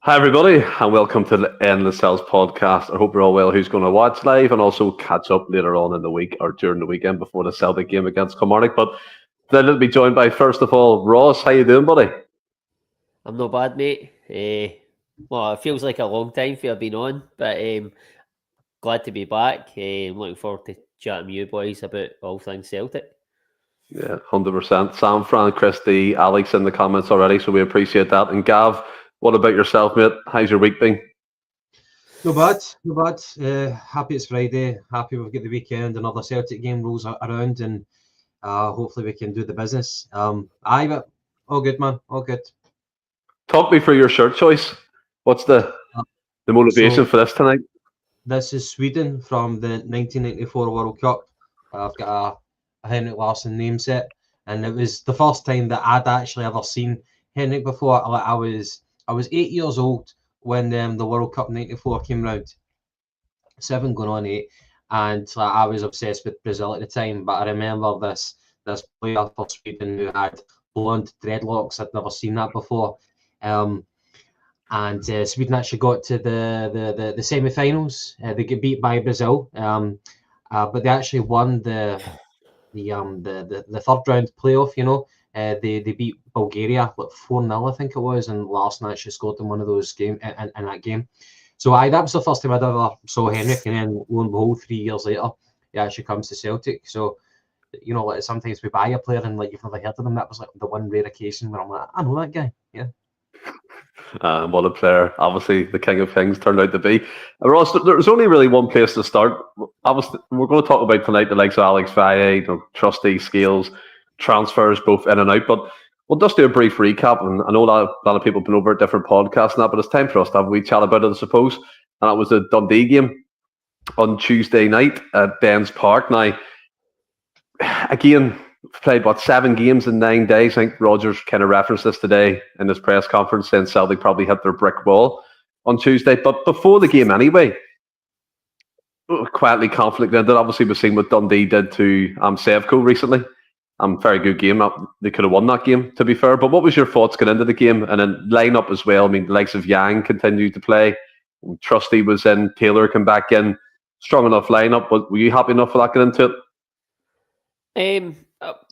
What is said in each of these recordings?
Hi, everybody, and welcome to the Endless Celts Podcast. I hope you're all well who's going to watch live and also catch up later on in the week or during the weekend before the Celtic game against Kilmarnock. But then it'll be joined by, first of all, Ross. How you doing, buddy? I'm not bad, mate. Well, it feels like a long time for being on, but glad to be back. Looking forward to chatting with you boys about all things Celtic. Yeah, 100%. Sam, Fran, Christy, Alex in the comments already, so we appreciate that. And Gav, what about yourself, mate? How's your week been? No bad, no bad. Happy it's Friday. Happy we've got the weekend. Another Celtic game rolls around, and hopefully we can do the business. But all good, man. All good. Talk me through your shirt choice. What's the Uh, motivation so for this tonight? this is Sweden from the 1994 World Cup. I've got a Henrik Larsson name set, and it was the first time that I'd actually ever seen Henrik before. I was 8 years old when the World Cup '94 came round. 7 going on 8, and I was obsessed with Brazil at the time. But I remember this player for Sweden who had blonde dreadlocks. I'd never seen that before. And Sweden actually got to the semi-finals. They get beat by Brazil, but they actually won the third round playoff. They beat Bulgaria like 4-0, I think it was, and Larsson actually scored in one of those games in that game. So that was the first time I'd ever saw Henrik, and then lo and behold, 3 years later, he actually comes to Celtic. So, like sometimes we buy a player and like you've never heard of them. That was like the one rare occasion where I'm like, I know that guy. Yeah. What a player. Obviously, the King of Kings turned out to be. Ross, there's only really one place to start. Obviously, we're going to talk about tonight the likes of Alex Valle, Trusty, Scales, transfers both in and out. But we'll just do a brief recap. And I know a lot of people have been over at different podcasts and that, but it's time for us to have a wee chat about it, I suppose. And that was the Dundee game on Tuesday night at Ben's Park. Now, again, played 7 games in 9 days. I think Rodgers kind of referenced this today in his press conference, saying Celtic probably hit their brick wall on Tuesday. But before the game, anyway, quietly conflict ended. Obviously, we've seen what Dundee did to Sevco recently. Very good game. They could have won that game, to be fair. But what was your thoughts going into the game and then line up as well? I mean, the likes of Yang continued to play. Trusty was in. Taylor came back in. Strong enough lineup. But were you happy enough for that going into it?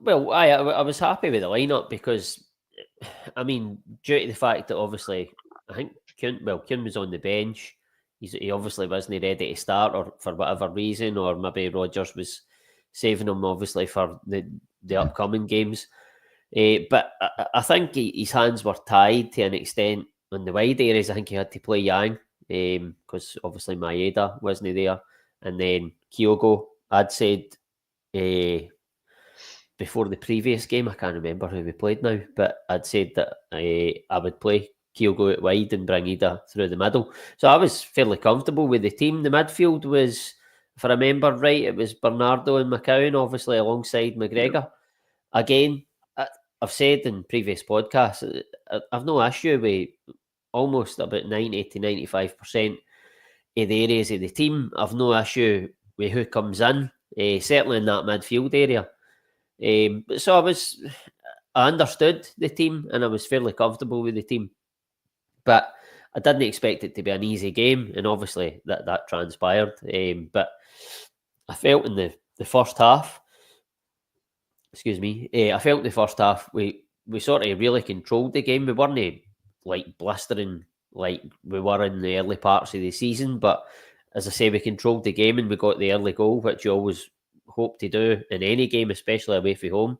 Well, I was happy with the lineup because, I mean, due to the fact that obviously I think Kuhn was on the bench. He obviously wasn't ready to start, or for whatever reason, or maybe Rodgers was saving him obviously for the upcoming games. But I think his hands were tied to an extent on the wide areas. I think he had to play Yang because obviously Maeda wasn't there, and then Kyogo. I'd said before the previous game, I can't remember who we played now, but I'd said that I would play Kyogo out wide and bring Ida through the middle. So I was fairly comfortable with the team. The midfield was, if I remember right, it was Bernardo and McCowan, obviously alongside McGregor. Again, I've said in previous podcasts, I've no issue with almost about 90 to 95% of the areas of the team. I've no issue with who comes in, certainly in that midfield area. So I understood the team and I was fairly comfortable with the team, but I didn't expect it to be an easy game, and obviously that transpired. But I felt in the first half, I felt in the first half we sort of really controlled the game. We weren't like blistering like we were in the early parts of the season, but as I say, we controlled the game and we got the early goal, which you always hope to do in any game, especially away from home.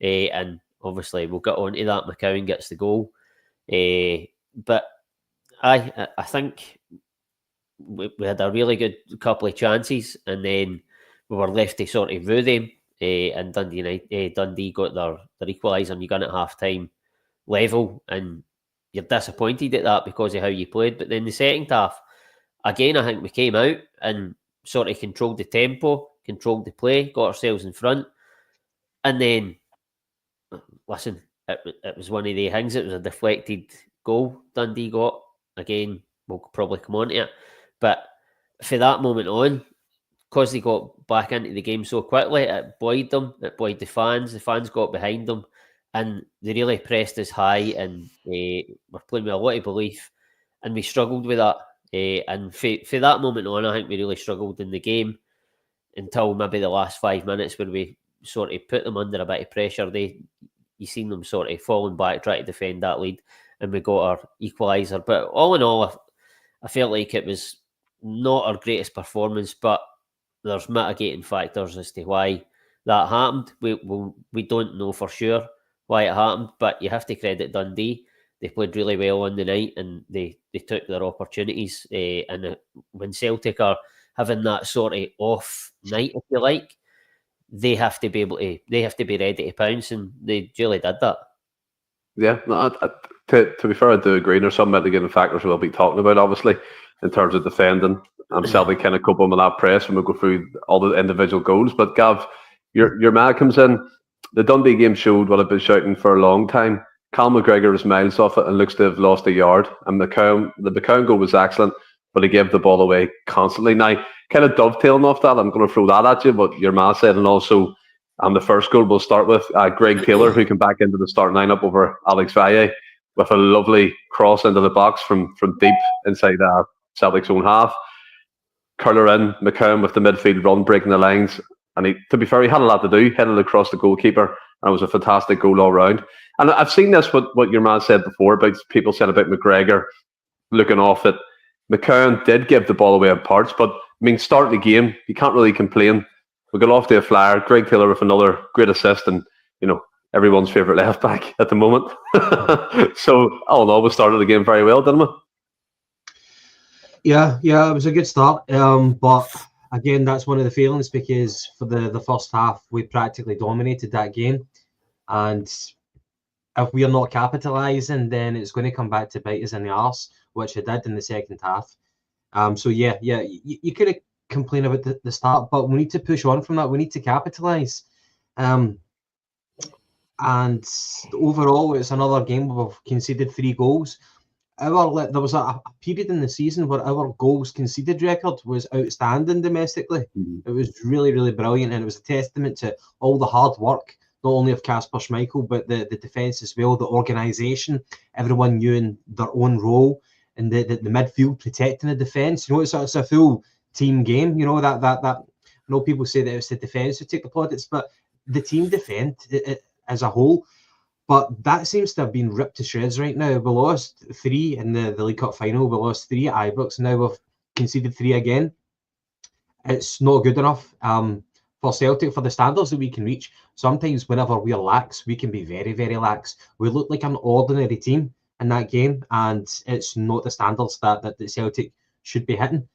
And obviously, we'll get on to that. McCowan gets the goal. But I think we had a really good couple of chances, and then we were left to sort of rue them. And Dundee got their equaliser, and you got at half time level, and you're disappointed at that because of how you played. But then the second half, again, I think we came out and sort of controlled the tempo, controlled the play, got ourselves in front. And then, listen, it was one of the things. It was a deflected goal Dundee got. Again, we'll probably come on to it. But for that moment on, because they got back into the game so quickly, it buoyed them, it buoyed the fans. The fans got behind them, and they really pressed us high and were playing with a lot of belief. and we struggled with that. And for that moment on, I think we really struggled in the game until maybe the last 5 minutes, where we sort of put them under a bit of pressure. You seen them sort of falling back, trying to defend that lead, and we got our equaliser. But all in all, I felt like it was not our greatest performance, but there's mitigating factors as to why that happened. We don't know for sure why it happened, but you have to credit Dundee. They played really well on the night, and they took their opportunities. And when Celtic are having that sort of off night, if you like, they have to be ready to pounce, and they duly did that. Yeah, no, to be fair, I do agree. There's some mitigating factors we'll be talking about, obviously, in terms of defending. Celtic kind of cope with that press when we go through all the individual goals. But Gav, your man comes in. The Dundee game showed what I've been shouting for a long time. Cal McGregor is miles off it and looks to have lost a yard. And the McCown goal was excellent, but he gave the ball away constantly. Now, kind of dovetailing off that, I'm going to throw that at you, what your man said, and also the first goal we'll start with Greg Taylor, who came back into the starting lineup over Alex Valle with a lovely cross into the box from deep inside Celtic's own half. Curler in, McCown with the midfield run, breaking the lines. And to be fair, he had a lot to do, headed across the goalkeeper, and it was a fantastic goal all round. And I've seen this, what your man said before, about people said about McGregor looking off it. McCown did give the ball away in parts, but I mean, starting the game, you can't really complain. We got off to a flyer. Greg Taylor with another great assist, and everyone's favourite left back at the moment. So all in all, we started the game very well, didn't we? Yeah, it was a good start. But again, that's one of the failings, because for the first half, we practically dominated that game, and if we're not capitalising, then it's going to come back to bite us in the arse, which it did in the second half. So you could complain about the start, but we need to push on from that. We need to capitalise. And overall, it's another game where we've conceded 3 goals. There was a period in the season where our goals conceded record was outstanding domestically. Mm-hmm. It was really, really brilliant, and it was a testament to all the hard work, not only of Kasper Schmeichel, but the defence as well, the organisation. Everyone knew in their own role, and the midfield protecting the defence. It's a full team game. That I know people say that it's the defence who take the plaudits, but the team defend it as a whole. But that seems to have been ripped to shreds right now. We lost 3 in the League Cup final. We lost 3 at Ibrox. Now we've conceded 3 again. It's not good enough for Celtic, for the standards that we can reach. Sometimes whenever we're lax, we can be very, very lax. We look like an ordinary team in that game, and it's not the standards that Celtic should be hitting.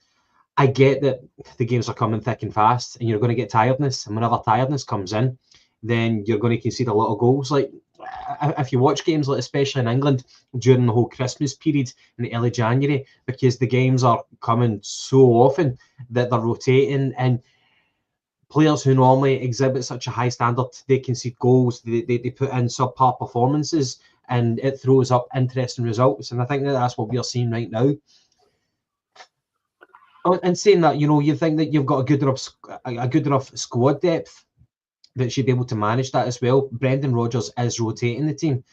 I get that the games are coming thick and fast, and you're going to get tiredness. And whenever tiredness comes in, then you're going to concede a lot of goals. Like, if you watch games, like especially in England during the whole Christmas period in the early January, because the games are coming so often that they're rotating, and players who normally exhibit such a high standard, they concede goals, they put in subpar performances, and it throws up interesting results. And I think that's what we're seeing right now. And saying that, you think that you've got a good enough squad depth that should be able to manage that as well. Brendan Rodgers is rotating the team,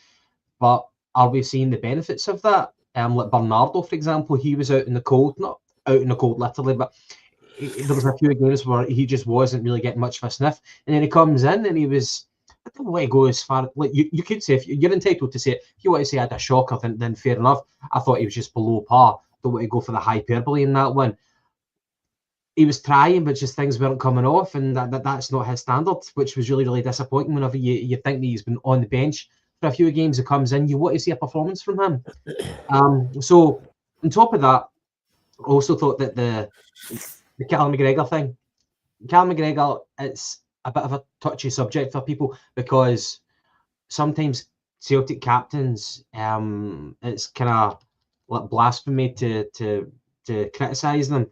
but are we seeing the benefits of that? Like Bernardo, for example, he was out in the cold, not out in the cold literally, but there was a few games where he just wasn't really getting much of a sniff, and then he comes in and he was, I don't want to go as far, like you could say, if you're entitled to say it, if you want to say I had a shocker, then fair enough. I thought he was just below par. Don't want to go for the hyperbole in that one. He was trying, but just things weren't coming off, and that's not his standard, which was really, really disappointing. Whenever you think that he's been on the bench for a few games, he comes in, you want to see a performance from him. So on top of that, I also thought that the Callum McGregor thing, it's a bit of a touchy subject for people, because sometimes Celtic captains, it's kind of like blasphemy to criticise them.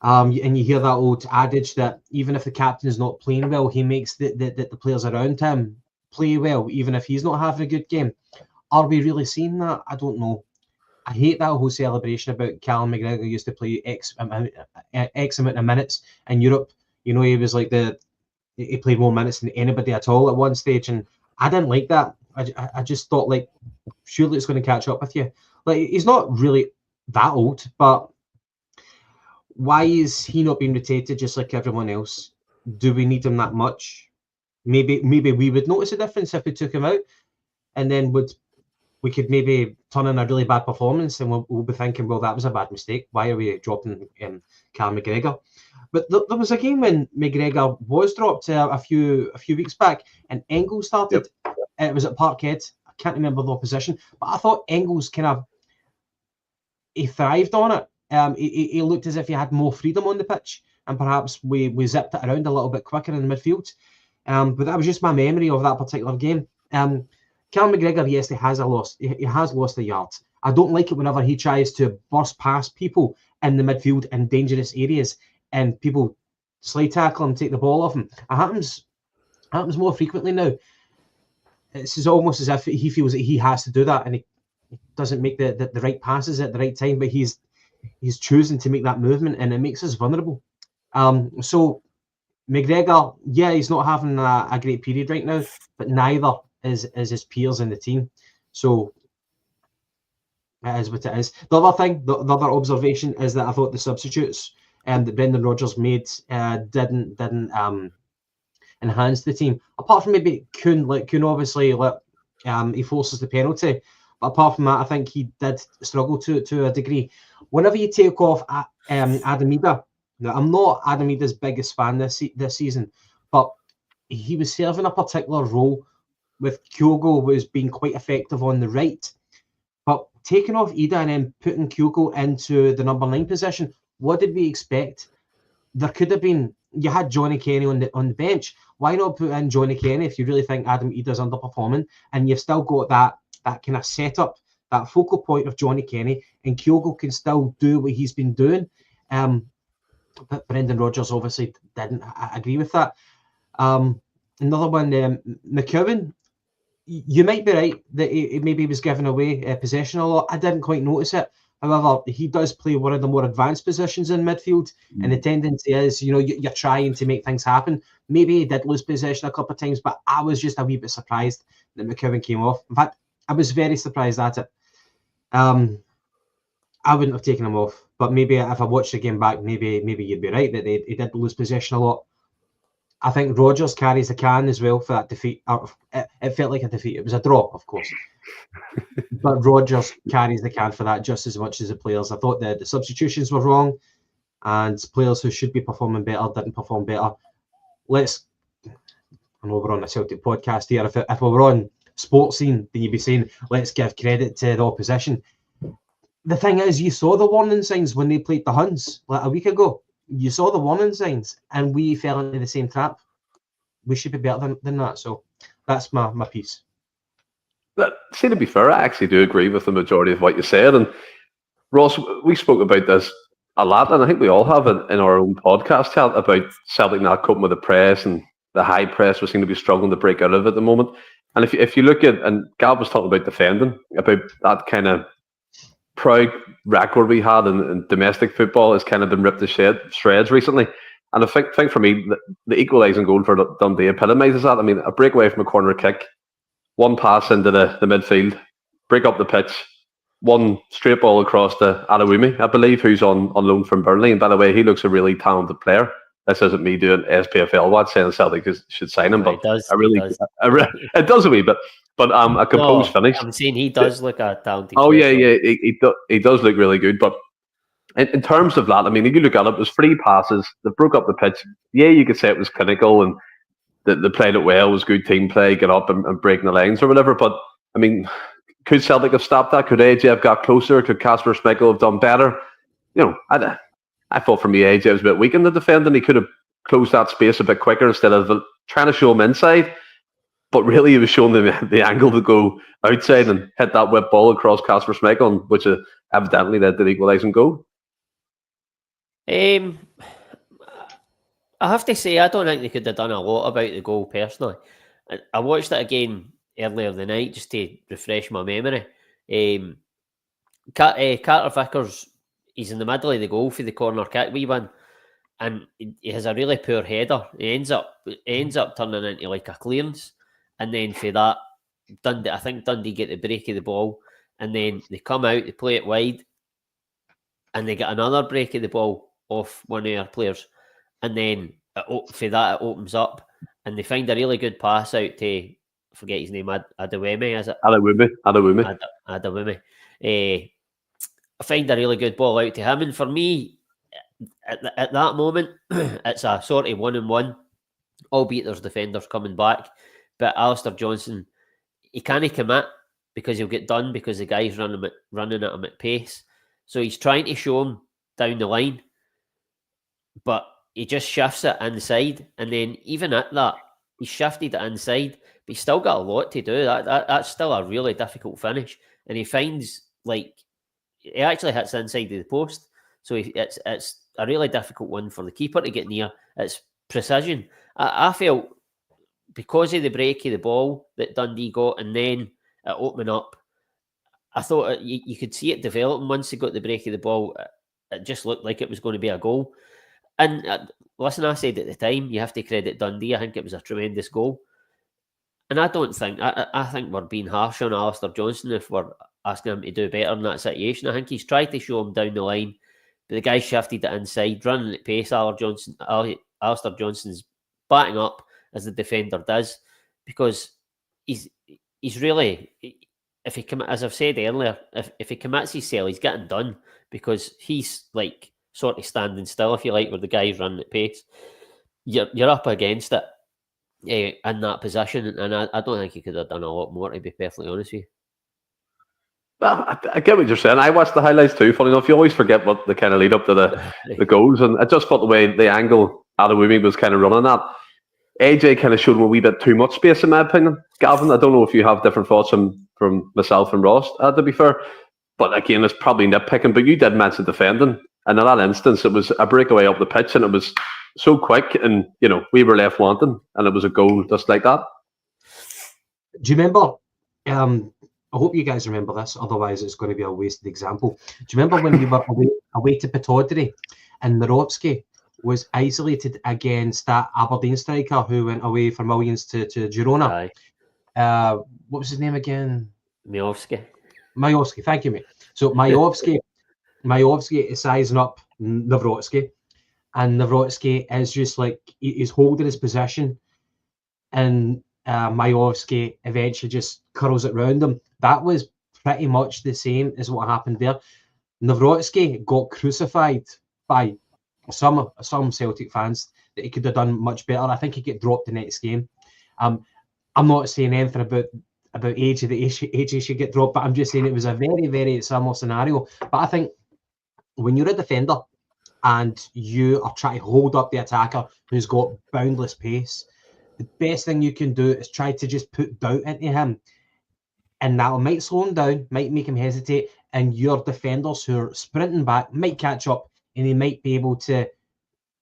And you hear that old adage that even if the captain is not playing well, he makes the players around him play well, even if he's not having a good game. Are we really seeing that? I don't know. I hate that whole celebration about Callum McGregor used to play X amount of minutes in Europe. He was like he played more minutes than anybody at all at one stage, and I didn't like that. I just thought, like, surely it's going to catch up with you. Like, he's not really that old, but why is he not being rotated just like everyone else? Do we need him that much? Maybe we would notice a difference if we took him out, and then we could maybe turn in a really bad performance, and we'll be thinking, well, that was a bad mistake. Why are we dropping Cal McGregor? But there was a game when McGregor was dropped a few weeks back, and Engels started. Yep. It was at Parkhead. I can't remember the opposition, but I thought Engels he thrived on it. He looked as if he had more freedom on the pitch, and perhaps we zipped it around a little bit quicker in the midfield. But that was just my memory of that particular game. Cal McGregor, yes, he has lost a yard. I don't like it whenever he tries to burst past people in the midfield in dangerous areas, and people slide tackle him, take the ball off him. It happens more frequently now. It's almost as if he feels that he has to do that, and he doesn't make the right passes at the right time, but he's choosing to make that movement, and it makes us vulnerable. So McGregor, yeah, he's not having a great period right now, but neither is his peers in the team. So it is what it is. The other thing, the other observation is that I thought the substitutes that Brendan Rodgers made didn't enhance the team. Apart from maybe Kuhn obviously he forces the penalty, but apart from that, I think he did struggle to a degree. Whenever you take off Adam Idah, now I'm not Adam Idah's biggest fan this season, but he was serving a particular role with Kyogo was being quite effective on the right. But taking off Idah and then putting Kyogo into the number 9 position, what did we expect? There could have been, you had Johnny Kenny on the bench. Why not put in Johnny Kenny if you really think Adam Idah's underperforming, and you've still got that kind of setup, that focal point of Johnny Kenny, and Kyogo can still do what he's been doing. But Brendan Rodgers obviously didn't agree with that. Another one, McEwen, you might be right that he maybe was giving away possession a lot. I didn't quite notice it. However, he does play one of the more advanced positions in midfield, and the tendency is, you're trying to make things happen. Maybe he did lose possession a couple of times, but I was just a wee bit surprised that McEwen came off. In fact, I was very surprised at it. I wouldn't have taken him off, but maybe if I watched the game back, maybe you'd be right that he did lose possession a lot. I think Rodgers carries the can as well for that defeat. It felt like a defeat. It was a draw, of course. But Rodgers carries the can for that just as much as the players. I thought the substitutions were wrong, and players who should be performing better didn't perform better. I know we're on a Celtic podcast here. If we were on Sports Scene, then you'd be saying, let's give credit to the opposition. The thing is, you saw the warning signs when they played the Huns like a week ago. You saw the warning signs, and we fell into the same trap. We should be better than that. So that's my piece. To be fair, I actually do agree with the majority of what you said. And Ross, we spoke about this a lot, and I think we all have in our own podcast about Celtic not coping with the press and the high press we seem to be struggling to break out of at the moment. And if you look at, and Gal was talking about defending, about that kind of proud record we had in domestic football has kind of been ripped to shreds recently. And I think for me, the equalising goal for Dundee epitomises that. I mean, a breakaway from a corner kick, one pass into the midfield, break up the pitch, one straight ball across to Adewumi, I believe, who's on loan from Burnley. And by the way, he looks a really talented player. This isn't me doing SPFL watch saying Celtic should sign him, but it does. It does a wee bit. But a composed finish. I'm saying he does look a talented player. Yeah, he does look really good. But in terms of that, I mean, if you look at it, there's 3 passes. They broke up the pitch. Yeah, you could say it was clinical and they played it well. It was good team play, get up and breaking the lines or whatever. But, I mean, could Celtic have stopped that? Could AJ have got closer? Could Kasper Schmeichel have done better? I thought for me, AJ was a bit weak in the defending. He could have closed that space a bit quicker instead of trying to show him inside. But really, he was showing them the angle to go outside and hit that whip ball across Kasper Schmeichel, which evidently led to the equalising goal. I have to say, I don't think they could have done a lot about the goal personally. I watched it again earlier the night just to refresh my memory. Carter Vickers, he's in the middle of the goal for the corner kick we win, and he has a really poor header. He ends up turning into like a clearance. And then for that, I think Dundee get the break of the ball, and then they come out, they play it wide, and they get another break of the ball off one of our players, and then for that it opens up, and they find a really good pass out to, I forget his name, Adewemi, is it? Adewemi. I find a really good ball out to him, and for me, at that moment, it's a sort of 1-on-1, albeit there's defenders coming back, but Alistair Johnston, he can't commit because he'll get done because the guy's running at him at pace. So he's trying to show him down the line, but he just shifts it inside, and then even at that, he shifted it inside, but he's still got a lot to do. That's still a really difficult finish, and he finds, like, he actually hits the inside of the post, so it's a really difficult one for the keeper to get near. It's precision. I felt because of the break of the ball that Dundee got, and then it opening up, I thought you could see it developing. Once they got the break of the ball, it just looked like it was going to be a goal. And listen, I said at the time, you have to credit Dundee. I think it was a tremendous goal. And I don't think, I think we're being harsh on Alistair Johnston if we're asking him to do better in that situation. I think he's tried to show him down the line, but the guy shifted it inside, running at pace. Alistair Johnston's batting up as the defender does, because he's really, if he as I've said earlier, if he commits his cell, he's getting done, because he's like sort of standing still, if you like, where the guy's running at pace. You're up against it in that position, and I don't think he could have done a lot more, to be perfectly honest with you. Well, I get what you're saying. I watched the highlights too. Funny enough, you always forget what the kind of lead up to the goals, and I just thought the way the angle Adewemi was kind of running at, AJ kind of showed him a wee bit too much space, in my opinion. Gavin, I don't know if you have different thoughts from myself and Ross, to be fair. But again, it's probably nitpicking. But you did mention defending, and in that instance, it was a breakaway up the pitch, and it was so quick, and we were left wanting, and it was a goal just like that. Do you remember? I hope you guys remember this. Otherwise, it's going to be a wasted example. Do you remember when we were away to Pataudry, and Mirovski was isolated against that Aberdeen striker who went away for millions to Girona? Aye. What was his name again? Majowski. Thank you, mate. So Majowski is sizing up Nawrocki, and Nawrocki is just like, he's holding his position, and Majowski eventually just curls it round him. That was pretty much the same as what happened there. Nawrocki got crucified by some Celtic fans that he could have done much better. I think he get dropped the next game. I'm not saying anything about AJ that AJ should get dropped, but I'm just saying it was a very, very similar scenario. But I think when you're a defender and you are trying to hold up the attacker who's got boundless pace, the best thing you can do is try to just put doubt into him, and that might slow him down, might make him hesitate, and your defenders who are sprinting back might catch up, and he might be able to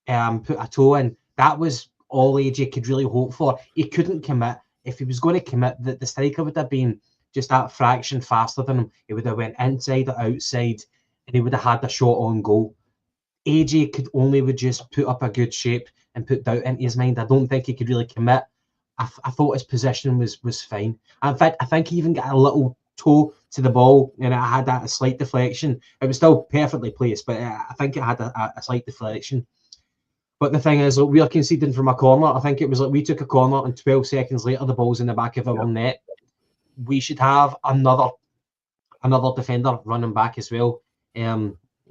put a toe in. That was all AJ could really hope for. He couldn't commit. If he was going to commit, the striker would have been just that fraction faster than him. He would have went inside or outside, and he would have had a shot on goal. AJ would just put up a good shape and put doubt into his mind. I don't think he could really commit. I thought his position was fine. In fact, I think he even got a little toe to the ball, and it had a slight deflection. It was still perfectly placed, but I think it had a slight deflection. But the thing is, we are conceding from a corner. I think it was like we took a corner, and 12 seconds later, the ball's in the back of our net. We should have another defender running back as well.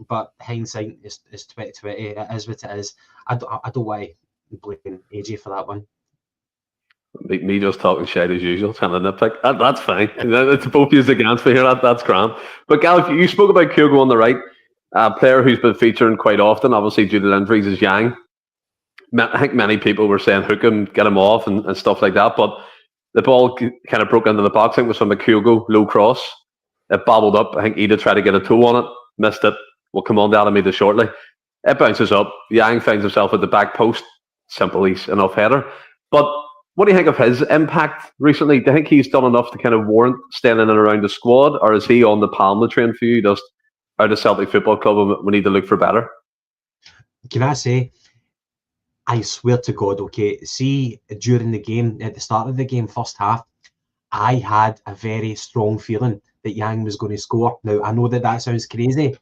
But hindsight is 2020. It is what it is. I don't want to blame AJ for that one. Me just talking shit as usual, trying to nitpick. That's fine. It's both used against me here. That's grand. But Gal, you spoke about Kyogo on the right, a player who's been featuring quite often, obviously due to injuries, is Yang. I think many people were saying hook him, get him off, and stuff like that. But the ball kind of broke into the box. I think it was from a Kyogo low cross. It bobbled up. I think Ida tried to get a toe on it, missed it. We'll come on to Alameda shortly. It bounces up. Yang finds himself at the back post. Simple enough header. But what do you think of his impact recently? Do you think he's done enough to kind of warrant staying in and around the squad, or is he on the Palma train for you, just out of Celtic Football Club, and we need to look for better? Can I say, I swear to God, okay, see, during the game, at the start of the game, first half, I had a very strong feeling that Yang was going to score. Now, I know that sounds crazy,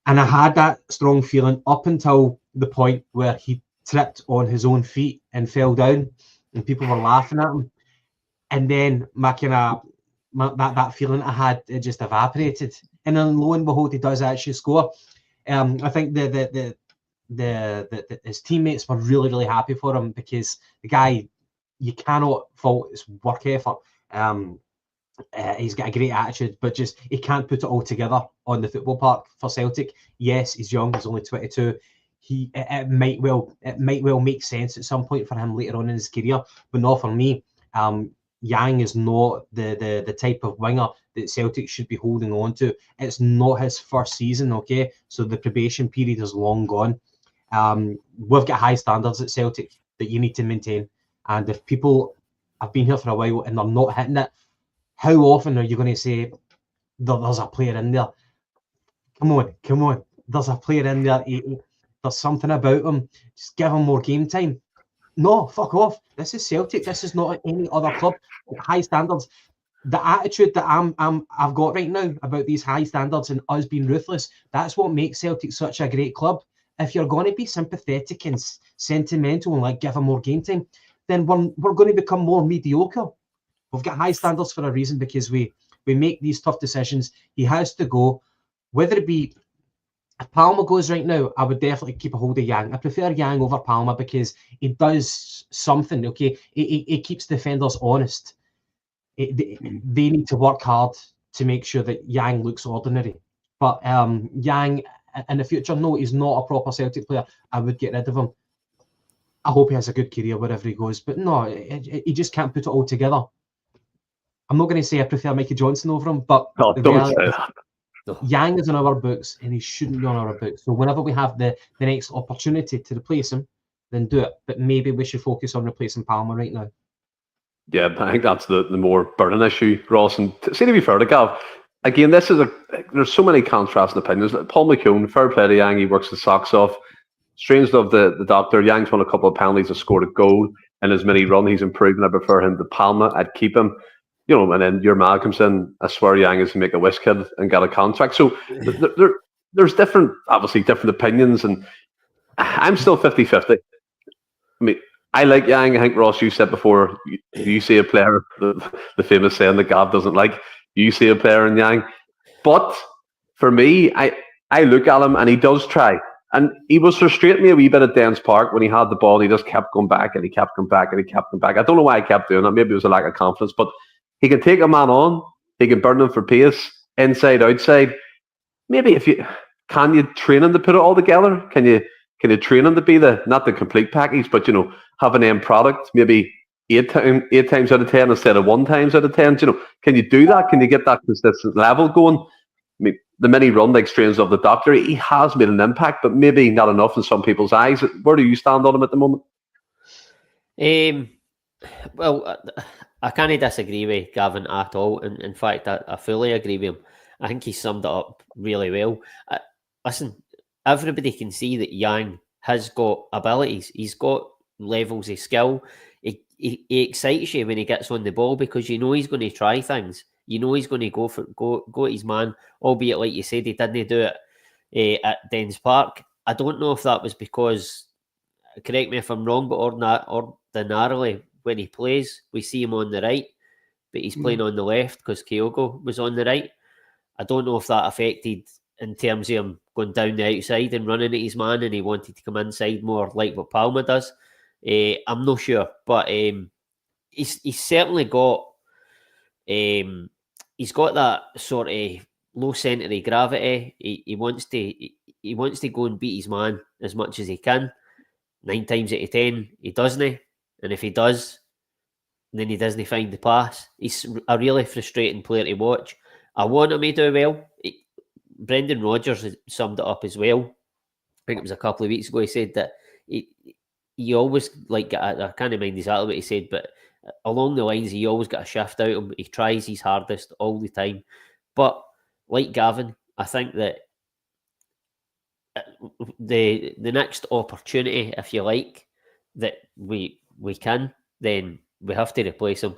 And I had that strong feeling up until the point where he tripped on his own feet and fell down, and people were laughing at him. And then that feeling I had, it just evaporated. And then lo and behold, he does actually score. I think his teammates were really happy for him, because the guy, you cannot fault his work effort. He's got a great attitude, but just he can't put it all together on the football park for Celtic. Yes, he's young; he's only 22. It might well make sense at some point for him later on in his career, but not for me. Yang is not the type of winger that Celtic should be holding on to. It's not his first season, okay? So the probation period is long gone. We've got high standards at Celtic that you need to maintain, and if people have been here for a while and they're not hitting it, how often are you going to say there's a player in there? Come on. There's a player in there. There's something about him. Just give him more game time. No, fuck off. This is Celtic. This is not any other club. High standards. The attitude that I've got right now about these high standards and us being ruthless, that's what makes Celtic such a great club. If you're going to be sympathetic and sentimental and like give him more game time, then we're going to become more mediocre. We've got high standards for a reason, because we make these tough decisions. He has to go. Whether it be, if Palma goes right now, I would definitely keep a hold of Yang. I prefer Yang over Palma because he does something, okay? He keeps defenders honest. They need to work hard to make sure that Yang looks ordinary. But Yang, in the future, no, he's not a proper Celtic player. I would get rid of him. I hope he has a good career wherever he goes. But no, he just can't put it all together. I'm not going to say I prefer Mikey Johnson over him, but don't say that. Yang is in our books, and he shouldn't be on our books. So whenever we have the next opportunity to replace him, then do it. But maybe we should focus on replacing Palmer right now. Yeah, I think that's the more burning issue, Ross. And to be fair to Gav, again, there's so many contrasting opinions. Paul McCune, fair play to Yang, he works his socks off. Strange of the doctor, Yang's won a couple of penalties, has scored a goal in his mini run. He's improved, and I prefer him to Palma. I'd keep him. You know, and then your man comes in, I swear Yang is to make a wish kid and get a contract. So there's obviously different opinions, and I'm still 50-50. I mean, I like Yang. I think, Ross, you said before, you see a player, the famous saying that Gav doesn't like, you see a player in Yang. But for me, I look at him and he does try. And he was frustrating me a wee bit at Dens Park when he had the ball and he just kept going back and he kept going back and he kept going back. I don't know why he kept doing that. Maybe it was a lack of confidence, but he can take a man on. He can burn him for pace, inside, outside. Maybe can you train him to put it all together? Can you train him to be not the complete package, but have an end product? Maybe eight times out of 10 instead of 1 times out of 10. Can you do that? Can you get that consistent level going? I mean, the mini run, like Strange of the Doctor, he has made an impact, but maybe not enough in some people's eyes. Where do you stand on him at the moment? Well, I can't disagree with Gavin at all. In fact, I fully agree with him. I think he summed it up really well. Listen, everybody can see that Yang has got abilities. He's got levels of skill. He excites you when he gets on the ball because you know he's going to try things. You know he's going to go at his man, albeit, like you said, he didn't do it at Dens Park. I don't know if that was because, correct me if I'm wrong, but ordinarily when he plays, we see him on the right, but he's playing on the left because Kyogo was on the right. I don't know if that affected in terms of him going down the outside and running at his man and he wanted to come inside more like what Palma does. I'm not sure, but he's certainly got he's got that sort of low centre of gravity. He wants to go and beat his man as much as he can. 9 times out of 10, he doesn't. And if he does, then he doesn't find the pass. He's a really frustrating player to watch. I want him to do well. Brendan Rodgers summed it up as well. I think it was a couple of weeks ago. He said that he always, like, I can't mind exactly what he said, but along the lines, he always got a shift out of him. He tries his hardest all the time. But like Gavin, I think that the next opportunity, if you like, that we can, then we have to replace him.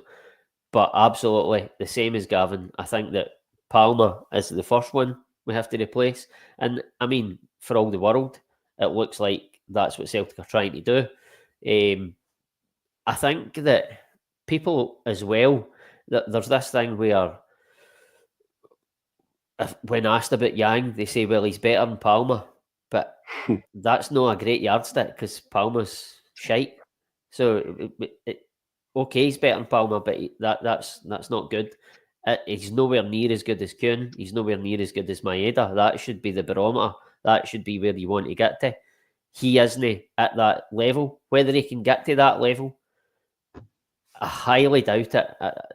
But absolutely, the same as Gavin, I think that Palmer is the first one we have to replace. And I mean, for all the world, it looks like that's what Celtic are trying to do. I think that people as well, that there's this thing where when asked about Yang, they say, well, he's better than Palmer. But that's not a great yardstick because Palmer's shite. So, okay, he's better than Palmer, but that's not good. He's nowhere near as good as Kuhn. He's nowhere near as good as Maeda. That should be the barometer. That should be where you want to get to. He isn't at that level. Whether he can get to that level, I highly doubt it.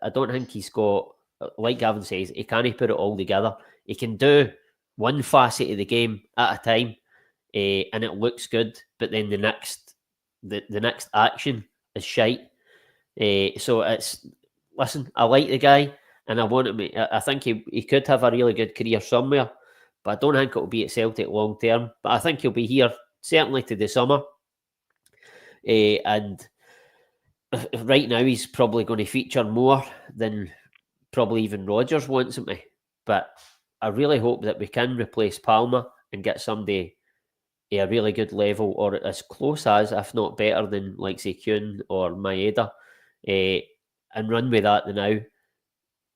I don't think he's got, like Gavin says, he can't put it all together. He can do one facet of the game at a time, and it looks good, but then the next action is shite. So listen, I like the guy, and I want him. I think he could have a really good career somewhere, but I don't think it will be at Celtic long term. But I think he'll be here certainly to the summer, and right now he's probably going to feature more than probably even Rodgers wants him to. But I really hope that we can replace Palmer and get somebody at a really good level, or as close as, if not better than, like, say, Kuhn or Maeda, and run with that now.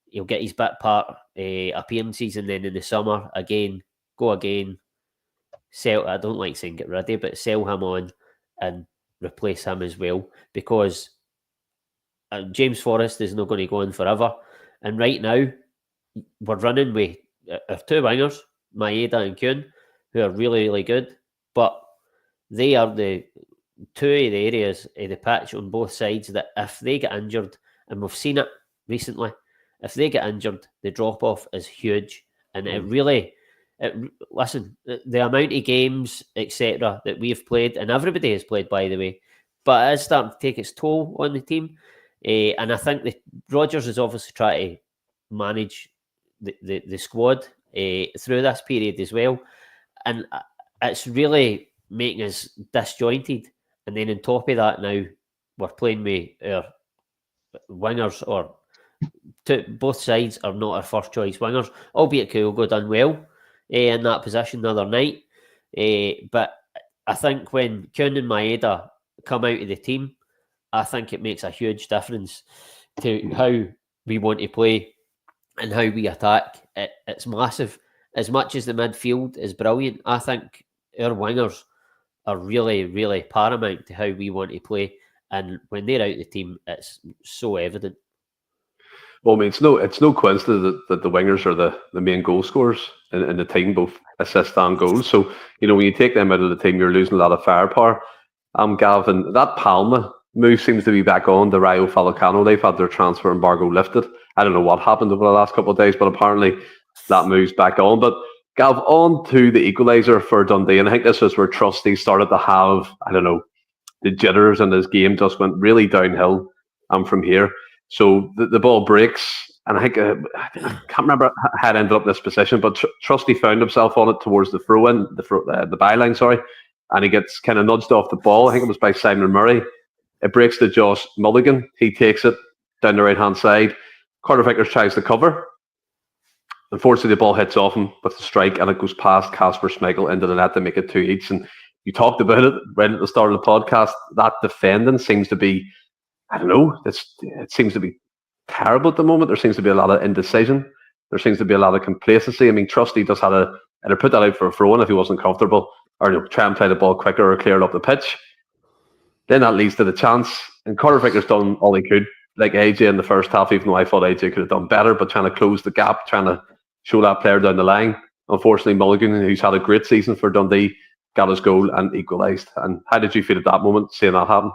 He'll get his bit part appearances, and then in the summer, go again, sell, I don't like saying get ready, but sell him on and replace him as well, because James Forrest is not going to go on forever. And right now, we're running with our two wingers, Maeda and Kuhn, who are really, really good, but they are the two of the areas of the pitch on both sides that if they get injured, and we've seen it recently, if they get injured, the drop-off is huge. And listen, the amount of games, etc., that we've played, and everybody has played, by the way, but it is starting to take its toll on the team. And I think that Rodgers is obviously trying to manage the squad through this period as well. And it's really making us disjointed. And then on top of that, now we're playing with our wingers, or both sides are not our first choice wingers, albeit Kyogo done well in that position the other night. But I think when Kuhn and Maeda come out of the team, I think it makes a huge difference to how we want to play and how we attack. It's massive. As much as the midfield is brilliant, I think our wingers are really, really paramount to how we want to play. And when they're out of the team, it's so evident. Well, I mean, it's no coincidence that the wingers are the main goal scorers in the team, both assists and goals. So, when you take them out of the team, you're losing a lot of firepower. Gavin, that Palma move seems to be back on. The Rayo Vallecano, they've had their transfer embargo lifted. I don't know what happened over the last couple of days, but apparently that move's back on. But Gav, on to the equaliser for Dundee, and I think this was where Trusty started to have, I don't know, the jitters, and his game just went really downhill from here. So the ball breaks, and I think I can't remember how it ended up in this position, but Trusty found himself on it towards the throw-in, the byline, sorry, and he gets kind of nudged off the ball. I think it was by Simon Murray. It breaks to Josh Mulligan. He takes it down the right-hand side. Carter Vickers tries to cover. Unfortunately, the ball hits off him with the strike, and it goes past Kasper Schmeichel into the net to make it 2 each. And you talked about it right at the start of the podcast. That defending seems to be, I don't know, it seems to be terrible at the moment. There seems to be a lot of indecision. There seems to be a lot of complacency. I mean, Trusty just had either put that out for a throw-in if he wasn't comfortable, or try and play the ball quicker or clear it up the pitch. Then that leads to the chance. And Carter Vickers done all he could, like AJ in the first half, even though I thought AJ could have done better, but trying to close the gap, trying to show that player down the line. Unfortunately, Mulligan, who's had a great season for Dundee, got his goal and equalised. And how did you feel at that moment, seeing that happen?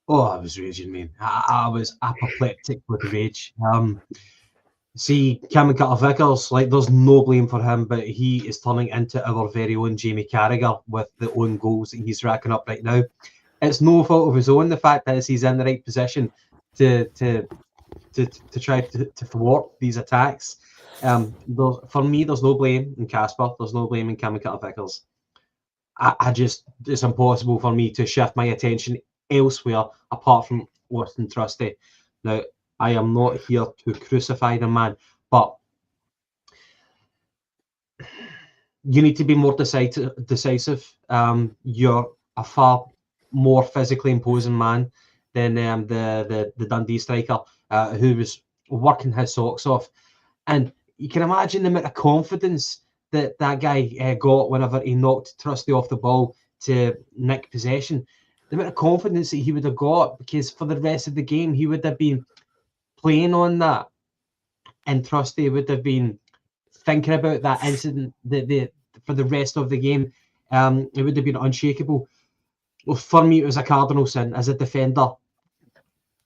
Oh, I was raging, man. I was apoplectic with rage. See, Cameron Carter Vickers, like, there's no blame for him, but he is turning into our very own Jamie Carragher with the own goals that he's racking up right now. It's no fault of his own, the fact that he's in the right position to try to thwart these attacks. For me, there's no blame in Kasper. There's no blame in Cameron Carter Vickers. It's impossible for me to shift my attention elsewhere apart from Austin Trusty. Now, I am not here to crucify the man, but you need to be more decisive. You're a far more physically imposing man than the Dundee striker, who was working his socks off. And you can imagine the amount of confidence that guy got whenever he knocked Trusty off the ball to nick possession. The amount of confidence that he would have got, because for the rest of the game, he would have been playing on that. And Trusty would have been thinking about that incident for the rest of the game. It would have been unshakable. Well, for me, it was a cardinal sin as a defender.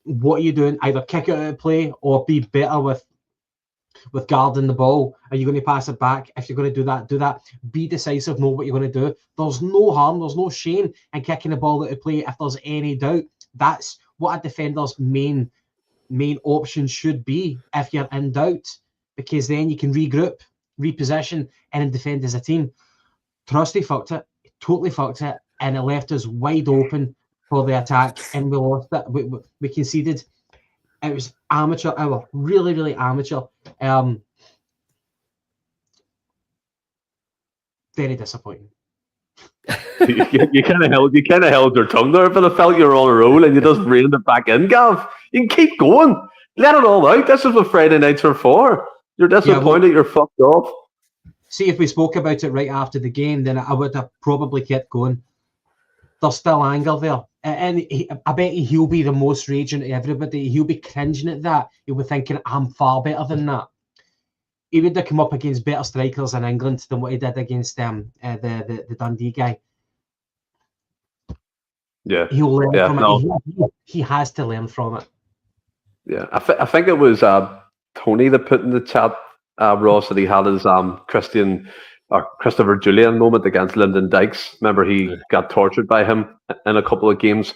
What are you doing? Either kick it out of play or be better with guarding the ball. Are you going to pass it back? If you're going to do that. Be decisive, know what you're going to do. There's no harm, there's no shame in kicking the ball out of play if there's any doubt. That's what a defender's main option should be if you're in doubt, because then you can regroup, reposition, and then defend as a team. Trusty fucked it, totally fucked it, and it left us wide open for the attack, and we lost it. We conceded. It was amateur hour, really, really amateur. Very disappointing. you kind of held your tongue there, but I felt you were on a roll and you just reined it back in, Gav. You can keep going, let it all out. This is what Friday nights are for. You're disappointed, you're fucked off. See, if we spoke about it right after the game, then I would have probably kept going. There's still anger there. And I bet he'll be the most raging to everybody. He'll be cringing at that. He'll be thinking, I'm far better than that. He would have come up against better strikers in England than what he did against the Dundee guy. Yeah. He'll learn from it. He has to learn from it. Yeah. I think it was Tony that put in the chat, Ross, that he had his Christopher Julian moment against Lyndon Dykes. Remember, he got tortured by him in a couple of games.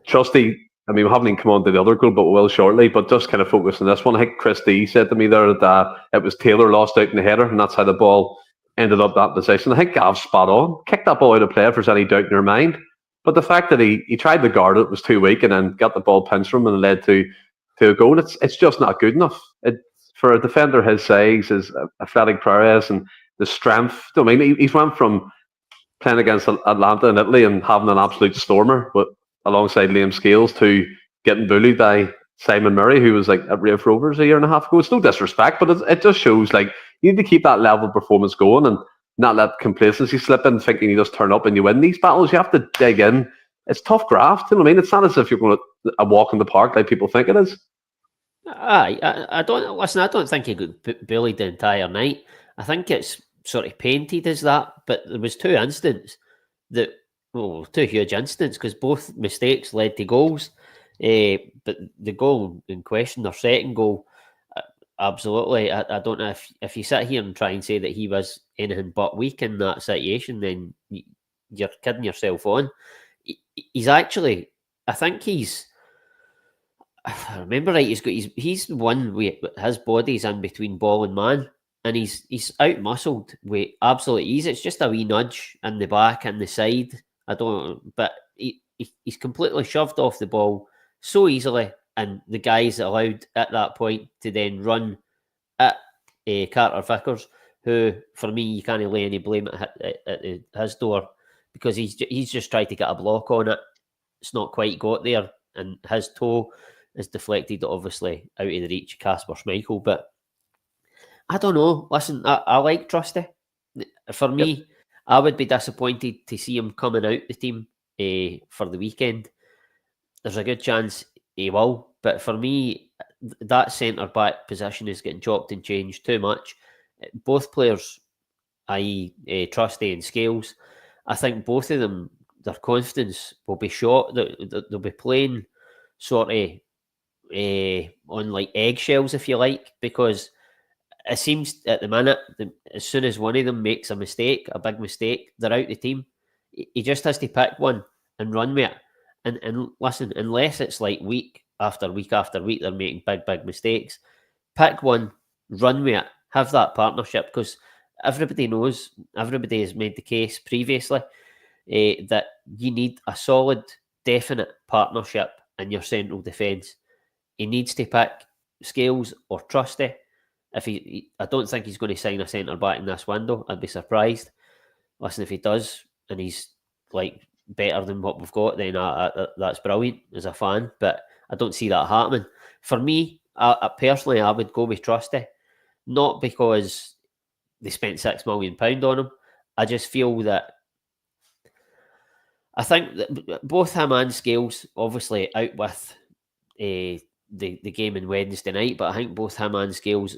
Trusty, I mean, we haven't even come on to the other goal, but we will shortly. But just kind of focus on this one. I think Chris D said to me there that it was Taylor lost out in the header, and that's how the ball ended up that position. I think Gav's spot on. Kick that ball out of play if there's any doubt in your mind. But the fact that he tried to guard it was too weak, and then got the ball pinched from him and led to a goal. It's just not good enough. For a defender his size, his athletic prowess, and the strength. I mean, he's went from playing against Atlanta in Italy and having an absolute stormer, but alongside Liam Scales, to getting bullied by Simon Murray, who was like at Rafe Rovers a year and a half ago. It's no disrespect, but it just shows like you need to keep that level of performance going and not let complacency slip in, thinking you just turn up and you win these battles. You have to dig in. It's tough graft. You know what I mean? It's not as if you're going to a walk in the park like people think it is. I don't think he got bullied the entire night. I think it's sort of painted as that, but there was two huge incidents, because both mistakes led to goals. But the goal in question, their second goal, absolutely. I don't know if you sit here and try and say that he was anything but weak in that situation, then you're kidding yourself on. He's actually, I think he's, if I remember right, he's the one with his body's in between ball and man, and he's out muscled with absolute ease. It's just a wee nudge in the back and the side. But he's completely shoved off the ball so easily, and the guy's allowed at that point to then run at Carter Vickers, who, for me, you can't lay any blame at his door, because he's just tried to get a block on it. It's not quite got there, and his toe is deflected, obviously, out of the reach of Kasper Schmeichel. But I don't know. Listen, I like Trusty. For me, I would be disappointed to see him coming out the team for the weekend. There's a good chance he will. But for me, that centre-back position is getting chopped and changed too much. Both players, i.e. Trusty and Scales, I think both of them, their confidence will be shot. They'll be playing sort of on like eggshells, if you like, because it seems at the minute, as soon as one of them makes a mistake, a big mistake, they're out the team. He just has to pick one and run with it. And listen, unless it's like week after week after week, they're making big mistakes, pick one, run with it, have that partnership, because everybody knows, everybody has made the case previously that you need a solid, definite partnership in your central defence. He needs to pick Scales or Trusty. I don't think he's going to sign a centre back in this window. I'd be surprised. listen, if he does and he's like better than what we've got, then that's brilliant as a fan. But I don't see that happening. For me, personally, I would go with Trusty, not because they spent £6 million on him. I just feel that I think that both him and Scales obviously out with the game on Wednesday night, but I think both him and Scales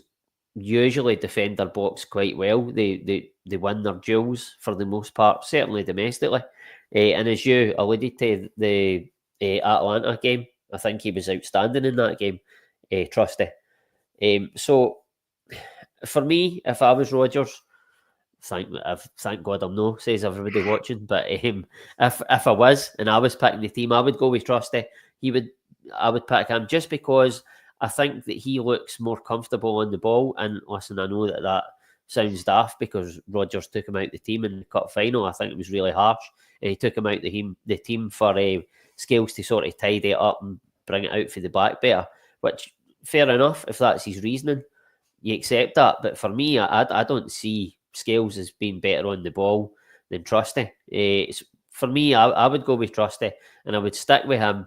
usually defend their box quite well. They win their duels for the most part, certainly domestically. And as you alluded to, the Atlanta game, I think he was outstanding in that game, Trusty. So for me, if I was Rodgers, thank God I'm no, says everybody watching. But if I was and I was picking the team, I would go with Trusty. I would pick him just because I think that he looks more comfortable on the ball. And listen, I know that sounds daft because Rodgers took him out the team in the cup final. I think it was really harsh. And he took him out the team for Scales to sort of tidy it up and bring it out for the back better, which fair enough if that's his reasoning. You accept that. But for me, I don't see Scales as being better on the ball than Trusty. For me, I would go with Trusty and I would stick with him.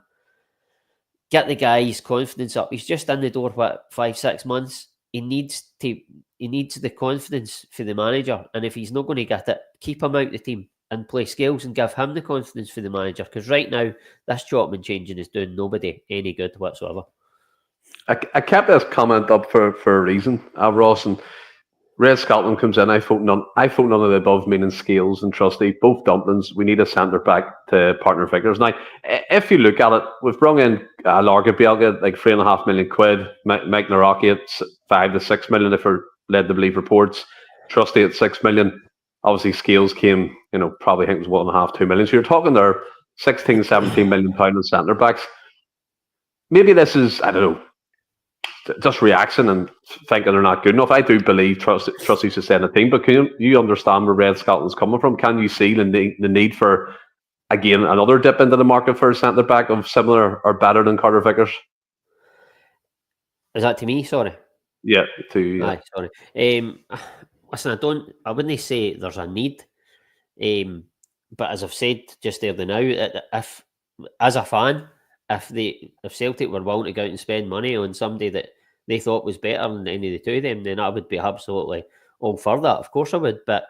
Get the guy's confidence up. He's just in the door, 5-6 months. He needs the confidence for the manager. And if he's not going to get it, keep him out the team and play Scales and give him the confidence for the manager. Because right now, this chopping changing is doing nobody any good whatsoever. I kept this comment up for a reason, Ross, and Red Scotland comes in. I vote none of the above, meaning Scales and Trusty, both dumplings. We need a centre back to partner figures. Now, if you look at it, we've brought in Larga Bielga, like £3.5 million, Mike Naraki at 5 to 6 million, if we're led to believe reports. Trusty at 6 million. Obviously, Scales came, probably I think it was 1.5, 2 million. So you're talking there 16, 17 million pound in centre backs. Maybe this is, I don't know, just reaction and thinking they're not good enough. I do believe Trustee should stay in the team, but can you understand where Red Scotland's coming from? Can you see the need for, again, another dip into the market for a centre back of similar or better than Carter Vickers? Is that to me? Sorry. Yeah, to you. Aye, sorry. Listen, I wouldn't say there's a need, but as I've said just there now, if as a fan, if Celtic were willing to go out and spend money on somebody that they thought was better than any of the two of them, then I would be absolutely all for that. Of course I would, but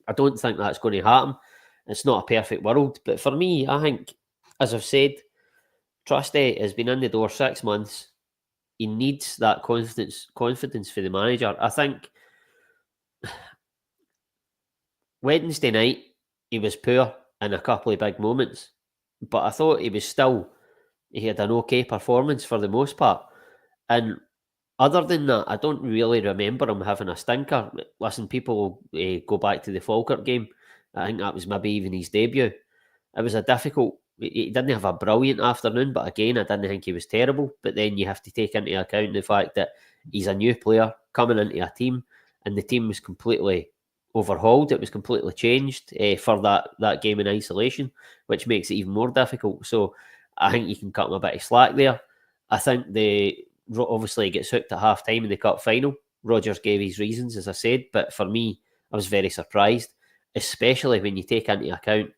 I don't think that's going to happen. It's not a perfect world. But for me, I think, as I've said, Trusty has been in the door 6 months. He needs that confidence for the manager. I think Wednesday night, he was poor in a couple of big moments, but I thought he had an okay performance for the most part. And other than that, I don't really remember him having a stinker. Listen, people go back to the Falkirk game. I think that was maybe even his debut. It was he didn't have a brilliant afternoon, but again, I didn't think he was terrible. But then you have to take into account the fact that he's a new player coming into a team, and the team was completely overhauled. It was completely changed for that game in isolation, which makes it even more difficult. So I think you can cut him a bit of slack there. I think obviously he gets hooked at half time in the cup final. Rodgers gave his reasons, as I said, but for me, I was very surprised, especially when you take into account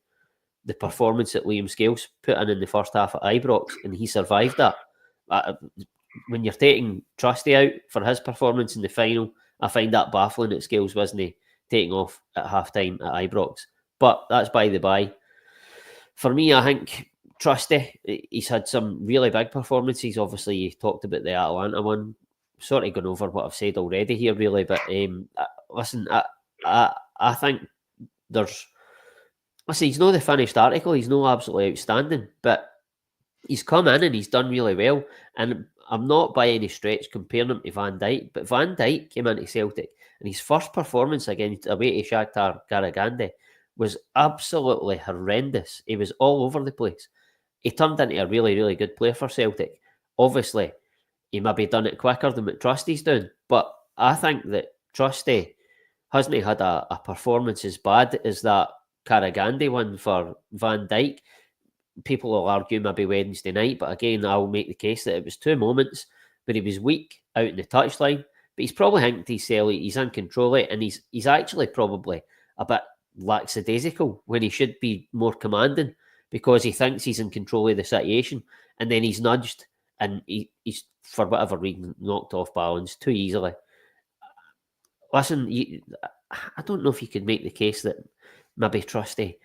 the performance that Liam Scales put in the first half at Ibrox, and he survived that. When you're taking Trusty out for his performance in the final, I find that baffling that Scales wasn't taking off at half time at Ibrox. But that's by the by. For me, I think Trusty, he's had some really big performances. Obviously, you talked about the Atlanta one. Sort of gone over what I've said already here, really. But listen, I think there's... Listen, he's not the finished article. He's not absolutely outstanding. But he's come in and he's done really well. And I'm not by any stretch comparing him to Van Dijk. But Van Dijk came into Celtic, and his first performance against away to Shakhtar Garagande was absolutely horrendous. He was all over the place. He turned into a really, really good player for Celtic. Obviously, he maybe done it quicker than what Trusty's doing, but I think that Trusty hasn't had a performance as bad as that Karagandhi one for Van Dijk. People will argue maybe Wednesday night, but again, I'll make the case that it was 2 moments where he was weak out in the touchline, but he's probably thinking to himself, he's in control of it, and he's actually probably a bit lackadaisical when he should be more commanding because he thinks he's in control of the situation, and then he's nudged and he's for whatever reason knocked off balance too easily. Listen, I don't know if you could make the case that maybe Trusty,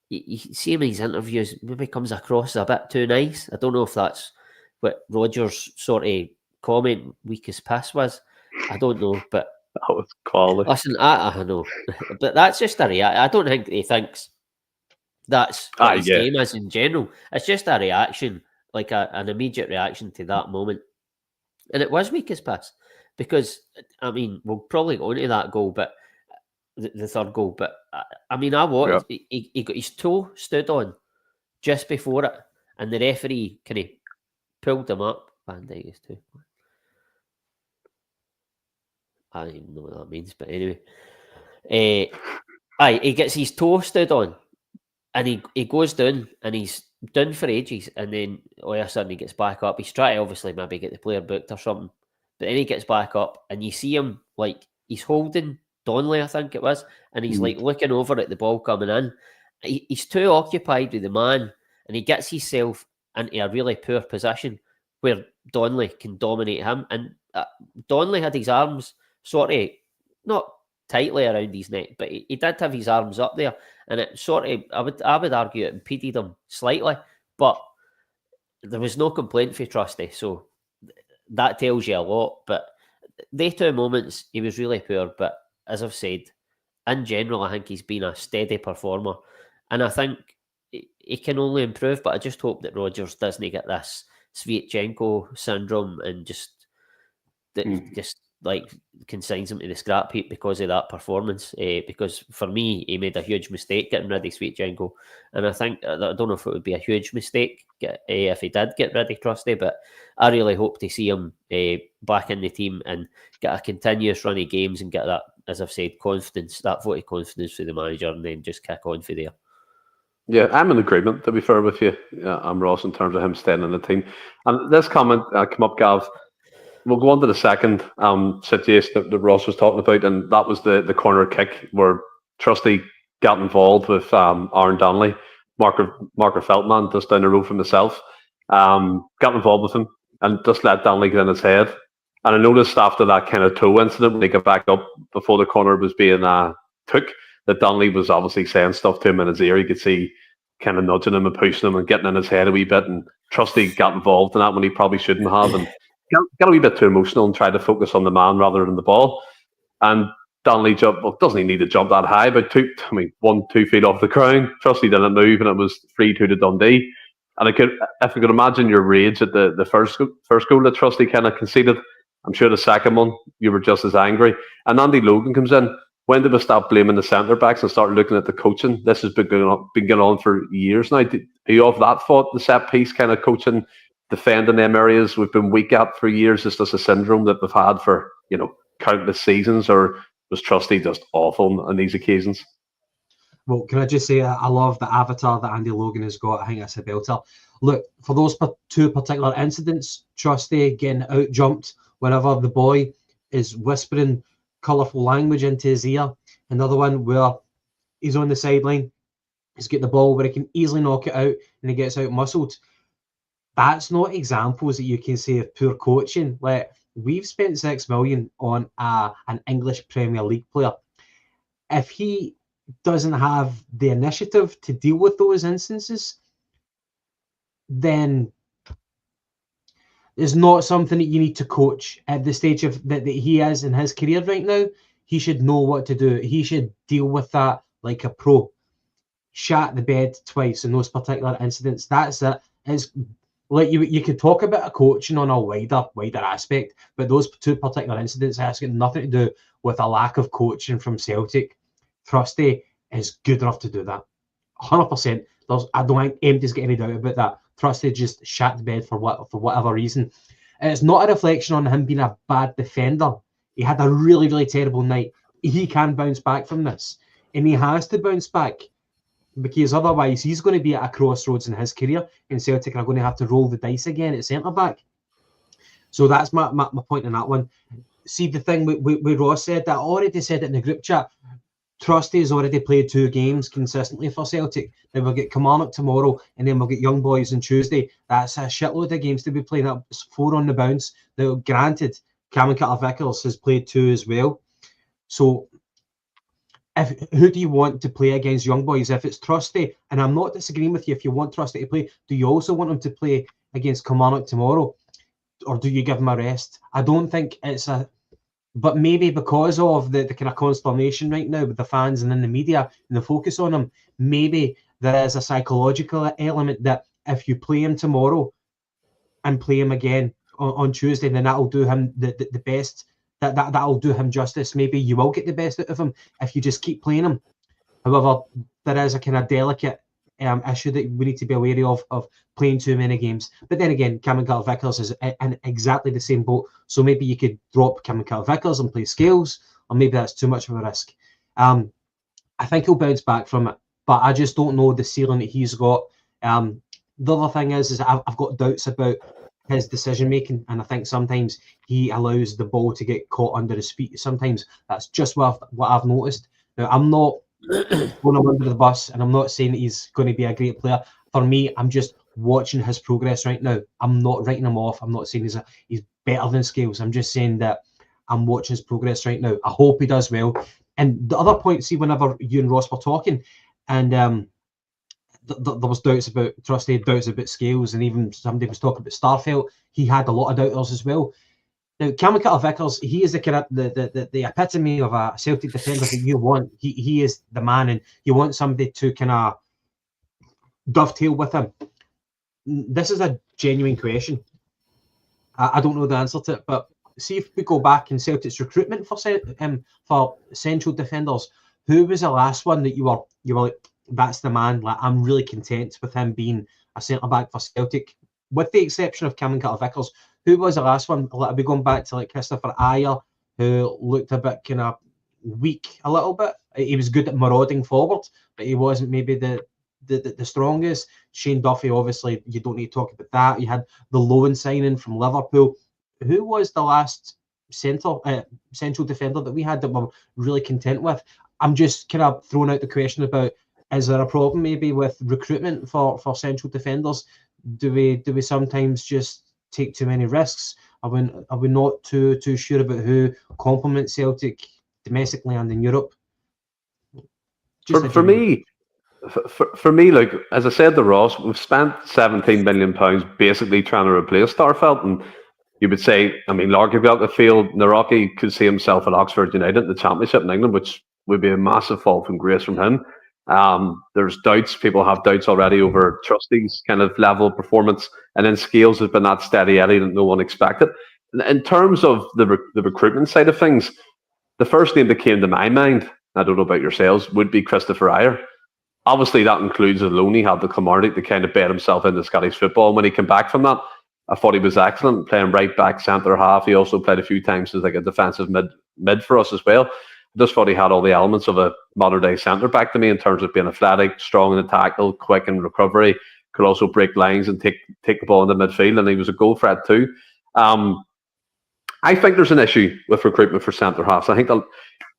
you see him in his interviews, maybe comes across a bit too nice. I don't know if that's what Rodgers' sort of comment weak as piss was. I don't know, but that was quality. Listen, I know, but that's just a reaction. I don't think he thinks that's what his game is in general. It's just a reaction, like an immediate reaction to that moment. And it was weak as piss because, I mean, we'll probably go into that goal, but the third goal. But I mean, I watched. Yeah. He got his toe stood on just before it, and the referee kind of pulled him up. Van Dijk is too. I don't even know what that means, but anyway. He gets his toe stood on, and he goes down, and he's down for ages, and then all of a sudden he gets back up. He's trying to obviously maybe get the player booked or something, but then he gets back up, and you see him like he's holding Donley, I think it was, and he's like looking over at the ball coming in. He's too occupied with the man, and he gets himself into a really poor position where Donley can dominate him, and Donley had his arms sort of not tightly around his neck, but he did have his arms up there, and it sort of I would argue it impeded him slightly, but there was no complaint for Trusty, so that tells you a lot. But they two moments he was really poor, but as I've said, in general I think he's been a steady performer, and I think he can only improve, but I just hope that Rodgers doesn't get this Sviatchenko syndrome and just like consigns him to the scrap heap because of that performance. Because for me, he made a huge mistake getting rid of Sviatchenko, and I don't know if it would be a huge mistake if he did get rid of Trusty, but I really hope to see him back in the team and get a continuous run of games and get that, as I've said, confidence, that vote of confidence for the manager, and then just kick on for there. Yeah, I'm in agreement, to be fair with you. I'm Ross in terms of him staying in the team. And this comment come up, Gav. We'll go on to the second situation that Ross was talking about, and that was the corner kick where Trusty got involved with Aaron Donley, Marker Feldman, just down the road from himself. Got involved with him and just let Donley get in his head. And I noticed after that kind of toe incident, when they got back up before the corner was being took, that Donley was obviously saying stuff to him in his ear. You could see kind of nudging him and pushing him and getting in his head a wee bit. And Trusty got involved in that when he probably shouldn't have. And got a wee bit too emotional and tried to focus on the man rather than the ball. And Donley doesn't he need to jump that high, but 1-2 feet off the ground. Trusty didn't move, and it was 3-2 to Dundee. And if I could imagine your rage at the first goal that Trusty kind of conceded, I'm sure the second one you were just as angry. And Andy Logan comes in. When did we stop blaming the centre backs and start looking at the coaching? This has been going on for years now. Are you of that thought? The set piece kind of coaching, defending them areas we've been weak at for years, is just a syndrome that we've had for countless seasons, or was Trusty just awful on these occasions? Well, can I just say I love the avatar that Andy Logan has got. I think that's a belter. Look, for those two particular incidents, Trusty getting out jumped whenever the boy is whispering colourful language into his ear. Another one where he's on the sideline, he's got the ball where he can easily knock it out and he gets out muscled. That's not examples that you can say of poor coaching. Like, we've spent $6 million on an English Premier League player. If he doesn't have the initiative to deal with those instances, then it's not something that you need to coach at the stage of that he is in his career right now. He should know what to do. He should deal with that like a pro. Shat the bed twice in those particular incidents. That's it. It's like you could talk about a coaching on a wider aspect, but those two particular incidents has got nothing to do with a lack of coaching from Celtic. Trusty is good enough to do that. 100%. I don't think anybody's got any doubt about that. Trusty just shat the bed for whatever reason. And it's not a reflection on him being a bad defender. He had a really, really terrible night. He can bounce back from this. And he has to bounce back, because otherwise he's going to be at a crossroads in his career, and Celtic are going to have to roll the dice again at centre-back. So that's my point on that one. See, the thing with Ross said, that I already said it in the group chat, Trusty has already played 2 games consistently for Celtic. Then we'll get Kilmarnock tomorrow, and then we'll get Young Boys on Tuesday. That's a shitload of games to be playing up. 4 on the bounce. Now, granted, Cameron Carter-Vickers has played 2 as well. So, who do you want to play against Young Boys? If it's Trusty, and I'm not disagreeing with you, if you want Trusty to play, do you also want him to play against Kilmarnock tomorrow? Or do you give him a rest? I don't think it's a... But maybe because of the kind of consternation right now with the fans and in the media and the focus on him, maybe there is a psychological element that if you play him tomorrow and play him again on Tuesday, then that'll do him the best. That'll do him justice. Maybe you will get the best out of him if you just keep playing him. However, there is a kind of delicate issue that we need to be wary of playing too many games. But then again, Cameron Carter-Vickers is in exactly the same boat. So maybe you could drop Cameron Carter-Vickers and play Scales, or maybe that's too much of a risk. I think he'll bounce back from it, but I just don't know the ceiling that he's got. The other thing is I've got doubts about his decision making, and I think sometimes he allows the ball to get caught under his feet. Sometimes that's just what I've noticed. Now, I'm not going under the bus, and I'm not saying that he's going to be a great player. For me, I'm just watching his progress right now. I'm not writing him off. I'm not saying he's better than Scales. I'm just saying that I'm watching his progress right now. I hope he does well. And the other point, see, whenever you and Ross were talking, and there was doubts about Trusty, doubts about Scales, and even somebody was talking about Starfelt. He had a lot of doubters as well. Now, Cameron Carter-Vickers, he is the kind of the epitome of a Celtic defender that you want. He is the man, and you want somebody to kind of dovetail with him. This is a genuine question. I don't know the answer to it, but see if we go back in Celtic's recruitment for central defenders, who was the last one that you were like, that's the man? Like, I'm really content with him being a centre back for Celtic, with the exception of Cameron Carter-Vickers. Who was the last one? I'll be going back to like Christopher Ayer, who looked a bit kind of weak a little bit. He was good at marauding forward, but he wasn't maybe the strongest. Shane Duffy, obviously, you don't need to talk about that. You had the loan signing from Liverpool. Who was the last central defender that we had that we're really content with? I'm just kind of throwing out the question about, is there a problem maybe with recruitment for central defenders? Do we sometimes just take too many risks? Are we not too sure about who complements Celtic domestically and in Europe? For me, like, as I said to Ross, we've spent £17 million basically trying to replace Starfelt, and you would say, I mean, Larky got the field. Naraki could see himself at Oxford United in the Championship in England, which would be a massive fall from grace from him. There's doubts. People have doubts already over Trusty's kind of level of performance, and then Scales has been that steady Eddie that no one expected. In terms of the recruitment side of things, the first name that came to my mind, I don't know about yourselves, would be Christopher Ayer. Obviously, that includes a loan he had to Kilmarnock to kind of bet himself into Scottish football. And when he came back from that, I thought he was excellent, playing right back, centre half. He also played a few times as like a defensive mid for us as well. I just thought he had all the elements of a modern day centre back to me in terms of being athletic, strong in the tackle, quick in recovery, could also break lines and take the ball into midfield, and he was a goal threat too. I think there's an issue with recruitment for centre halves. I think that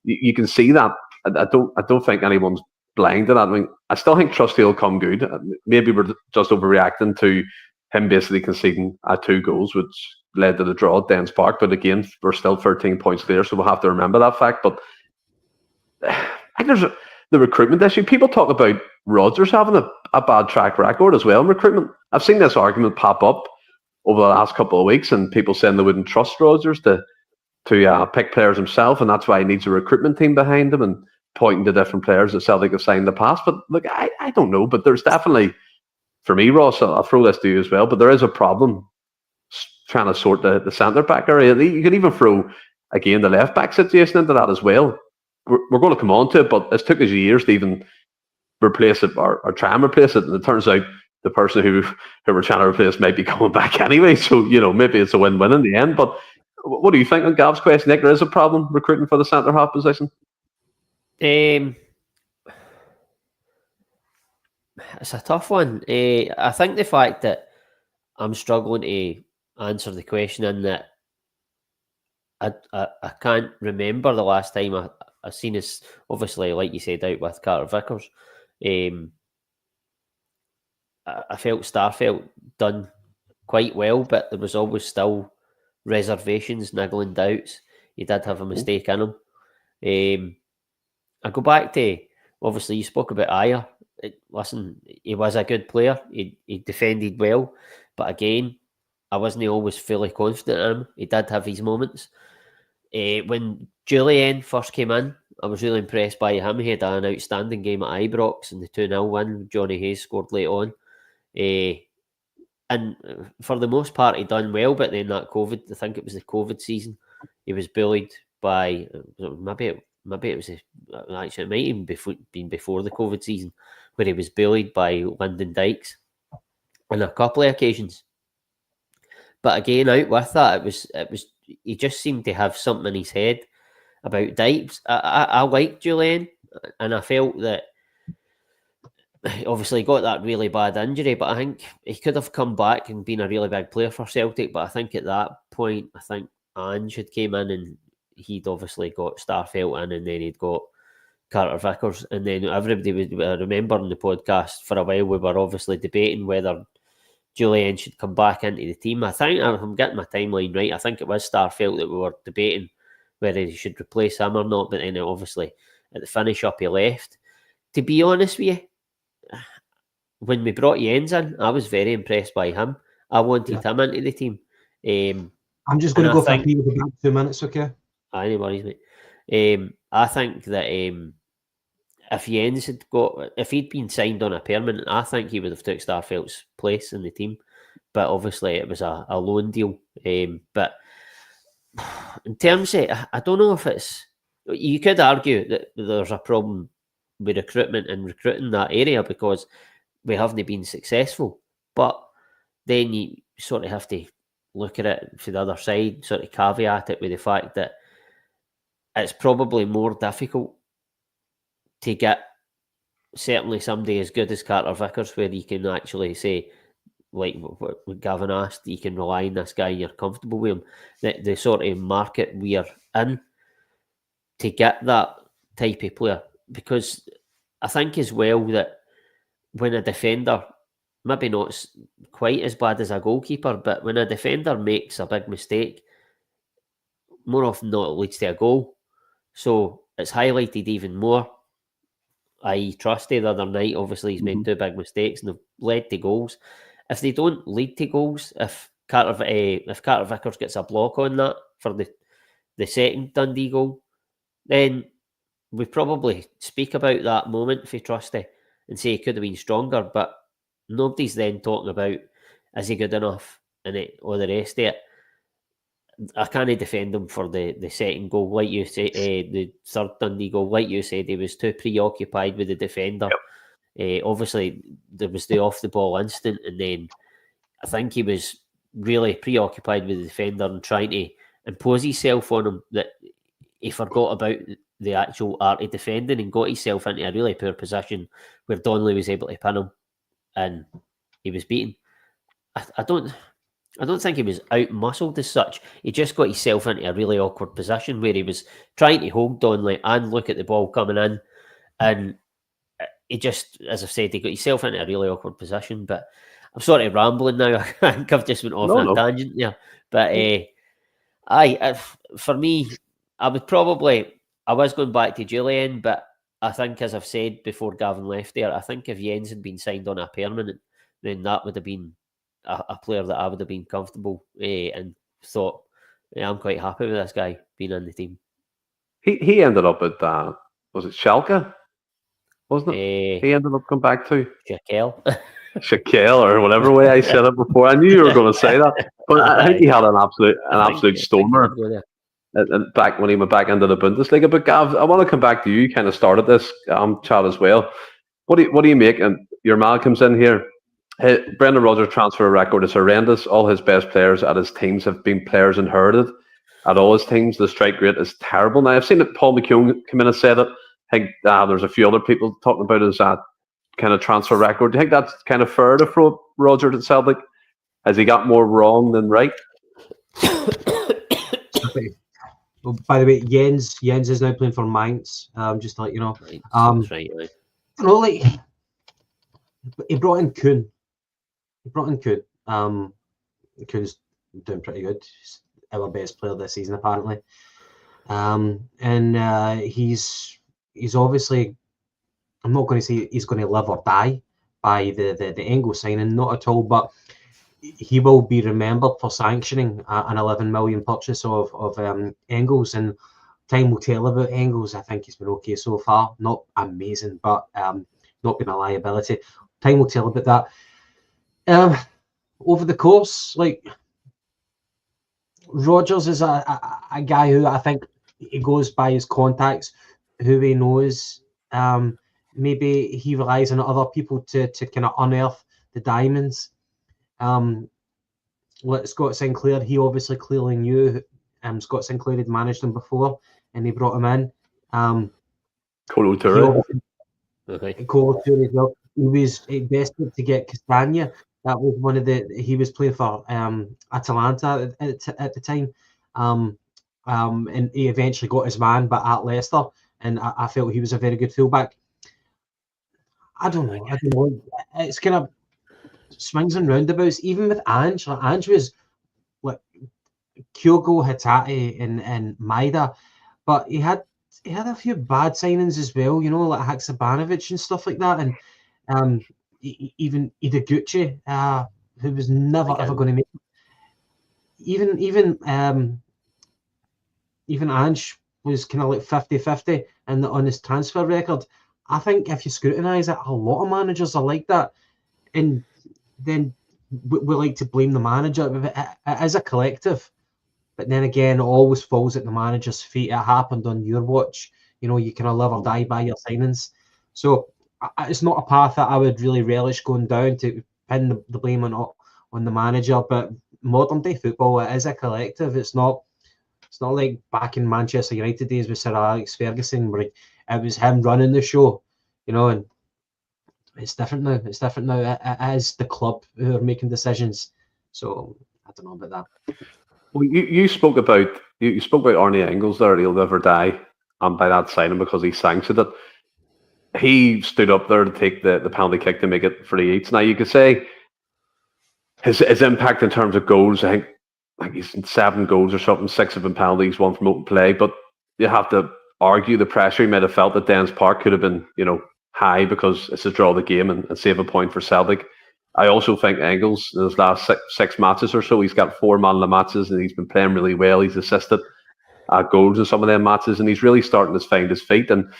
you can see that. I don't think anyone's blind to that. I mean, I still think Trusty will come good. Maybe we're just overreacting to him basically conceding 2 goals, which led to the draw at Dens Park. But again, we're still 13 points there, so we'll have to remember that fact. But I think there's the recruitment issue. People talk about Rodgers having a bad track record as well in recruitment. I've seen this argument pop up over the last couple of weeks, and people saying they wouldn't trust Rodgers to pick players himself, and that's why he needs a recruitment team behind him, and pointing to different players that Celtic have signed in the past. But look, I don't know, but there's definitely, for me, Ross, I'll throw this to you as well, but there is a problem trying to sort the centre-back area. You can even throw, again, the left-back situation into that as well. We're going to come on to it, but it's took us years to even replace it or try and replace it, and it turns out the person who we're trying to replace might be coming back anyway, so, maybe it's a win-win in the end. But what do you think on Gav's question, Nick? There is a problem recruiting for the centre-half position? It's a tough one. I think the fact that I'm struggling to answer the question in that I can't remember the last time I've seen us, obviously, like you said, out with Carter Vickers. I felt Starfelt done quite well, but there was always still reservations, niggling doubts. He did have a mistake in him. I go back to, obviously, you spoke about Ayer. Listen, he was a good player. He defended well, but again, I wasn't always fully confident in him. He did have his moments. When Julian first came in, I was really impressed by him. He had an outstanding game at Ibrox and the 2-0 win. Johnny Hayes scored late on. And for the most part, he done well, but then that COVID, I think it was the COVID season, he was bullied by, maybe it was, actually, it might even been before the COVID season, where he was bullied by Lyndon Dykes on a couple of occasions. But again, out with that, it was he just seemed to have something in his head about Dykes. I liked Julian, and I felt that obviously he got that really bad injury, but I think he could have come back and been a really big player for Celtic. But I think at that point, I think Ange had came in and he'd obviously got Starfelt in, and then he'd got Carter Vickers, and then everybody was, I remember in the podcast for a while, we were obviously debating whether Julian should come back into the team. I think, if I'm getting my timeline right, I think it was Starfelt that we were debating whether he should replace him or not, but then obviously at the finish up he left. To be honest with you, when we brought Jens in, I was very impressed by him. I wanted him into the team. I'm just going to go for a pee with about 2 minutes, okay? Any worries, mate. I think that if Jens if he'd been signed on a permanent, I think he would have took Starfelt's place in the team. But obviously it was a loan deal. But in terms of, I don't know if it's, you could argue that there's a problem with recruitment and recruiting that area because we haven't been successful. But then you sort of have to look at it from the other side, sort of caveat it with the fact that it's probably more difficult to get certainly somebody as good as Carter Vickers, where you can actually say, like what Gavin asked, you can rely on this guy, you're comfortable with him. The sort of market we are in to get that type of player, because I think as well that when a defender, maybe not quite as bad as a goalkeeper, but when a defender makes a big mistake, more often than not it leads to a goal. So it's highlighted even more. I.e. Trusty the other night, obviously he's made 2 big mistakes and they've led to goals. If they don't lead to goals, if Carter Vickers gets a block on that for the second Dundee goal, then we probably speak about that moment for Trusty and say he could have been stronger, but nobody's then talking about is he good enough and all the rest of it. I can't defend him for the second goal, like you say, the third Dundee goal, like you said, he was too preoccupied with the defender. Yep. Obviously, there was the off-the-ball instant, and then I think he was really preoccupied with the defender and trying to impose himself on him that he forgot about the actual art of defending and got himself into a really poor position where Donley was able to pin him and he was beaten. I don't think he was out-muscled as such. He just got himself into a really awkward position where he was trying to hold Donley and look at the ball coming in. And he just, as I said, he got himself into a really awkward position. But I'm sort of rambling now. I think I've just went off on a tangent there. But for me, I was going back to Julian, but I think, as I've said before Gavin left there, I think if Jens had been signed on a permanent, then that would have been a player that I would have been comfortable and thought, I'm quite happy with this guy being on the team. He ended up at, was it Schalke? Wasn't it? He ended up coming back to Shaquille, or whatever way I said it before. I knew you were going to say that, but I think he had an absolute stormer. And back when he went back into the Bundesliga. But Gav, I want to come back to you. You kind of started this chat as well. What do you make? And your man comes in here. Brendan Rodgers' transfer record is horrendous. All his best players at his teams have been players inherited at all his teams. The strike rate is terrible. Now, I've seen it. Paul McKeown come in and said it. I think there's a few other people talking about his kind of transfer record. Do you think that's kind of fair to throw Rodgers at Celtic? Has he got more wrong than right? Well, by the way, Jens is now playing for Mainz. Just to let you know. Right, that's right. Right. You know, like he brought in Kuhn. Kuhn's doing pretty good. He's our best player this season, apparently. And he's obviously. I'm not going to say he's going to live or die by the Engels signing, not at all. But he will be remembered for sanctioning an 11 million purchase of Engels, and time will tell about Engels. I think he's been okay so far, not amazing, but not been a liability. Time will tell about that. Over the course, like Rodgers is a guy who I think he goes by his contacts, who he knows. Maybe he relies on other people to kind of unearth the diamonds. Scott Sinclair, he obviously clearly knew. Scott Sinclair had managed him before, and he brought him in. Colo Touré. Colo Touré as well. He was desperate to get Castagna. That was one of he was playing for Atalanta at the time. And he eventually got his man, but at Leicester, and I felt he was a very good fullback. I don't know. It's kind of swings and roundabouts. Even with Ange, Ange was like Kyogo, Hatate, and Maida, but he had a few bad signings as well. You know, like Haksabanovic and stuff like that, and even Ideguchi, who was never ever going to make it. Even Ange was kind of like 50-50 on his transfer record. I think if you scrutinise it, a lot of managers are like that, and then we like to blame the manager. It is a collective, but then again, it always falls at the manager's feet. It happened on your watch. You know, you kind of live or die by your signings. So it's not a path that I would really relish going down, to pin the blame on the manager. But modern day football, it is a collective. It's not like back in Manchester United days with Sir Alex Ferguson, where it was him running the show, you know. And it's different now. It is the club who are making decisions. So I don't know about that. Well, you spoke about Arnie Engels there. He'll never die, and by that signing, because he sanctioned it, he stood up there to take the penalty kick to make it 3 each. Now you could say his impact in terms of goals, I think he's 7 goals or something, 6 of them penalties, 1 from open play. But you have to argue the pressure he might have felt at Dens Park could have been, high, because it's to draw the game and save a point for Celtic. I also think Engels, in his last six matches or so, he's got 4 man of the matches, and he's been playing really well. He's assisted goals in some of them matches, and he's really starting to find his feet. And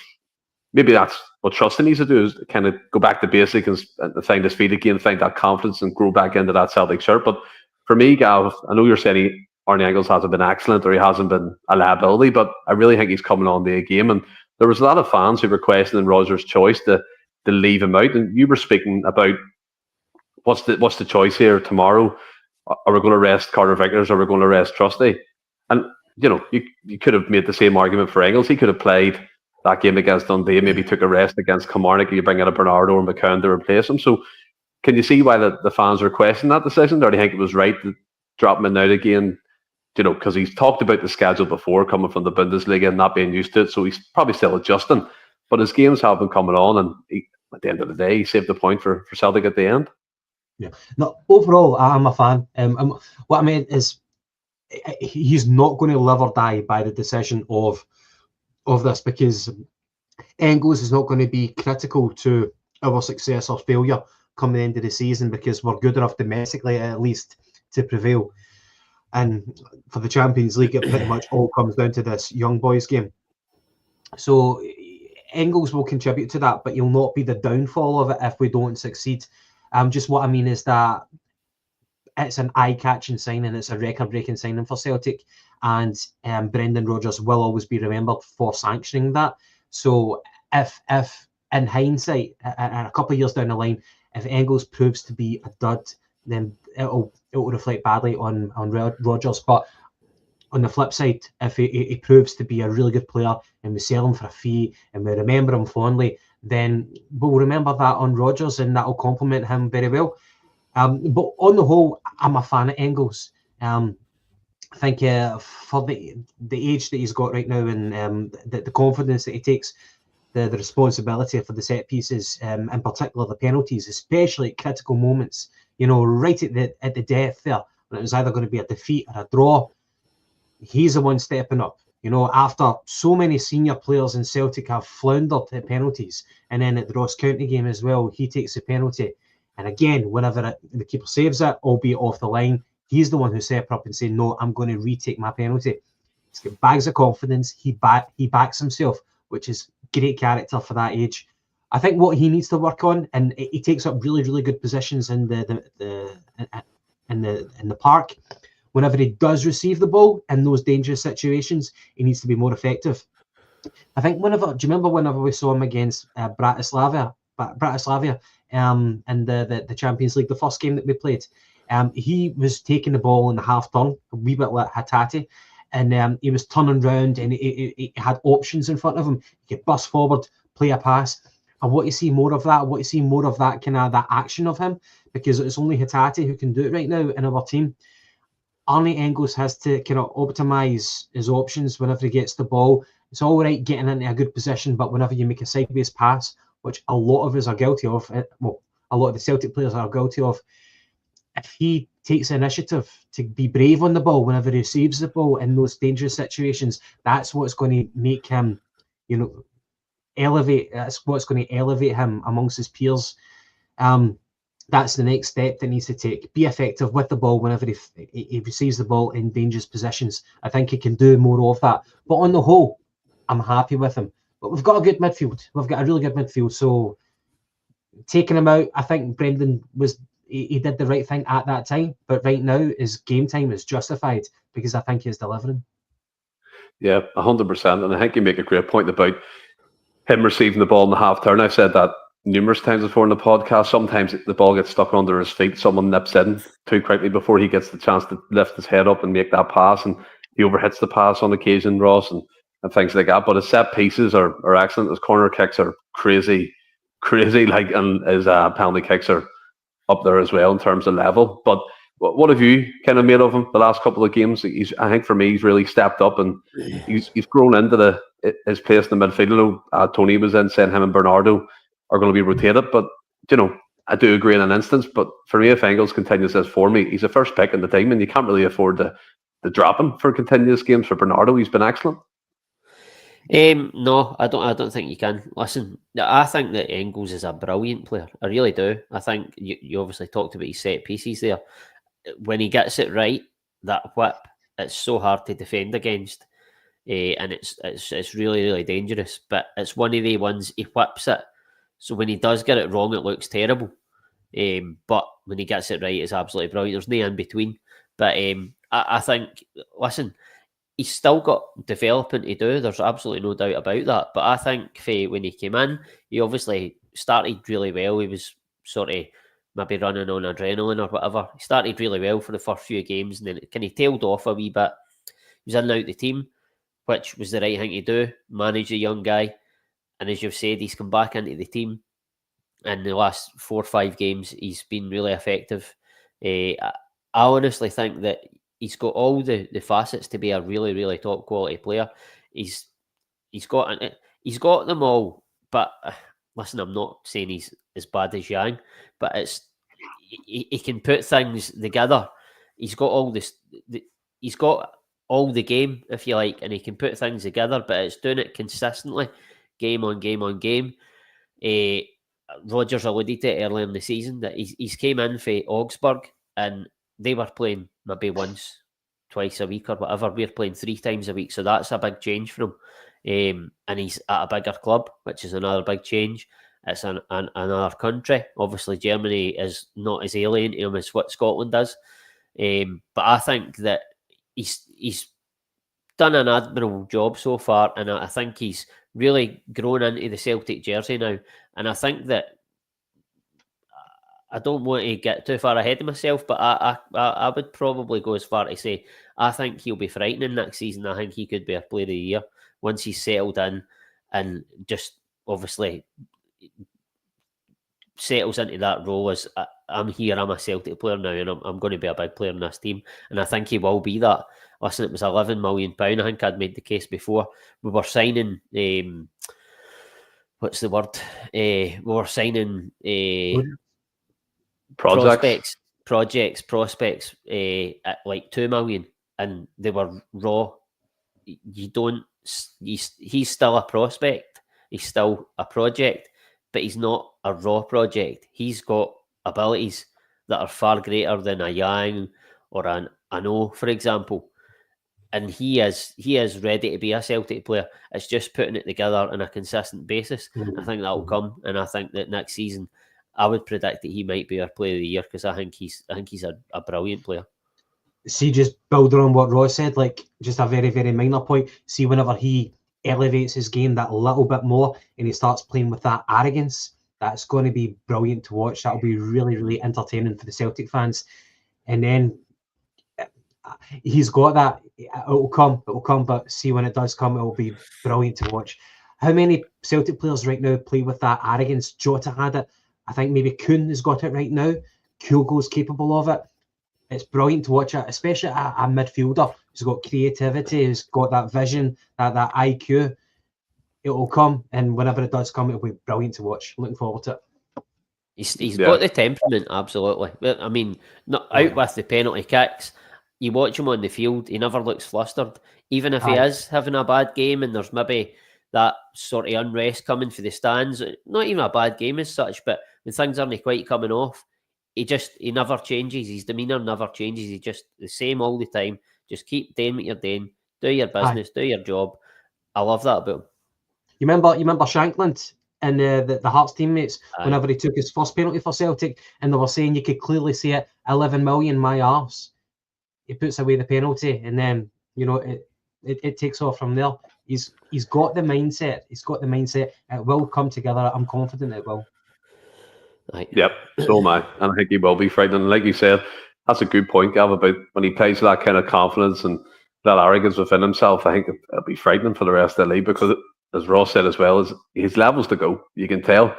maybe that's what Trusty needs to do, is kind of go back to basic and find his feet again, find that confidence and grow back into that Celtic shirt. But for me, Gav, I know you're saying Arnie Engels hasn't been excellent, or he hasn't been a liability, but I really think he's coming on the game. And there was a lot of fans who were questioning Rodgers' choice to leave him out. And you were speaking about what's the choice here tomorrow? Are we going to rest Carter Vickers, or are we going to rest Trusty? And you could have made the same argument for Engels. He could have played that game against Dundee, maybe took a rest against Kilmarnock, and you bring in a Bernardo or McCown to replace him. So can you see why the fans are questioning that decision? Or do you think it was right to drop him in out again? Because he's talked about the schedule before, coming from the Bundesliga and not being used to it, so he's probably still adjusting. But his games have been coming on, and at the end of the day, he saved the point for Celtic at the end. Yeah. No, overall, I'm a fan. What I mean is, he's not going to live or die by the decision of this, because Engels is not going to be critical to our success or failure come the end of the season, because we're good enough domestically at least to prevail. And for the Champions League, it pretty much all comes down to this young boys game. So Engels will contribute to that, but he'll not be the downfall of it if we don't succeed. Just what I mean is that it's an eye-catching signing, it's a record-breaking signing for Celtic, and Brendan Rodgers will always be remembered for sanctioning that. So if in hindsight, and a couple of years down the line, if Engels proves to be a dud, then it will reflect badly on Rodgers. But on the flip side, if he proves to be a really good player, and we sell him for a fee, and we remember him fondly, then we'll remember that on Rodgers, and that will complement him very well. But on the whole, I'm a fan of Engels. I think for the age that he's got right now and the confidence that he takes, the responsibility for the set pieces, in particular the penalties, especially at critical moments, right at the death there, when it was either going to be a defeat or a draw, he's the one stepping up. After so many senior players in Celtic have floundered at penalties, and then at the Ross County game as well, he takes the penalty. And again, whenever the keeper saves it, albeit off the line, he's the one who stepped up and said, no, I'm going to retake my penalty. He's got bags of confidence. He backs himself, which is great character for that age. I think what he needs to work on, and he takes up really, really good positions in the park. Whenever he does receive the ball in those dangerous situations, he needs to be more effective. I think do you remember whenever we saw him against Bratislava in the Champions League, the first game that we played, he was taking the ball in the half turn, a wee bit like Hatate, and he was turning round and he had options in front of him. He could bust forward, play a pass. I want to see more of that. I want to see more of that kind of that action of him, because it's only Hatate who can do it right now in our team. Arnie Engels has to kind of optimise his options whenever he gets the ball. It's all right getting into a good position, but whenever you make a sideways pass, which a lot of us are guilty of, a lot of the Celtic players are guilty of, if he takes initiative to be brave on the ball whenever he receives the ball in those dangerous situations, that's what's going to make him, elevate. That's what's going to elevate him amongst his peers. That's the next step that needs to take. Be effective with the ball whenever he receives the ball in dangerous positions. I think he can do more of that. But on the whole, I'm happy with him. But we've got a good midfield. We've got a really good midfield. So taking him out, I think Brendan he did the right thing at that time. But right now, his game time is justified because I think he's delivering. Yeah, 100%. And I think you make a great point about him receiving the ball in the half turn. I've said that numerous times before in the podcast. Sometimes the ball gets stuck under his feet. Someone nips in too quickly before he gets the chance to lift his head up and make that pass, and he overhits the pass on occasion, Ross, and things like that. But his set pieces are excellent. His corner kicks are crazy, and his penalty kicks are up there as well in terms of level. But what have you kind of made of him the last couple of games? I think for me, he's really stepped up and he's grown into his place in the midfield. Tony was in saying him and Bernardo are going to be rotated, but I do agree in an instance. But for me, if Engels continues this form, he's a first pick in the team, and you can't really afford to drop him for continuous games. For Bernardo, he's been excellent. No, I don't think you can. Listen, I think that Engels is a brilliant player. I really do. I think you obviously talked about his set pieces there. When he gets it right, that whip, it's so hard to defend against, and it's really, really dangerous. But it's one of the ones, he whips it. So when he does get it wrong, it looks terrible. But when he gets it right, it's absolutely brilliant. There's no in between. But I think, listen, he's still got developing to do. There's absolutely no doubt about that. But I think when he came in, he obviously started really well. He was sort of maybe running on adrenaline or whatever. He started really well for the first few games, and then it kind of tailed off a wee bit. He was in and out the team, which was the right thing to do, manage a young guy. And as you've said, he's come back into the team. In the last 4 or 5 games, he's been really effective. I honestly think that he's got all the facets to be a really, really top quality player. He's got them all. But listen, I'm not saying he's as bad as Yang, but he can put things together. He's got all this. He's got all the game, if you like, and he can put things together. But it's doing it consistently, game on game on game. Rodgers alluded to it earlier in the season that he's came in for Augsburg and they were playing maybe once, twice a week or whatever. We're playing 3 times a week, so that's a big change for him. And he's at a bigger club, which is another big change. It's another country. Obviously, Germany is not as alien to him as what Scotland is. But I think that he's done an admirable job so far, and I think he's really grown into the Celtic jersey now. And I think that I don't want to get too far ahead of myself, but I would probably go as far to say I think he'll be frightening next season. I think he could be a player of the year once he's settled in and just obviously settles into that role as I'm here, I'm a Celtic player now, and I'm going to be a big player in this team, and I think he will be that. Listen, it was £11 million. I think I'd made the case before. We were signing. What's the word? We were signing prospects at like 2 million, and they were raw. He's still a prospect. He's still a project, but he's not a raw project. He's got abilities that are far greater than a Yang or an O, for example. And he is ready to be a Celtic player. It's just putting it together on a consistent basis. I think that will come, and I think that next season, I would predict that he might be our player of the year, because I think he's a brilliant player. See, just building on what Ross said, like just a very, very minor point. See, whenever he elevates his game that little bit more and he starts playing with that arrogance, that's going to be brilliant to watch. That'll be really, really entertaining for the Celtic fans. And then he's got that. It'll come. But see, when it does come, it'll be brilliant to watch. How many Celtic players right now play with that arrogance? Jota had it. I think maybe Kuhn has got it right now. Kyogo's capable of it. It's brilliant to watch it, especially a midfielder who's got creativity, who's got that vision, that IQ. It will come, and whenever it does come, it'll be brilliant to watch. Looking forward to it. He's got the temperament, absolutely. I mean, not out with the penalty kicks. You watch him on the field, he never looks flustered. Even if he is having a bad game and there's maybe that sort of unrest coming for the stands, not even a bad game as such, but when things aren't quite coming off, he never changes. His demeanour never changes. He's just the same all the time. Just keep doing what you're doing. Do your business. Do your job. I love that about him. You remember Shankland and the Hearts teammates whenever he took his first penalty for Celtic, and they were saying you could clearly see it, 11 million, my arse. He puts away the penalty, and then it takes off from there. He's got the mindset. It will come together. I'm confident it will. Right. Yep, so am I. And I think he will be frightening. Like you said, that's a good point, Gav, about when he plays with that kind of confidence and that arrogance within himself. I think it'll be frightening for the rest of the league, because, as Ross said as well, his levels to go. You can tell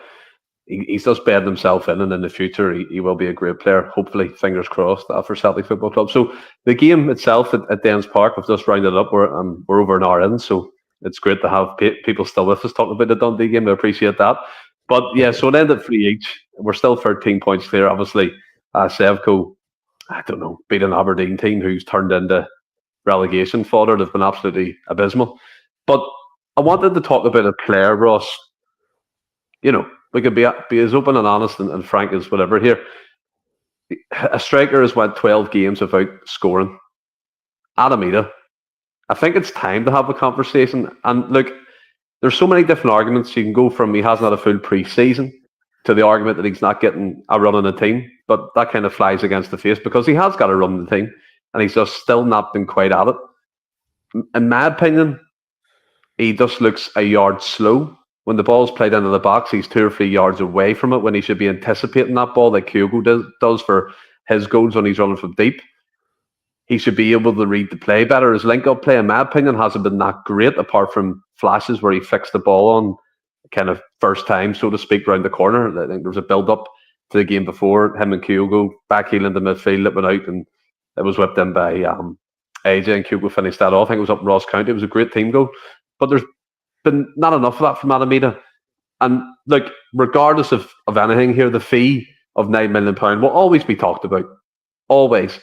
he's just bedding himself in, and in the future he will be a great player. Hopefully, fingers crossed, for Celtic Football Club. So the game itself at Dens Park, we've just rounded up. We're over an hour in, so it's great to have people still with us talking about the Dundee game. I appreciate that. But yeah, so it ended 3 each. We're still 13 points clear. Obviously, Sevco, I don't know, beat an Aberdeen team who's turned into relegation fodder. They've been absolutely abysmal. But I wanted to talk about a player, Ross. We could be as open and honest and frank as whatever here. A striker has went 12 games without scoring. Adamita, I think it's time to have a conversation. And look, there's so many different arguments. You can go from he hasn't had a full pre-season to the argument that he's not getting a run in the team. But that kind of flies against the face, because he has got a run in the team and he's just still not been quite at it. In my opinion, he just looks a yard slow. When the ball's played into the box, he's 2 or 3 yards away from it when he should be anticipating that ball like Kyogo does for his goals when he's running from deep. He should be able to read the play better. His link-up play, in my opinion, hasn't been that great, apart from flashes where he fixed the ball on kind of first time, so to speak, round the corner. I think there was a build-up to the game before, him and Kyogo backheeling the midfield, it went out, and it was whipped in by AJ, and Kyogo finished that off. I think it was up in Ross County. It was a great team goal. But there's been not enough of that from Adamita. And look, regardless of anything here, the fee of £9 million will always be talked about. Always.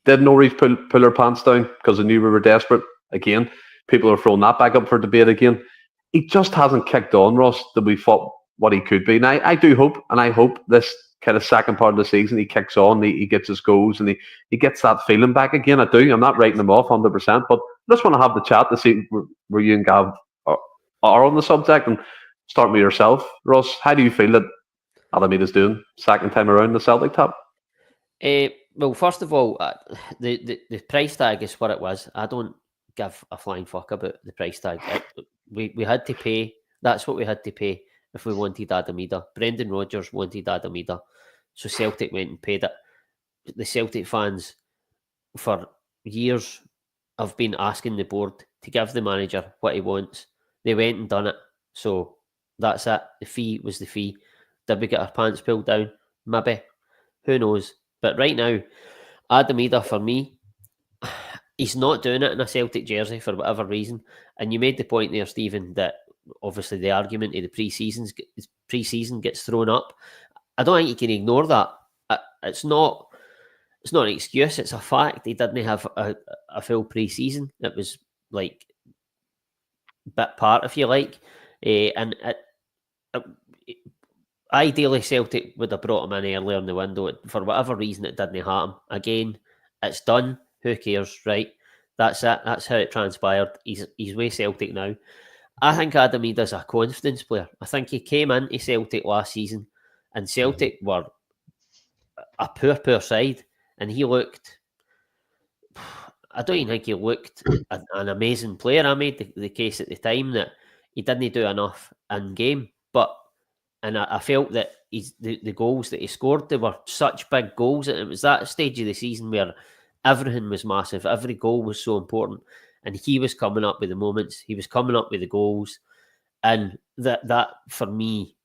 Did Norwich pull her pants down because they knew we were desperate? Again, people are throwing that back up for debate again. He just hasn't kicked on, Ross, that we thought what he could be. And I do hope, and I hope this kind of second part of the season he kicks on, he gets his goals, and he gets that feeling back again. I do. I'm not writing him off 100%, but I just want to have the chat to see where you and Gav are on the subject, and start with yourself, Ross. How do you feel that Adamita's doing second time around the Celtic top? Well, first of all, the price tag is what it was. I don't give a flying fuck about the price tag. We had to pay. That's what we had to pay if we wanted Adamita. Brendan Rodgers wanted Adamita, so Celtic went and paid it. The Celtic fans for years have been asking the board to give the manager what he wants. They went and done it, so that's it. The fee was the fee. Did we get our pants pulled down? Maybe. Who knows? But right now, Adam Idah, for me, he's not doing it in a Celtic jersey for whatever reason. And you made the point there, Stephen, that obviously the argument of the pre-season gets thrown up. I don't think you can ignore that. It's not an excuse. It's a fact. He didn't have a full pre-season. It was like bit part, if you like, and ideally Celtic would have brought him in earlier in the window. For whatever reason, it didn't happen. Again, it's done. Who cares, right? That's it. That's how it transpired. He's with Celtic now. I think Adam Idah's a confidence player. I think he came into Celtic last season, and Celtic were a poor side, and he looked. I don't even think he looked an amazing player. I made the case at the time that he didn't do enough in game, and I felt that the goals that he scored, they were such big goals, and it was that stage of the season where everything was massive, every goal was so important, and he was coming up with the moments, he was coming up with the goals, and that for me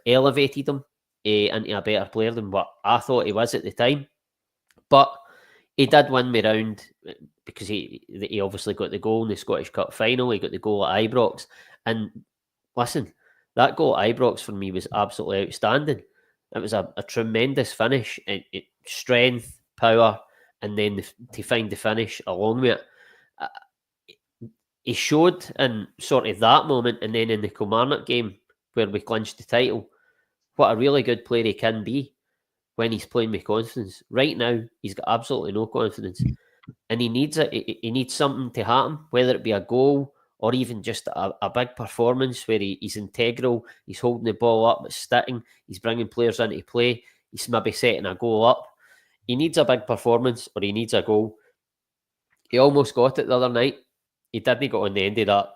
elevated him into a better player than what I thought he was at the time. But he did win me round because he obviously got the goal in the Scottish Cup final. He got the goal at Ibrox. And listen, that goal at Ibrox for me was absolutely outstanding. It was a tremendous finish. Strength, power, and then to find the finish along with it. He showed in sort of that moment, and then in the Kilmarnock game where we clinched the title, what a really good player he can be when he's playing with confidence. Right now, he's got absolutely no confidence, and he needs it. He needs something to happen, whether it be a goal or even just a big performance where he's integral, he's holding the ball up, it's sitting, he's bringing players into play, he's maybe setting a goal up. He needs a big performance or he needs a goal. He almost got it the other night. He didn't get on the end of that.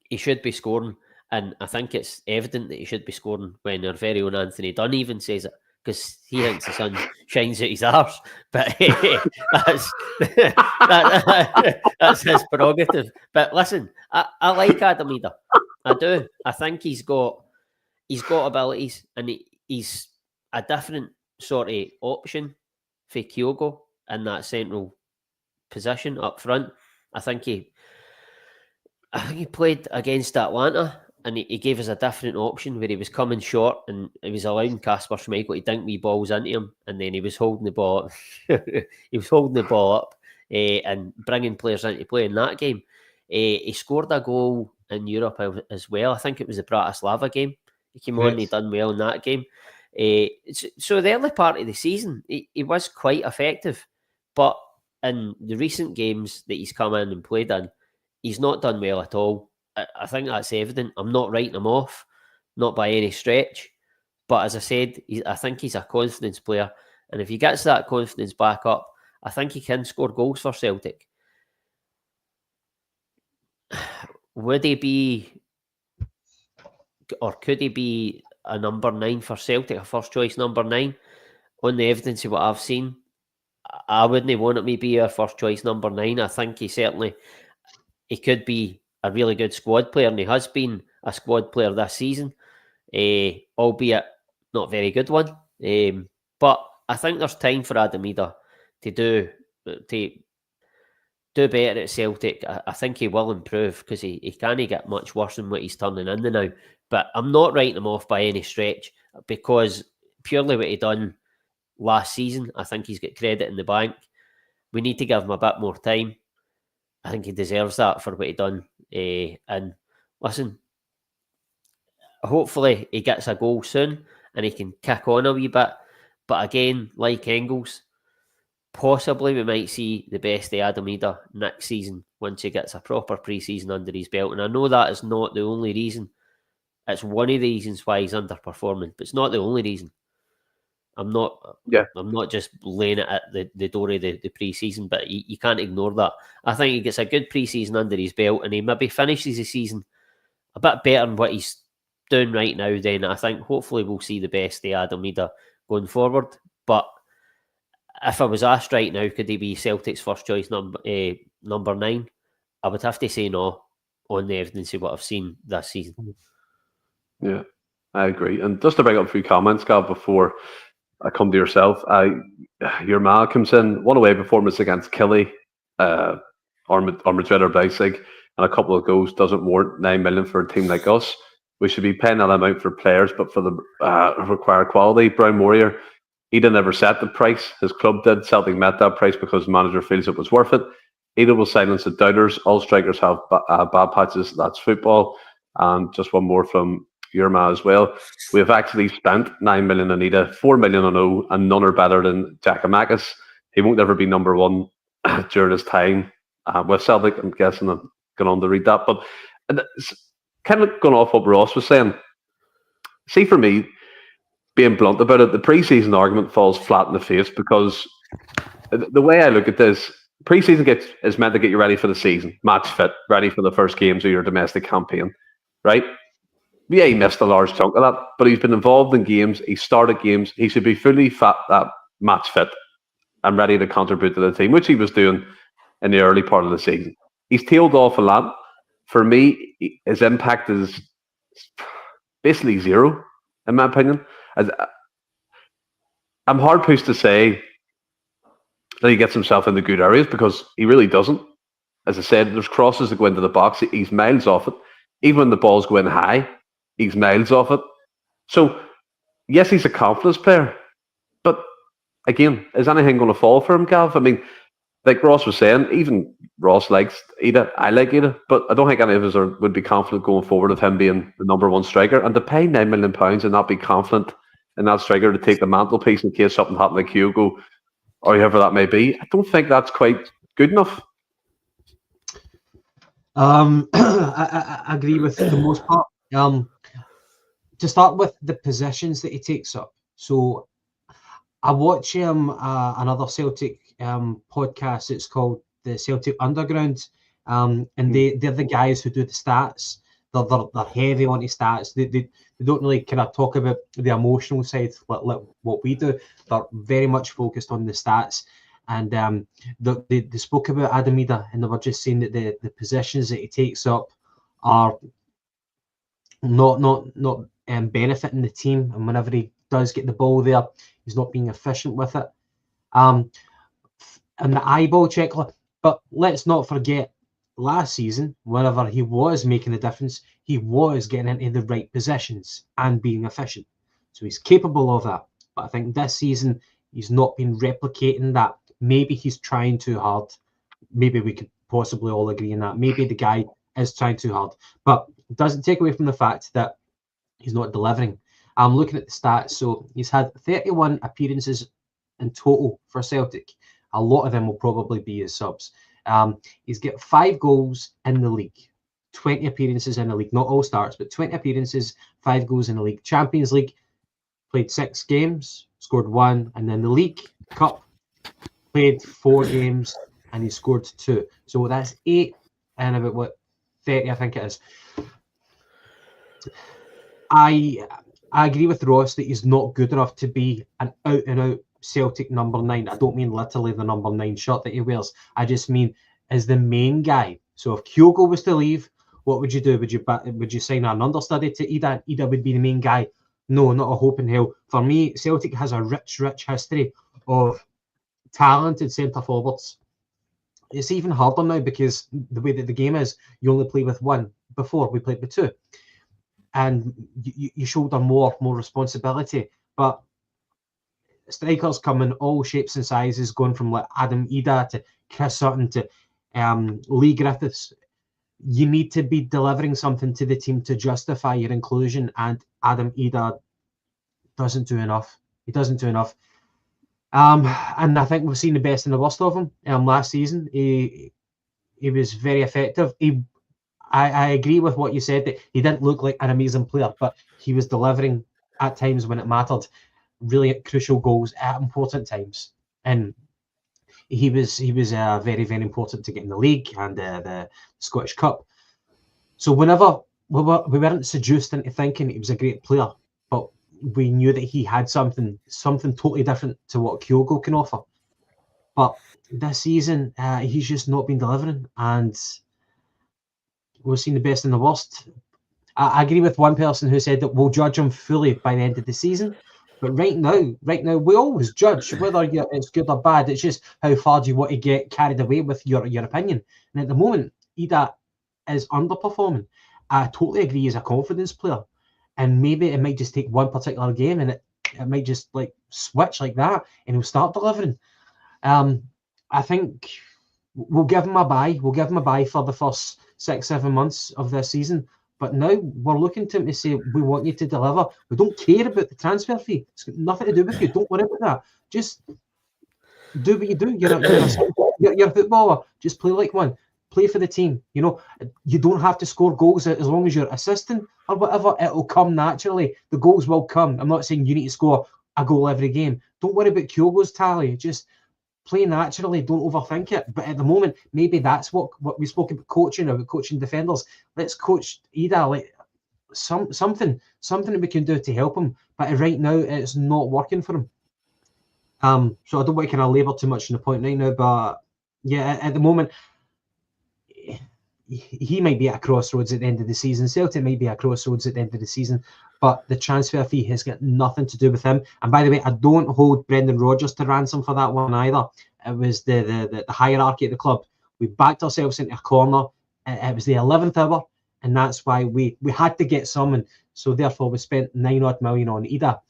He should be scoring, and I think it's evident that he should be scoring when our very own Anthony Dunn even says it, because he thinks the sun shines at his arse. But that's his prerogative. But listen, I like Adam Idah. I do. I think he's got abilities, and he's a different sort of option for Kyogo in that central position up front. I think he played against Atlanta, and he gave us a different option where he was coming short and he was allowing Kasper Schmeichel to dink wee balls into him, and then he was holding the ball up. He was holding the ball up and bringing players into play in that game. He scored a goal in Europe as well. I think it was the Bratislava game. He came on and he done well in that game. So the early part of the season, he was quite effective. But in the recent games that he's come in and played in, he's not done well at all. I think that's evident. I'm not writing him off, not by any stretch. But as I said, I think he's a confidence player. And if he gets that confidence back up, I think he can score goals for Celtic. Would he be, or could he be a number 9 for Celtic, a first choice number 9? On the evidence of what I've seen, I wouldn't want him to be a first choice number 9. I think he could be a really good squad player, and he has been a squad player this season, albeit not a very good one. But I think there's time for Adam Idah to do better at Celtic. I think he will improve, because he can't get much worse than what he's turning into now. But I'm not writing him off by any stretch, because purely what he done last season, I think he's got credit in the bank. We need to give him a bit more time. I think he deserves that for what he done. And listen, hopefully he gets a goal soon and he can kick on a wee bit. But again, like Engels, possibly we might see the best of Adam Idah next season once he gets a proper pre-season under his belt. And I know that is not the only reason. It's one of the reasons why he's underperforming, but it's not the only reason. I'm not just laying it at the door of the pre-season, but you can't ignore that. I think he gets a good pre-season under his belt, and he maybe finishes the season a bit better than what he's doing right now. Then I think hopefully we'll see the best of Adam Idah going forward. But if I was asked right now, could he be Celtic's first choice number 9? I would have to say no, on the evidence of what I've seen this season. Yeah. I agree. And just to bring up a few comments, Gav, before I come to yourself, your man comes in, one away performance against Killy, or Madrid or Leipzig, and a couple of goals doesn't warrant 9 million for a team like us. We should be paying that amount for players, but for the required quality. Brown Warrior, Ida never set the price. His club did. Celtic met that price because the manager feels it was worth it. Ida will silence the doubters. All strikers have bad patches. That's football. And just one more from Yerma as well. We have actually spent 9 million on Ida, 4 million on O, and none are better than Giacomakis. He won't ever be number one during his time with Celtic. I'm guessing I'm going on to read that. But kind of going off what Ross was saying. See, for me, being blunt about it, the pre-season argument falls flat in the face because the way I look at this, pre-season is meant to get you ready for the season, match fit, ready for the first games of your domestic campaign, right? Yeah, he missed a large chunk of that, but he's been involved in games. He started games. He should be fully match fit and ready to contribute to the team, which he was doing in the early part of the season. He's tailed off a lot. For me, his impact is basically zero, in my opinion. I'm hard pushed to say that he gets himself into good areas because he really doesn't. As I said, there's crosses that go into the box. He's miles off it. Even when the ball's going high, he's miles off it. So, yes, he's a confidence player. But, again, is anything going to fall for him, Gav? I mean, like Ross was saying, even Ross likes Ida. I like Ida. But I don't think any of us would be confident going forward of him being the number one striker. And to pay £9 million and not be confident in that striker to take the mantelpiece in case something happened like Hugo or whoever that may be, I don't think that's quite good enough. I agree with the most part. To start with, the positions that he takes up. So I watch another Celtic podcast. It's called the Celtic Underground, and they're the guys who do the stats. They're heavy on the stats. They don't really kind of talk about the emotional side like what we do. They're very much focused on the stats. And they spoke about Adam Ida, and they were just saying that the positions that he takes up are not benefiting the team. And whenever he does get the ball there, he's not being efficient with it. And the eyeball check. But let's not forget, last season, whenever he was making a difference, he was getting into the right positions and being efficient. So he's capable of that. But I think this season, he's not been replicating that. Maybe he's trying too hard. Maybe we could possibly all agree on that. Maybe the guy is trying too hard. But it doesn't take away from the fact that he's not delivering. I'm looking at the stats. So he's had 31 appearances in total for Celtic. A lot of them will probably be his subs. He's got 5 goals in the league, 20 appearances in the league, not all starts, but 20 appearances, 5 goals in the league. Champions League, played 6 games, scored 1, and then the League Cup, played 4 games, and he scored 2. So that's 8 and about 30, I think it is. I agree with Ross that he's not good enough to be an out-and-out Celtic number 9. I don't mean literally the number 9 shirt that he wears. I just mean as the main guy. So if Hugo was to leave, what would you do? Would you sign an understudy to Ida? Ida would be the main guy. No, not a hope in hell. For me, Celtic has a rich history of talented centre forwards. It's even harder now because the way that the game is, you only play with 1. Before we played with 2, and you shoulder more responsibility. But strikers come in all shapes and sizes, going from like Adam Ida to Chris Sutton to Lee Griffiths. You need to be delivering something to the team to justify your inclusion, and Adam Ida doesn't do enough. He doesn't do enough. And I think we've seen the best and the worst of him last season. He was very effective. I agree with what you said, that he didn't look like an amazing player, but he was delivering at times when it mattered, really crucial goals at important times. And he was very, very important to get in the league and the Scottish Cup. So whenever we weren't seduced into thinking he was a great player, but we knew that he had something totally different to what Kyogo can offer. But this season, he's just not been delivering, and we've seen the best and the worst. I agree with one person who said that we'll judge him fully by the end of the season. But right now, we always judge whether it's good or bad. It's just how far do you want to get carried away with your opinion. And at the moment, Ida is underperforming. I totally agree he's a confidence player. And maybe it might just take one particular game and it might just like switch like that and he'll start delivering. I think we'll give him a bye. We'll give him a bye for the first 6-7 months of this season. But now we're looking to him to say, we want you to deliver. We don't care about the transfer fee. It's got nothing to do with you. Don't worry about that. Just do what you do. You're a footballer. Just play like one. Play for the team. You know, you don't have to score goals as long as you're assisting or whatever. It'll come naturally. The goals will come. I'm not saying you need to score a goal every game. Don't worry about Kyogo's tally. Just play naturally, don't overthink it. But at the moment, maybe that's what we spoke about coaching defenders. Let's coach Ida, like something that we can do to help him. But right now, it's not working for him. So I don't want to kind of labour too much on the point right now. But yeah, at the moment, he might be at a crossroads at the end of the season. Celtic might be at a crossroads at the end of the season. But the transfer fee has got nothing to do with him. And by the way, I don't hold Brendan Rodgers to ransom for that one either. It was the hierarchy at the club. We backed ourselves into a corner. It was the 11th hour, and that's why we had to get someone. So therefore, we spent 9 million on Ida.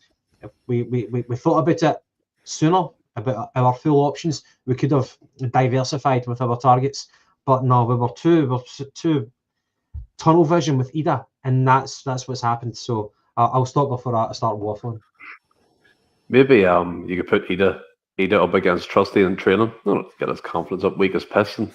If we thought about it sooner, about our full options, we could have diversified with our targets. But no, we were too tunnel vision with Ida, and that's what's happened. So I'll stop before I start waffling. Maybe you could put Ida up against Trusty in training. Get his confidence up, weak as piss, and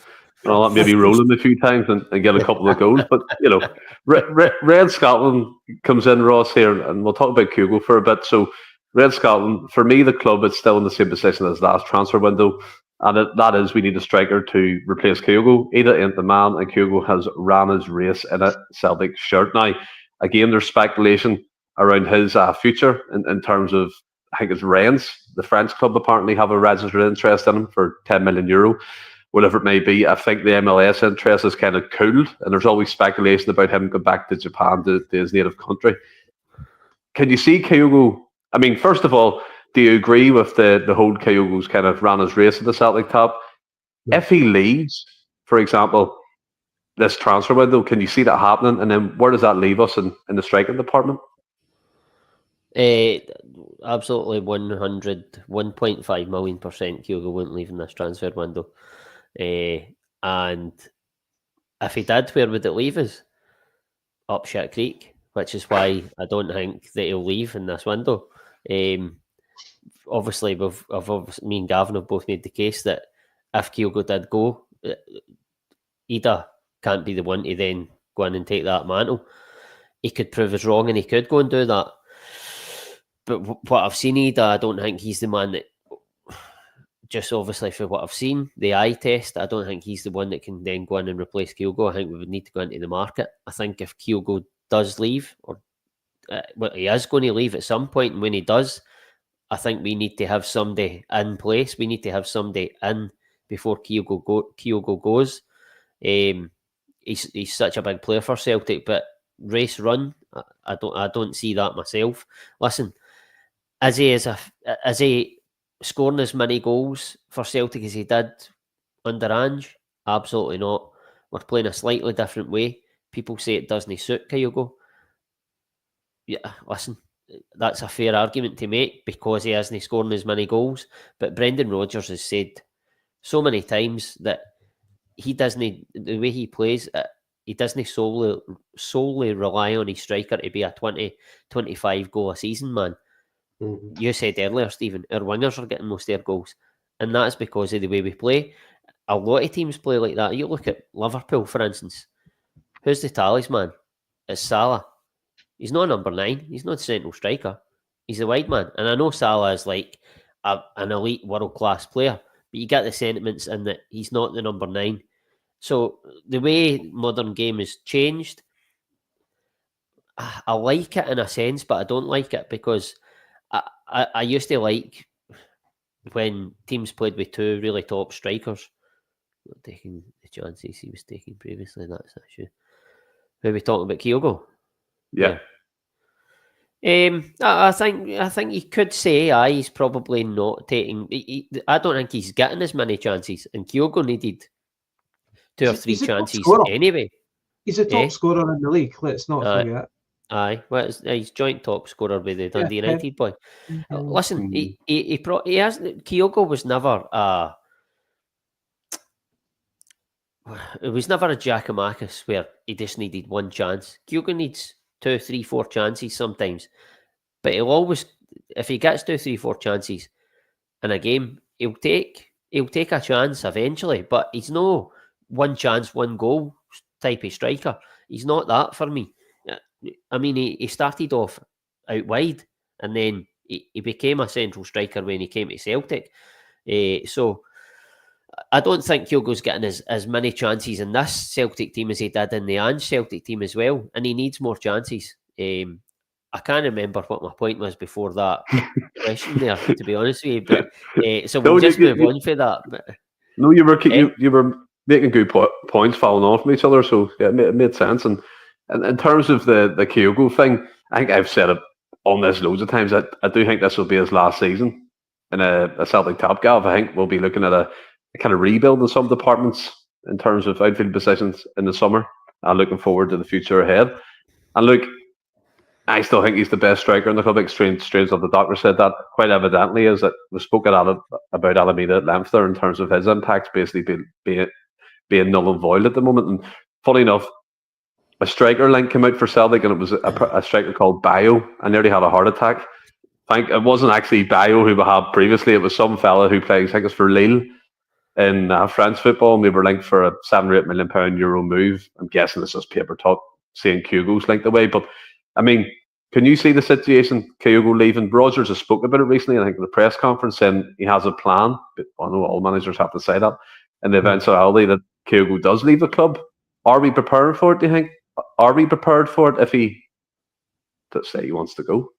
all that. Maybe roll him a few times and get a couple of goals. But you know, Red Scotland comes in, Ross, here, and we'll talk about Kyogo for a bit. So Red Scotland, for me, the club is still in the same position as last transfer window. And that is, we need a striker to replace Kyogo. Ida ain't the man, and Kyogo has ran his race in a Celtic shirt. Now, again, there's speculation around his future in terms of, I think it's Rennes. The French club apparently have a registered interest in him for €10 million, whatever it may be. I think the MLS interest is kind of cooled, and there's always speculation about him going back to Japan, to his native country. Can you see Kyogo? I mean, first of all, do you agree with the whole Kyogo's kind of ran his race at the Celtic top? Yeah. If he leaves, for example, this transfer window, can you see that happening? And then where does that leave us in the striking department? Absolutely 1.5 million % Kyogo wouldn't leave in this transfer window. And if he did, where would it leave us? Up shit creek, which is why I don't think that he'll leave in this window. Obviously, me and Gavin have both made the case that if Kyogo did go, Ida can't be the one to then go in and take that mantle. He could prove us wrong and he could go and do that. But what I've seen Ida, I don't think he's the man that, just obviously for what I've seen, the eye test, I don't think he's the one that can then go in and replace Kyogo. I think we would need to go into the market. I think if Kyogo does leave, or he is going to leave at some point, and when he does, I think we need to have somebody in place. We need to have somebody in before Kyogo goes. He's such a big player for Celtic, but race run, I don't see that myself. Listen, is he scoring as many goals for Celtic as he did under Ange? Absolutely not. We're playing a slightly different way. People say it doesn't suit Kyogo. Yeah, listen, that's a fair argument to make because he isn't scoring as many goals. But Brendan Rodgers has said so many times that he doesn't, the way he plays, he doesn't solely rely on his striker to be a 20-25 goal a season man. Mm-hmm. You said earlier, Stephen, our wingers are getting most of their goals, and that's because of the way we play. A lot of teams play like that. You look at Liverpool, for instance. Who's the talisman? It's Salah. He's not number 9. He's not a central striker. He's a wide man. And I know Salah is like an elite world-class player, but you get the sentiments in that he's not the number 9. So the way modern game has changed, I like it in a sense, but I don't like it because I used to like when teams played with 2 really top strikers. Not taking the chances he was taking previously, that's an issue. Maybe talking about Kyogo. Yeah. I think you could say, he's probably not taking. I don't think he's getting as many chances, and Kyogo needed 2 or 3 He's a top chances scorer. anyway. He's a top scorer in the league. Let's not Aye. forget. Aye, well, he's joint top scorer with the Dundee Yeah, United boy. Listen, Mhm. he has. Kyogo was never it was never a Giacomakis where he just needed one chance. Kyogo needs 2, 3, 4 chances sometimes, but he'll always, if he gets 2, 3, 4 chances in a game, he'll take a chance eventually. But he's no one chance, one goal type of striker. He's not that for me. I mean, he started off out wide, and then he became a central striker when he came to Celtic. So I don't think Kyogo's getting as many chances in this Celtic team as he did in the Ange Celtic team as well, and he needs more chances. I can't remember what my point was before that question there, to be honest with you. But so we'll just move on for that. But, no, you were making good points, following on from each other. So yeah, it made sense. And in terms of the Kyogo thing, I think I've said it on this loads of times. I do think this will be his last season in a Celtic top gav. I think we'll be looking at a kind of rebuild in some departments in terms of outfield positions in the summer. I'm looking forward to the future ahead. And look, I still think he's the best striker in the club. Strange that the doctor said that quite evidently, is that we spoke about Alameda at length there in terms of his impacts basically being null and void at the moment. And funny enough, a striker link came out for Celtic, and it was a striker called Bayo. I nearly had a heart attack. I think it wasn't actually Bayo who we had previously. It was some fella who plays, I think it's for Lille in French football, and we were linked for a £7 or £8 million Euro move. I'm guessing it's just paper talk, saying Kyogo's linked away. But I mean, can you see the situation, Kyogo leaving? Rogers has spoken about it recently, I think, at the press conference, saying he has a plan. But I know all managers have to say that. In the eventuality that Kyogo does leave the club, are we prepared for it, do you think? Are we prepared for it if he, let's say, he wants to go?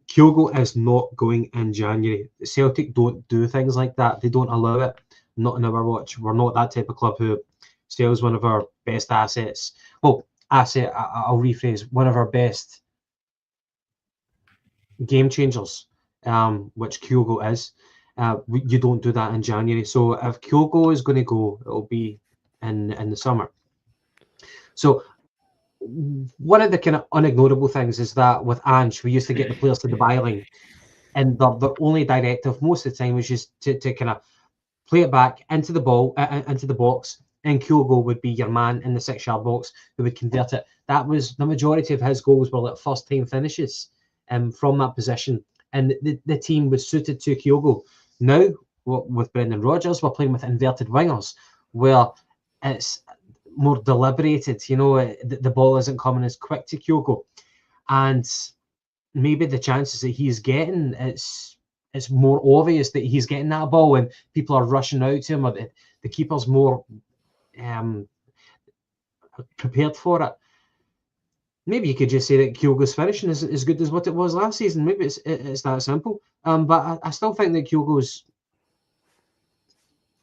Kyogo is not going in January. Celtic don't do things like that. They don't allow it. Not in our watch. We're not that type of club who sells one of our best assets. Well, I'll rephrase, one of our best game changers, which Kyogo is. You don't do that in January. So if Kyogo is going to go, it'll be in the summer. So one of the kind of unignorable things is that with Ange, we used to get the players to the byline, and the only directive most of the time was just to kind of play it back into the box, and Kyogo would be your man in the 6-yard box who would convert it. That was the majority of his goals were like first time finishes from that position, and the team was suited to Kyogo. Now with Brendan Rodgers, we're playing with inverted wingers where it's more deliberated. The ball isn't coming as quick to Kyogo, and maybe the chances that he's getting, it's more obvious that he's getting that ball and people are rushing out to him, or the keeper's more prepared for it. Maybe you could just say that Kyogo's finishing is as good as what it was last season. Maybe it's that simple. But I still think that Kyogo's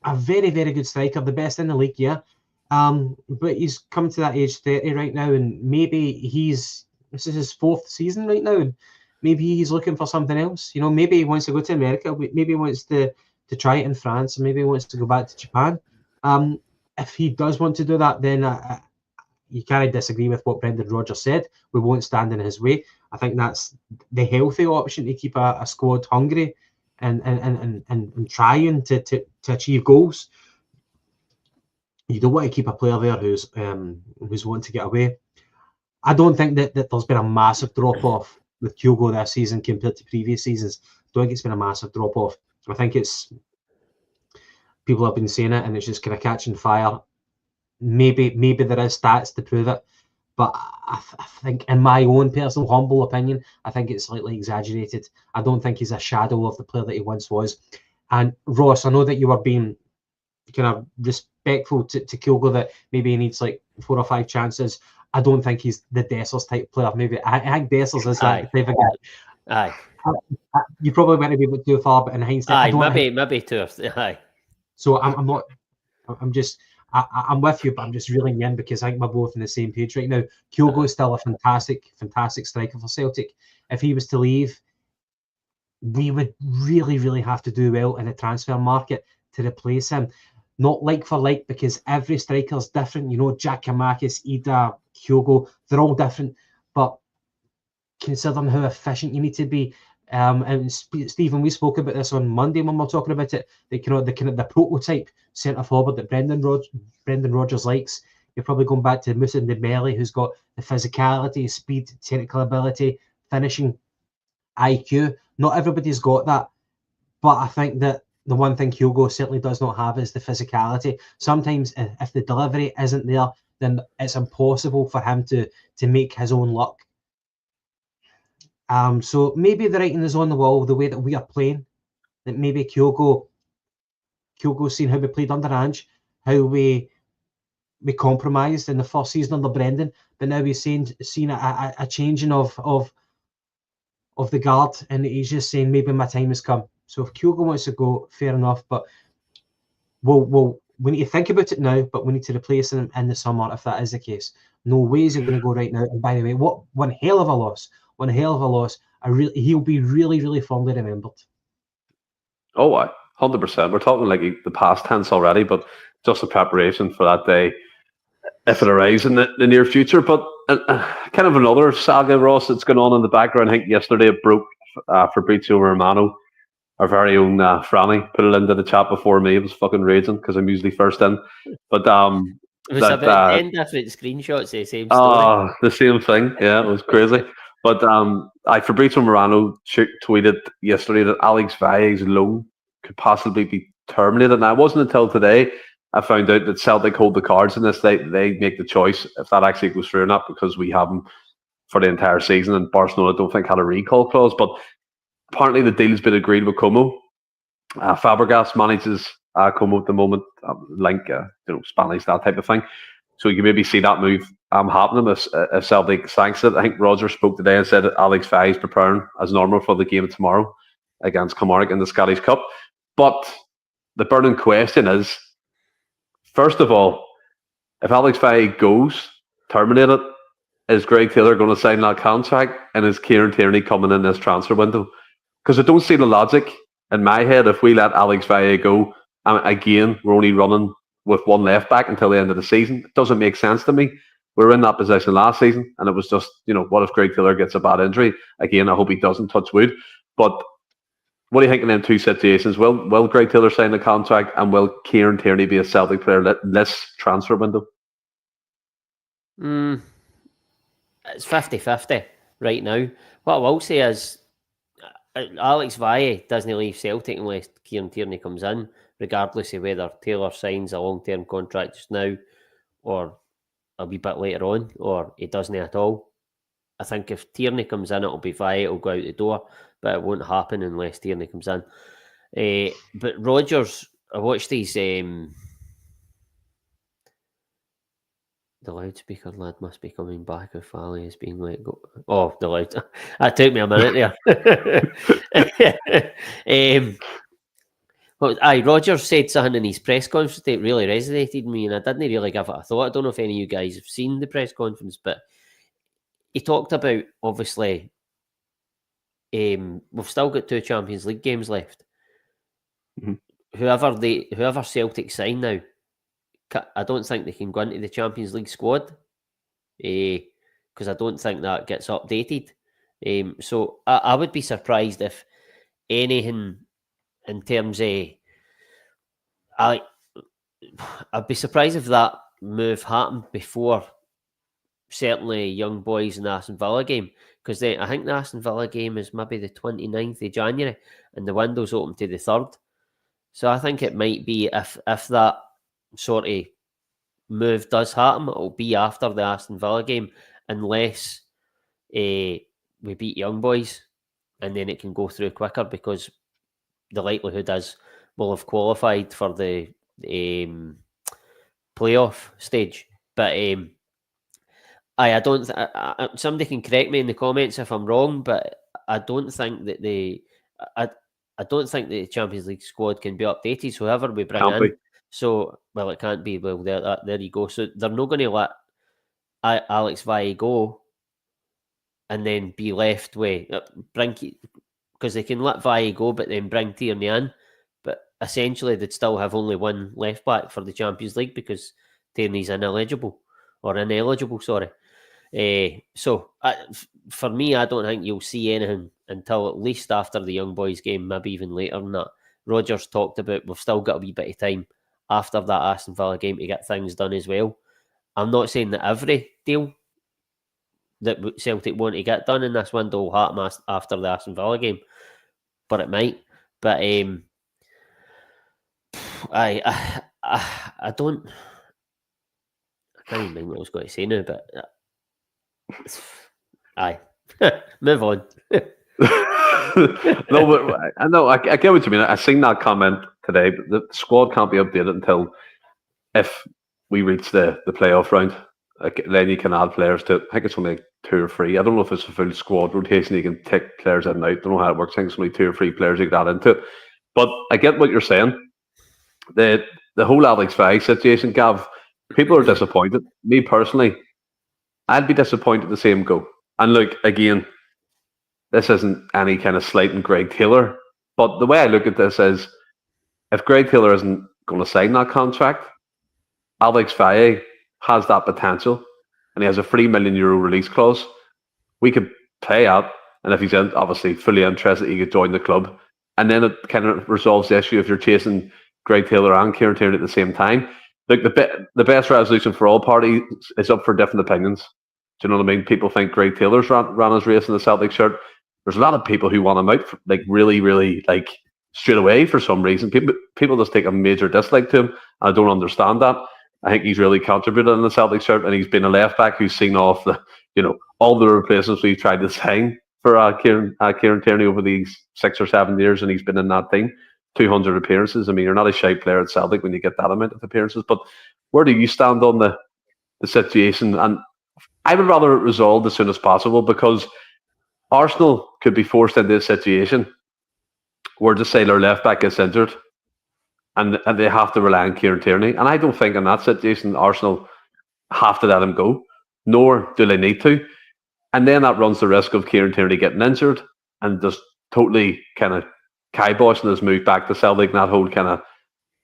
a very, very good striker, the best in the league, yeah. But he's come to that age 30 right now, and maybe this is his 4th season right now, and maybe he's looking for something else. Maybe he wants to go to America, maybe he wants to try it in France, and maybe he wants to go back to Japan. If he does want to do that, then you can't disagree with what Brendan Rodgers said. We won't stand in his way. I think that's the healthy option to keep a squad hungry and trying to achieve goals. You don't want to keep a player there who's wanting to get away. I don't think that there's been a massive drop-off with Kyogo this season compared to previous seasons. I don't think it's been a massive drop-off. I think it's people have been saying it and it's just kind of catching fire. Maybe there is stats to prove it, but I think, in my own personal humble opinion, I think it's slightly exaggerated. I don't think he's a shadow of the player that he once was. And Ross, I know that you were being kind of respectful to Kyogo, that maybe he needs like 4 or 5 chances. I don't think he's the Dessers type player. Maybe I think Dessers is that type of guy. Aye. You probably went a bit too far, but in hindsight, maybe 2 or 3. Aye. So I'm not. I'm just. I'm with you, but I'm just reeling you in because I think we're both on the same page right now. Kyogo is still a fantastic striker for Celtic. If he was to leave, we would really have to do well in the transfer market to replace him. Not like for like, because every striker's different. You know, Jack Kamakis, Ida, Kyogo, they're all different. But considering how efficient you need to be, and Stephen, we spoke about this on Monday when we were talking about it. The prototype centre forward that Brendan Rodgers likes. You're probably going back to Moussa Dembele, who's got the physicality, speed, technical ability, finishing IQ. Not everybody's got that, but I think that the one thing Kyogo certainly does not have is the physicality. Sometimes if the delivery isn't there, then it's impossible for him to make his own luck. So maybe the writing is on the wall, the way that we are playing, that maybe Kyogo's seen how we played under Ange, how we compromised in the first season under Brendan, but now we've seen a changing of the guard, and he's just saying maybe my time has come. So if Kyogo wants to go, fair enough, but we need to think about it now, but we need to replace him in the summer if that is the case. No way is it going to go right now. And by the way, one hell of a loss. He'll be really fondly remembered. Oh, 100%. We're talking like the past tense already, but just a preparation for that day if it arrives in the near future. But kind of another saga, Ross, that's going on in the background. I think yesterday it broke. Fabrizio Romano, our very own Franny, put it into the chat before me. It was fucking raging because I'm usually first in. But it was about 10 different screenshots of the same story. The same thing. Yeah, it was crazy. But Fabrizio Romano tweeted yesterday that Alex Vaille's loan could possibly be terminated. And it wasn't until today I found out that Celtic hold the cards in this. They make the choice if that actually goes through or not, because we have him for the entire season, and Barcelona don't think had a recall clause. But apparently the deal's been agreed with Como. Fabregas manages Como at the moment, Spanish, that type of thing. So you can maybe see that move happening if Celtic sanks it. I think Roger spoke today and said that Alex Valle is preparing as normal for the game tomorrow against Kilmarnock in the Scottish Cup. But the burning question is, first of all, if Alex Valle goes, terminated, is Greg Taylor going to sign that contract, and is Kieran Tierney coming in this transfer window? Because I don't see the logic in my head if we let Alex Valle go, and again, we're only running with one left back until the end of the season. It doesn't make sense to me. We were in that position last season, and it was just, what if Greg Taylor gets a bad injury? Again, I hope he doesn't, touch wood. But what do you think in them two situations? Will Greg Taylor sign the contract, and will Kieran Tierney be a Celtic player this transfer window? It's 50-50 right now. What I will say is Alex Valle doesn't leave Celtic unless Kieran Tierney comes in, regardless of whether Taylor signs a long-term contract just now or a wee bit later on, or he doesn't at all. I think if Tierney comes in, it'll be Valle, it'll go out the door, but it won't happen unless Tierney comes in. But Rodgers, I watched these... The loudspeaker lad must be coming back if Valle is being let go. Oh, the loud. That took me a minute there. Rodgers said something in his press conference that really resonated with me, and I didn't really give it a thought. I don't know if any of you guys have seen the press conference, but he talked about, obviously, we've still got 2 Champions League games left. Mm-hmm. Whoever Celtic sign now, I don't think they can go into the Champions League squad because I don't think that gets updated. So I would be surprised if anything in terms of... I'd be surprised if that move happened before certainly Young Boys and the Aston Villa game, because I think the Aston Villa game is maybe the 29th of January and the window's open to the 3rd. So I think it might be if that sort of move does happen, it'll be after the Aston Villa game, unless we beat Young Boys, and then it can go through quicker because the likelihood is we'll have qualified for the playoff stage. But I don't. Somebody can correct me in the comments if I'm wrong, but I don't think that I don't think the Champions League squad can be updated. So whoever we bring in, So, well, it can't be. Well, there you go. So they're not going to let Alex Valle go and then be left with because they can let Valle go, but then bring Tierney in. But essentially, they'd still have only one left back for the Champions League because Tierney's ineligible. Sorry. So for me, I don't think you'll see anything until at least after the Young Boys game, maybe even later than that. Rodgers talked about we've still got a wee bit of time after that Aston Villa game to get things done as well. I'm not saying that every deal that Celtic want to get done in this window will happen after the Aston Villa game, but it might. But I don't. I can't even remember what I was going to say now, but aye, move on. No, but I know I get what you mean. I seen that comment today. But the squad can't be updated until if we reach the playoff round. Then you can add players to it. I think it's only like 2 or 3. I don't know if it's a full squad rotation. You can take players in and out. I don't know how it works. I think it's only 2 or 3 players you can add into it. But I get what you're saying. The whole Alex Valle situation, Gav, people are disappointed. Me personally, I'd be disappointed to see him go. And look, again, this isn't any kind of slighting Greg Taylor. But the way I look at this is, if Greg Taylor isn't going to sign that contract, Alex Valle has that potential, and he has a €3 million release clause. We could pay out, and if he's obviously fully interested, he could join the club, and then it kind of resolves the issue if you're chasing Greg Taylor and Kieran Tierney at the same time. Look, the best resolution for all parties is up for different opinions. Do you know what I mean? People think Greg Taylor's ran his race in the Celtic shirt. There's a lot of people who want him out, like really, really, like straight away for some reason. People just take a major dislike to him, and I don't understand that. I think he's really contributed in the Celtic shirt, and he's been a left back who's seen off all the replacements we've tried to sign for Kieran Tierney over these 6 or 7 years, and he's been in that team. 200 appearances. I mean, you're not a shy player at Celtic when you get that amount of appearances. But where do you stand on the situation? And I would rather it resolved as soon as possible, because Arsenal could be forced into a situation where, just say, their left back gets injured, and they have to rely on Kieran Tierney. And I don't think in that situation Arsenal have to let him go, nor do they need to. And then that runs the risk of Kieran Tierney getting injured and just totally kind of kiboshing his move back to Celtic, and that whole kind of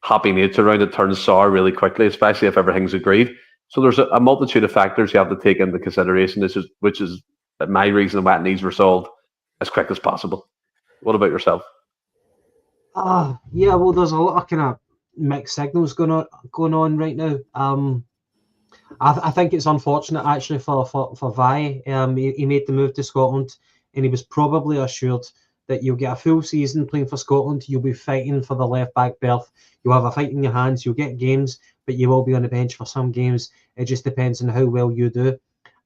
happy nature around it turns sour really quickly, especially if everything's agreed. So there's a multitude of factors you have to take into consideration, which is my reason why it needs resolved as quick as possible. What about yourself? Yeah, well, there's a lot of kind of mixed signals going on right now. I think it's unfortunate actually for Valle. He made the move to Scotland, and he was probably assured that you'll get a full season playing for Scotland. You'll be fighting for the left back berth. You'll have a fight in your hands. You'll get games, but you will be on the bench for some games. It just depends on how well you do.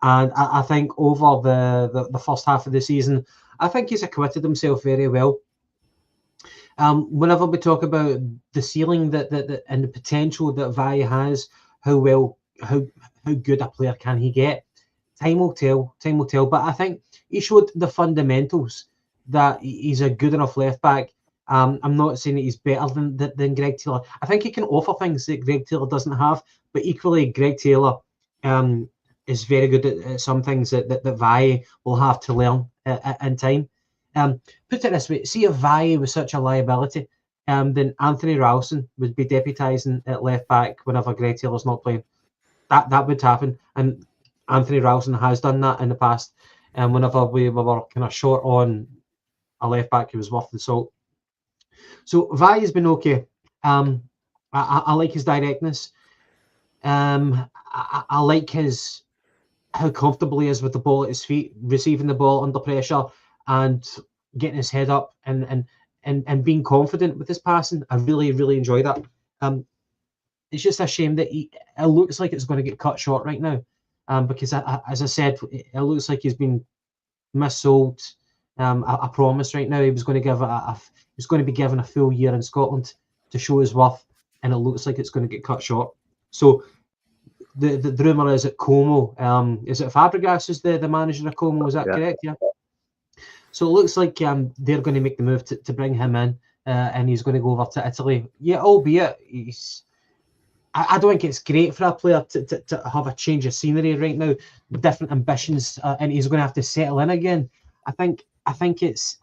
And I think over the first half of the season, I think he's acquitted himself very well. Whenever we talk about the ceiling that and the potential that Valle has, how good a player can he get? Time will tell. But I think he showed the fundamentals that he's a good enough left back. I'm not saying that he's better than Greg Taylor. I think he can offer things that Greg Taylor doesn't have, but equally Greg Taylor is very good at some things that Valle will have to learn in time. Put it this way, see if Valle was such a liability, then Anthony Ralston would be deputising at left back whenever Greg Taylor's not playing. That would happen, and Anthony Ralston has done that in the past. And whenever we were kind of short on a left back who was worth the salt. So Valle's been okay. I like his directness. I like how comfortable he is with the ball at his feet, receiving the ball under pressure and getting his head up and being confident with his passing. I really, really enjoy that. It's just a shame that it looks like it's going to get cut short right now, because as I said, it looks like he's been missold a promise right now. He was going to be given a full year in Scotland to show his worth, and it looks like it's going to get cut short. So the rumour is that Como, is it Fabregas is the manager of Como? Is that correct? Yeah. So it looks like they're going to make the move to bring him in, and he's going to go over to Italy. Yeah, albeit I don't think it's great for a player to have a change of scenery right now, different ambitions, and he's going to have to settle in again. I think it's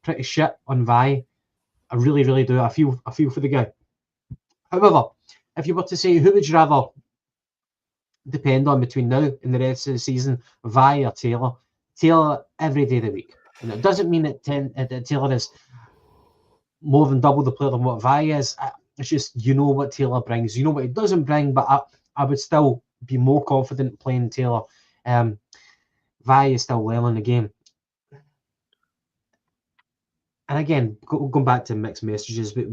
pretty shit on Vi. I really do. I feel for the guy. However, if you were to say who would you rather depend on between now and the rest of the season, Vi or Taylor? Taylor every day of the week. And it doesn't mean that Taylor is more than double the player than what Vi is. It's just what Taylor brings. You know what he doesn't bring, but I would still be more confident playing Taylor. Vi is still learning the game. And again, going back to mixed messages with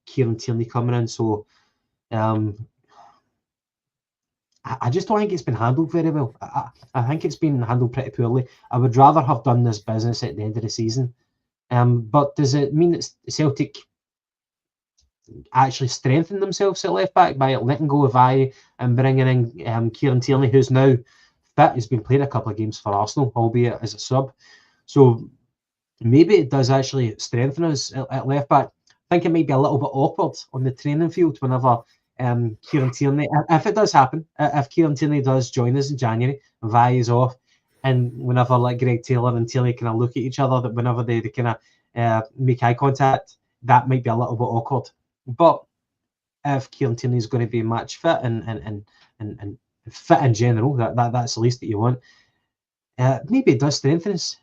Kieran Tierney coming in. So I just don't think it's been handled very well. I think it's been handled pretty poorly. I would rather have done this business at the end of the season. But does it mean that Celtic actually strengthen themselves at left back by letting go of Vi and bringing in Kieran Tierney, who's now fit? He's been playing a couple of games for Arsenal, albeit as a sub. So maybe it does actually strengthen us at left back. I think it might be a little bit awkward on the training field whenever Kieran Tierney, if it does happen, if Kieran Tierney does join us in January, Vi is off, and whenever like Greg Taylor and Tierney kind of look at each other, that whenever they kind of make eye contact, that might be a little bit awkward. But if Kieran Tierney is going to be match fit and fit in general, that's the least that you want. Maybe it does strengthen us.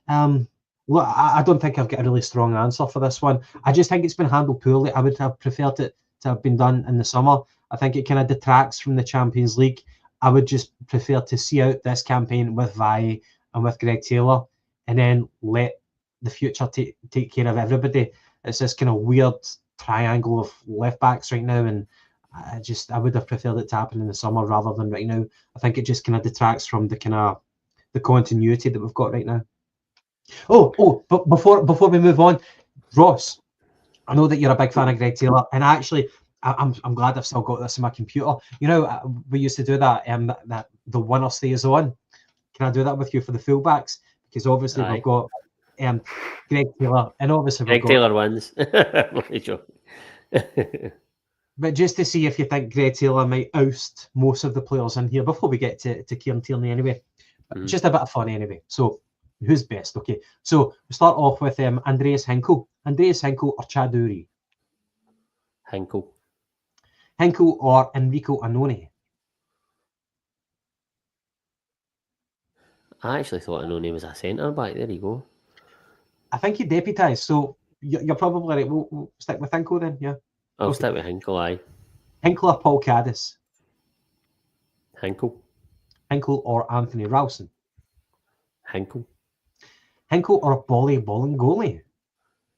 Look, I don't think I've got a really strong answer for this one. I just think it's been handled poorly. I would have preferred it to have been done in the summer. I think it kind of detracts from the Champions League. I would just prefer to see out this campaign with Vi and with Greg Taylor, and then let the future take care of everybody. It's this kind of weird triangle of left backs right now, and I would have preferred it to happen in the summer rather than right now. I think it just kind of detracts from the continuity that we've got right now. But before we move on, Ross, I know that you're a big fan of Greg Taylor, and actually, I'm glad I've still got this in my computer. You know, we used to do that that the winner stays on. Can I do that with you for the fullbacks? Because obviously we've got Greg Taylor, and obviously Greg Taylor wins. But just to see if you think Greg Taylor might oust most of the players in here before we get to Kieran Tierney anyway. Just a bit of fun anyway. So who's best? Okay, so we start off with Andreas Henkel. Andreas Henkel or Chaduri? Henkel. Henkel or Enrico Annoni? I actually thought Annoni was a centre back. There you go. I think he deputised, so you're probably right. We'll stick with Henkel then, yeah? I'll stick with Henkel, aye. Henkel or Paul Caddis? Henkel. Henkel or Anthony Ralston? Henkel. Henkel or Bolly Bolingoli?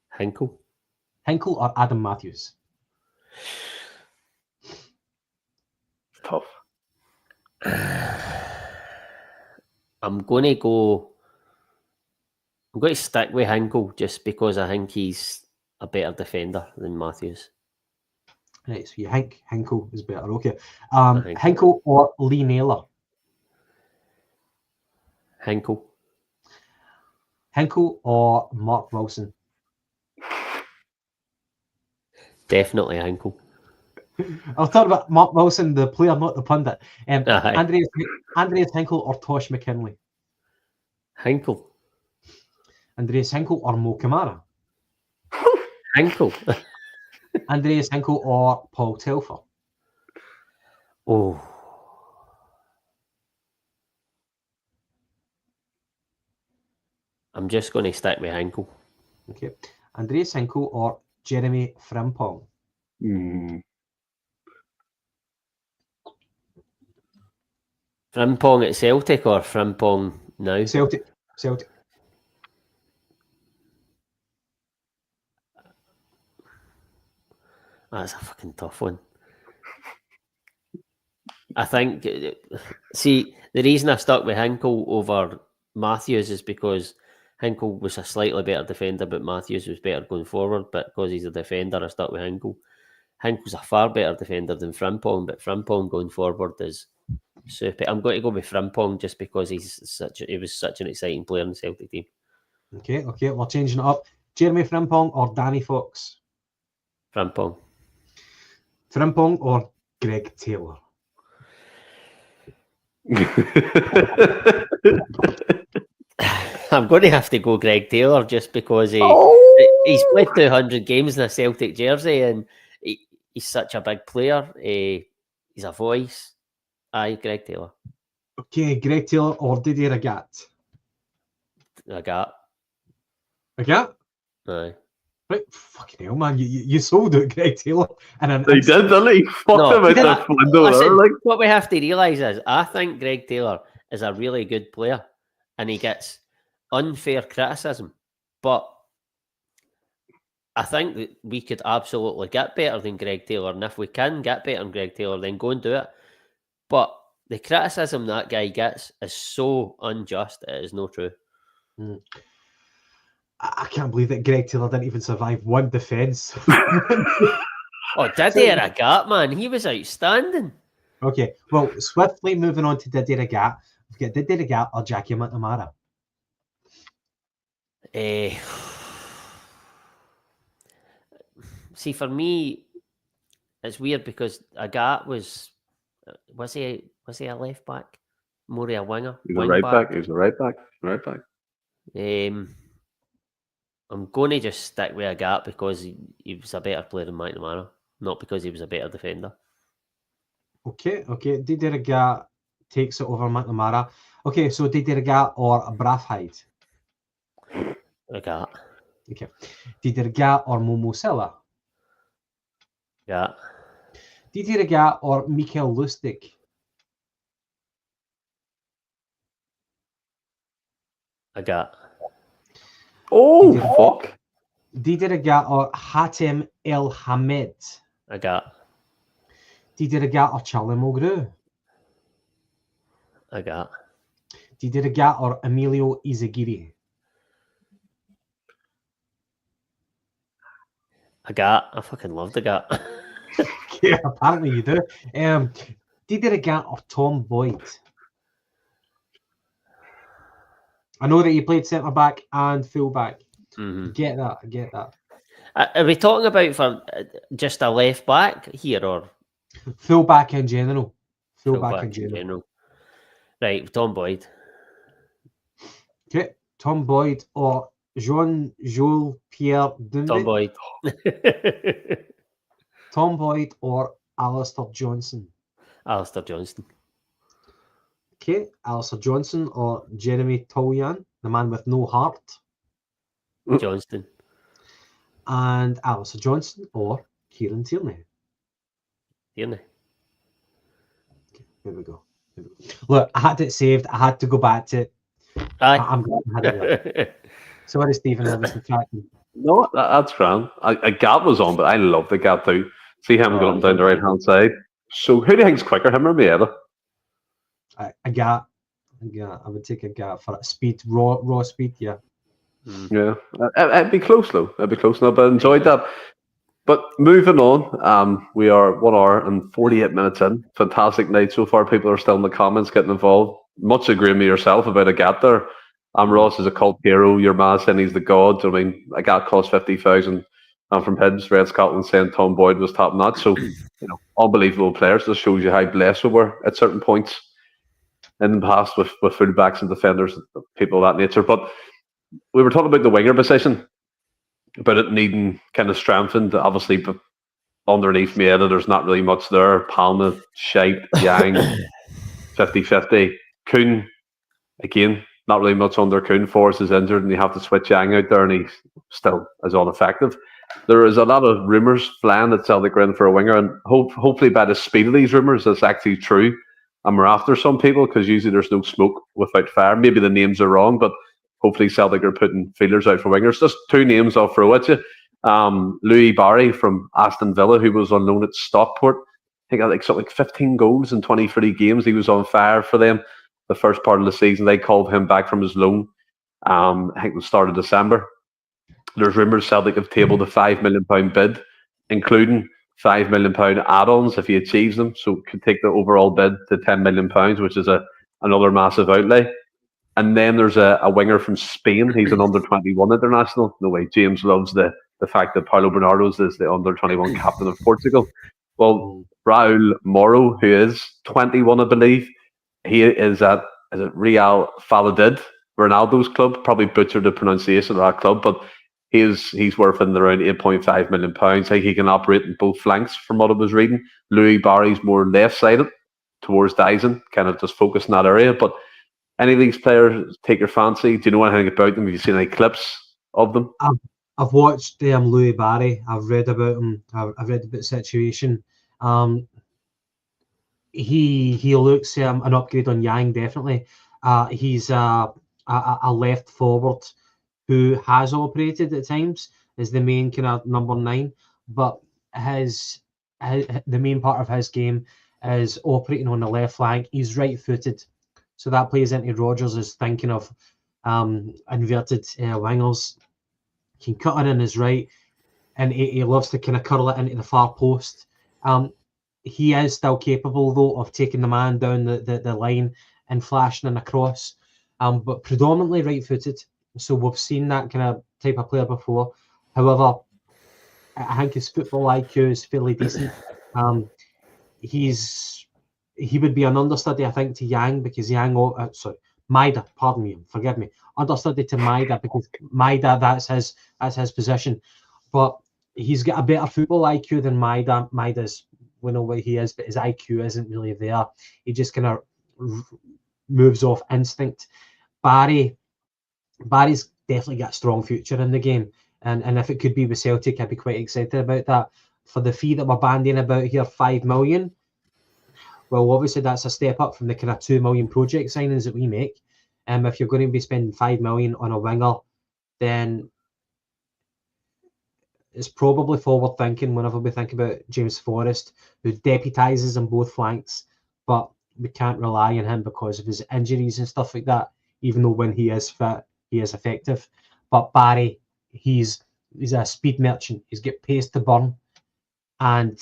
Henkel. Henkel or Adam Matthews? Tough. I'm going to stick with Henkel just because I think he's a better defender than Matthews. Right, so you think Henkel is better. Okay. Henkel or Lee Naylor? Henkel. Henkel or Mark Wilson? Definitely Henkel. I'll talk about Mark Wilson, the player, not the pundit. Andreas Henkel or Tosh McKinley? Henkel. Andreas Henkel or Mo Kamara? Henkel. Andreas Henkel or Paul Telfer? Oh. I'm just going to stick with Henkel. Okay. Andreas Henkel or Jeremy Frimpong? Frimpong at Celtic or Frimpong now? Celtic. That's a fucking tough one. I think, see, the reason I stuck with Henkel over Matthews is because Henkel was a slightly better defender, but Matthews was better going forward. But because he's a defender, I stuck with Henkel. Henkel's a far better defender than Frimpong, but Frimpong going forward is super. I'm going to go with Frimpong just because he was such an exciting player in the Celtic team. Okay, we're changing it up. Jeremy Frimpong or Danny Fox? Frimpong. Frimpong or Greg Taylor. I'm going to have to go Greg Taylor just because he's played 200 games in a Celtic jersey and he's such a big player. He's a voice. Aye, Greg Taylor. Okay, Greg Taylor or Didier Agat? Agat. Agat? Aye. Right, fucking hell, man! You sold out Greg Taylor, and He did, didn't he? Fucked him out that window there. Like, what we have to realise is, I think Greg Taylor is a really good player, and he gets unfair criticism. But I think that we could absolutely get better than Greg Taylor, and if we can get better than Greg Taylor, then go and do it. But the criticism that guy gets is so unjust; it is no true. I can't believe that Greg Taylor didn't even survive one defence. Oh, Didier Agat, man, he was outstanding. Okay, well, swiftly moving on to Didier Agat. We've got Didier Agat or Jackie McNamara. See, for me, it's weird because Agat was he a left back? More a winger? He's a right back. He's a right back. Right back. I'm going to just stick with Agat because he was a better player than McNamara, not because he was a better defender. Okay. Didier Agat takes it over McNamara. Okay, so Didier Agat or Brathwaite? Agat. Okay. Didier Agat or Momo Silla? Yeah. Didier Agat or Mikael Lustig? Agat. Oh, fuck. Didier Agat or Hatem El Hamed? Agat. Didier Agat or Charlie Mulgrew? Agat. Didier Agat or Emilio Izagiri? Agat. I fucking loved Agat. Yeah, apparently you do. Didier Agat or Tom Boyd? I know that you played centre back and full back. Mm-hmm. I get that. Are we talking about for just a left back here or full back in general? Full back in general. Right, Tom Boyd. Okay, Tom Boyd or Jean-Jules Pierre Dunby? Tom Boyd. Tom Boyd or Alistair Johnson? Alistair Johnson. Okay, Alistair Johnson or Jeremy Toljan, the man with no heart? Johnston. And Alistair Johnson or Kieran Tierney? Tierney. Okay, here we go. Look, I had it saved. I had to go back to it. Aye. I'm glad I had it there. Sorry, Stephen, I was distracted. No, that's grand. A Gap was on, but I love the Gap too. See him going down the right hand side. So who do you think's quicker, him or Maeda? A Gap. I would take a Gap for speed, raw speed. Yeah. Yeah, it'd be close though. It'd be close enough. But I enjoyed that. But moving on, we are 1 hour and 48 minutes in. Fantastic night so far. People are still in the comments getting involved. Much agreeing with yourself about a Gap there. Ross is a cult hero. Your man saying he's the god. I mean, a Gap cost 50,000. I'm from Hibs, Red Scotland, saying Tom Boyd was top notch. So, unbelievable players. Just shows you how blessed we were at certain points in the past with fullbacks and defenders, people of that nature. But we were talking about the winger position, about it needing kind of strengthened. Obviously, but underneath Maeda, there's not really much there. Palma, Shite, Yang, 50-50. Kuhn, again, not really much under Kuhn. Forrest is injured and you have to switch Yang out there and he still is ineffective. There is a lot of rumours flying that Celtic are in for a winger, and hopefully by the speed of these rumours, it's actually true. And we're after some people because usually there's no smoke without fire. Maybe the names are wrong, but hopefully Celtic are putting feelers out for wingers. Just two names I'll throw at you. Louis Barry from Aston Villa, who was on loan at Stockport. I think like something like 15 goals in 23 games. He was on fire for them the first part of the season. They called him back from his loan, I think the start of December. There's rumours Celtic have tabled a £5 million bid, including £5 million add-ons if he achieves them. So it could take the overall bid to £10 million, which is another massive outlay. And then there's a winger from Spain. He's an under-21 international. No way. James loves the fact that Paulo Bernardo is the under-21 captain of Portugal. Well, Raul Moro, who is 21, I believe, he is at Real Valladolid, Ronaldo's club. Probably butchered the pronunciation of that club, but he's worth in around £8.5 million. I think he can operate in both flanks, from what I was reading. Louis Barry's more left sided towards Dyson, kind of just focus in that area. But any of these players take your fancy? Do you know anything about them? Have you seen any clips of them? I've watched Louis Barry. I've read about him. I've read about the situation. He looks an upgrade on Yang, definitely. He's a left forward who has operated at times as the main kind of number 9, but the main part of his game is operating on the left flank. He's right-footed, so that plays into Rodgers' thinking of inverted wingers. He can cut it in his right, and he loves to kind of curl it into the far post. He is still capable, though, of taking the man down the line and flashing in across, but predominantly right-footed. So we've seen that kind of type of player before. However, I think his football IQ is fairly decent. He would be an understudy, I think, to Yang, because Maida, pardon me, forgive me, understudy to Maida, because Maida, that's his position. But he's got a better football IQ than Maida. Maida's, we know what he is, but his IQ isn't really there. He just kind of moves off instinct. Barry's definitely got a strong future in the game, and if it could be with Celtic, I'd be quite excited about that. For the fee that we're bandying about here, $5 million. Well, obviously that's a step up from the kind of $2 million project signings that we make. If you're going to be spending $5 million on a winger, then it's probably forward thinking whenever we think about James Forrest, who deputises on both flanks, but we can't rely on him because of his injuries and stuff like that. Even though when he is fit, he is effective. But Barry, he's a speed merchant. He's got pace to burn, and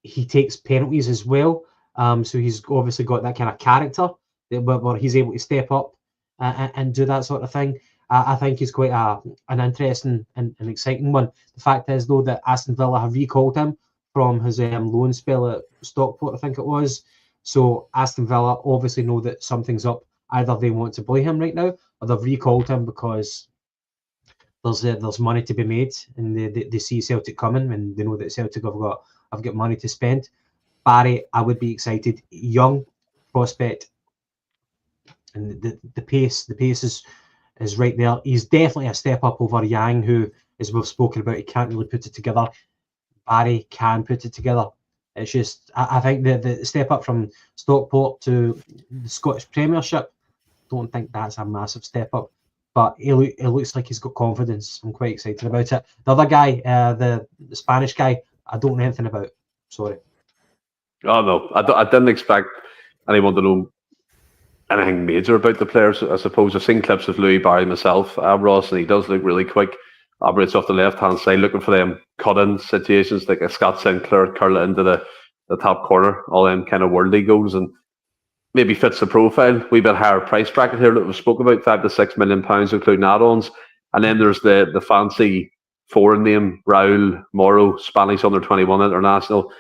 he takes penalties as well. So he's obviously got that kind of character where he's able to step up and do that sort of thing. I think he's quite an interesting and exciting one. The fact is, though, that Aston Villa have recalled him from his loan spell at Stockport, I think it was. So Aston Villa obviously know that something's up. Either they want to play him right now, or they've recalled him because there's money to be made, and they see Celtic coming, and they know that Celtic have got money to spend. Barry, I would be excited. Young prospect, and the pace is right there. He's definitely a step up over Yang, who, as we've spoken about, he can't really put it together. Barry can put it together. It's just, I think the step up from Stockport to the Scottish Premiership, don't think that's a massive step up. But it looks like he's got confidence. I'm quite excited about it. The other guy, the Spanish guy, I don't know anything about. Sorry. Oh, no. I didn't expect anyone to know anything major about the players. I suppose I've seen clips of Louis Barry myself, Ross, and he does look really quick. Operates off the left-hand side, looking for them cut-in situations, like a Scott Sinclair curl it into the top corner, all them kind of worldly goals, and maybe fits the profile. Wee bit higher price bracket here that we spoke about, £5 to £6 million, including add-ons. And then there's the fancy foreign name, Raul Moro, Spanish under-21 international,